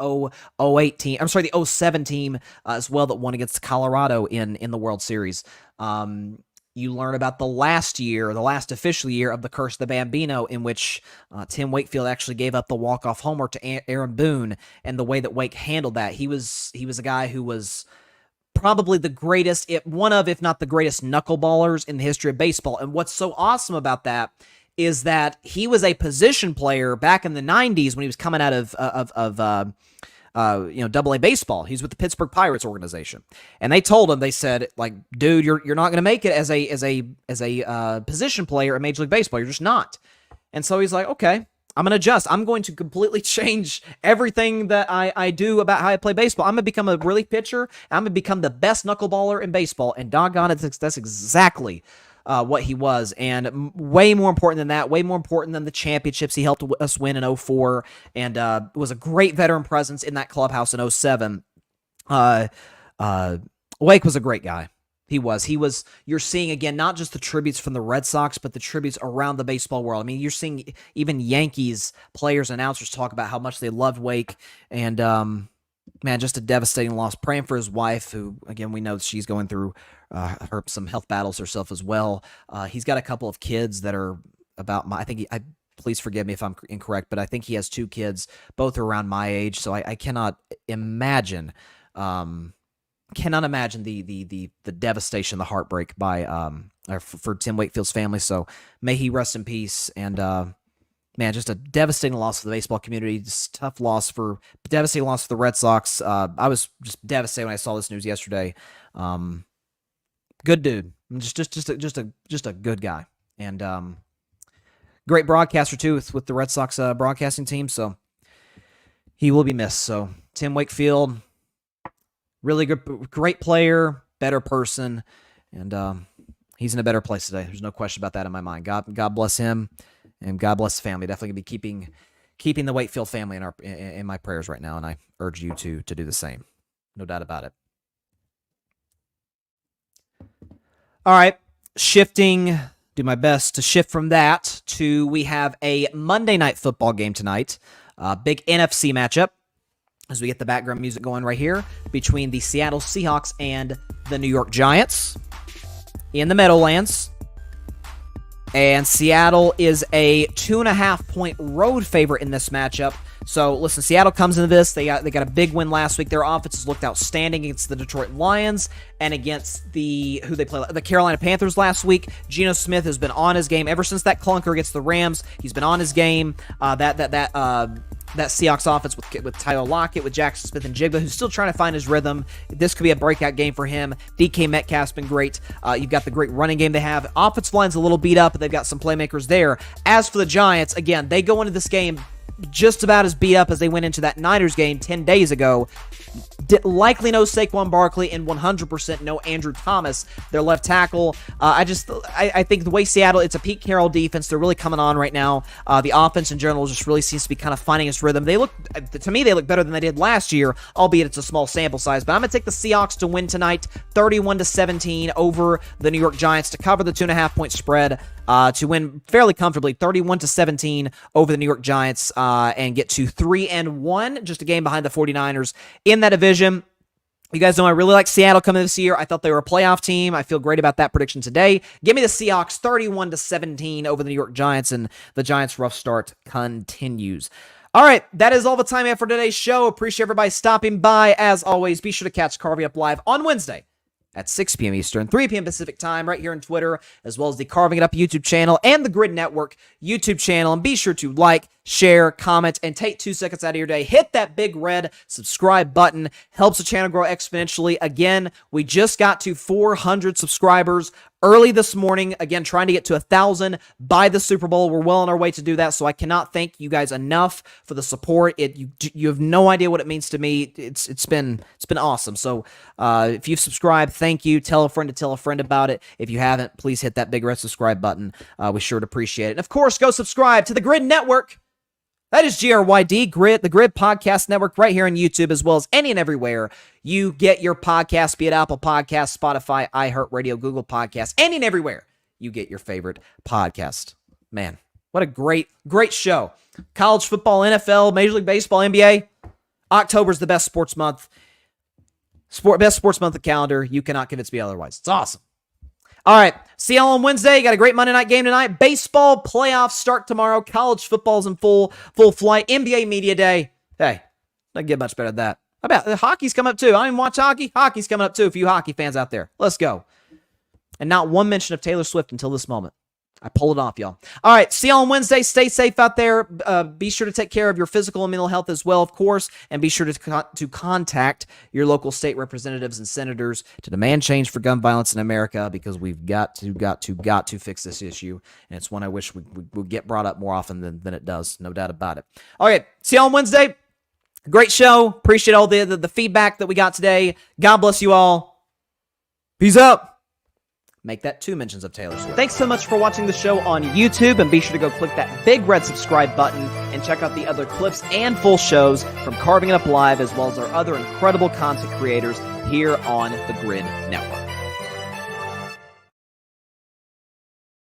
08 team, the 07 team as well that won against Colorado in the World Series. You learn about the last official year of the Curse of the Bambino, in which Tim Wakefield actually gave up the walk-off homer to Aaron Boone, and the way that Wake handled that. He was a guy who was probably the greatest, one of, if not the greatest, knuckleballers in the history of baseball. And what's so awesome about that is that he was a position player back in the 90s when he was coming out of Double-A baseball. He's with the Pittsburgh Pirates organization, and they told him, they said, like, dude, you're not going to make it as a position player in Major League Baseball. You're just not. And so he's like, okay, I'm going to adjust. I'm going to completely change everything that I do about how I play baseball. I'm going to become a relief pitcher. I'm going to become the best knuckleballer in baseball. And doggone it, that's exactly what he was. And way more important than that, way more important than the championships he helped us win in 04, and was a great veteran presence in that clubhouse in 07. Wake was a great guy. He was. You're seeing, again, not just the tributes from the Red Sox, but the tributes around the baseball world. You're seeing even Yankees players, announcers talk about how much they loved Wake. And, man, just a devastating loss. Praying for his wife, who, again, we know she's going through some health battles herself as well. He's got a couple of kids that are about please forgive me if I'm incorrect, but I think he has 2 kids, both are around my age. So I cannot imagine, the devastation, the heartbreak for Tim Wakefield's family. So may he rest in peace. And man, just a devastating loss for the baseball community. Just devastating loss for the Red Sox. I was just devastated when I saw this news yesterday. Good dude, just a good guy, and great broadcaster too with the Red Sox broadcasting team. So he will be missed. So Tim Wakefield, really good, great player, better person, and he's in a better place today. There's no question about that in my mind. God bless him, And God bless the family. Definitely going to be keeping the Wakefield family in my prayers right now, and I urge you to do the same. No doubt about it. All right, do my best to shift from that to we have a Monday Night Football game tonight. Big NFC matchup as we get the background music going right here between the Seattle Seahawks and the New York Giants in the Meadowlands. And Seattle is a 2.5-point road favorite in this matchup. So, listen, Seattle comes into this. They got a big win last week. Their offense has looked outstanding against the Detroit Lions and against the Carolina Panthers last week. Geno Smith has been on his game ever since that clunker against the Rams. He's been on his game. That Seahawks offense with Tyler Lockett, with Jackson Smith and Jigba, who's still trying to find his rhythm. This could be a breakout game for him. DK Metcalf's been great. You've got the great running game they have. Offensive line's a little beat up, but they've got some playmakers there. As for the Giants, again, they go into this game just about as beat up as they went into that Niners game 10 days ago. Likely no Saquon Barkley and 100% no Andrew Thomas, their left tackle. I think the way Seattle, it's a Pete Carroll defense. They're really coming on right now. The offense in general just really seems to be kind of finding its rhythm. To me, they look better than they did last year, albeit it's a small sample size. But I'm going to take the Seahawks to win tonight, 31-17 over the New York Giants to cover the 2.5-point spread. To win fairly comfortably, 31-17 over the New York Giants, and get to 3-1, just a game behind the 49ers in that division. You guys know I really like Seattle coming this year. I thought they were a playoff team. I feel great about that prediction today. Give me the Seahawks 31-17 over the New York Giants, and the Giants' rough start continues. All right, that is all the time I have for today's show. Appreciate everybody stopping by. As always, be sure to catch Carving Up Live on Wednesday at 6 p.m. Eastern, 3 p.m. Pacific time, right here on Twitter, as well as the Carving It Up YouTube channel and the Grid Network YouTube channel. And be sure to like, share, comment, and take 2 seconds out of your day. Hit that big red subscribe button. Helps the channel grow exponentially. Again, we just got to 400 subscribers early this morning. Again, trying to get to 1,000 by the Super Bowl. We're well on our way to do that, so I cannot thank you guys enough for the support. You have no idea what it means to me. It's been awesome. So if you've subscribed, thank you. Tell a friend to tell a friend about it. If you haven't, please hit that big red subscribe button. We sure appreciate it. And of course, go subscribe to the Grid Network. That is GRYD, Grid, the Grid Podcast Network, right here on YouTube, as well as any and everywhere you get your podcast, be it Apple Podcasts, Spotify, iHeartRadio, Google Podcasts, any and everywhere you get your favorite podcast. Man, what a great show. College football, NFL, Major League Baseball, NBA. October's the best sports month. Best sports month of the calendar. You cannot convince me otherwise. It's awesome. All right, see y'all on Wednesday. Got a great Monday night game tonight. Baseball playoffs start tomorrow. College football's in full flight. NBA Media Day. Hey, doesn't get much better than that. How about hockey's coming up too? I don't even watch hockey. Hockey's coming up too for you hockey fans out there. Let's go. And not one mention of Taylor Swift until this moment. I pulled it off, y'all. All right, see y'all on Wednesday. Stay safe out there. Be sure to take care of your physical and mental health as well, of course, and be sure to contact your local state representatives and senators to demand change for gun violence in America, because we've got to fix this issue, and it's one I wish would get brought up more often than it does. No doubt about it. Okay, see y'all on Wednesday. Great show. Appreciate all the feedback that we got today. God bless you all. Peace out. Make that 2 mentions of Taylor Swift. Thanks so much for watching the show on YouTube, and be sure to go click that big red subscribe button and check out the other clips and full shows from Carving It Up Live, as well as our other incredible content creators here on the Grid Network.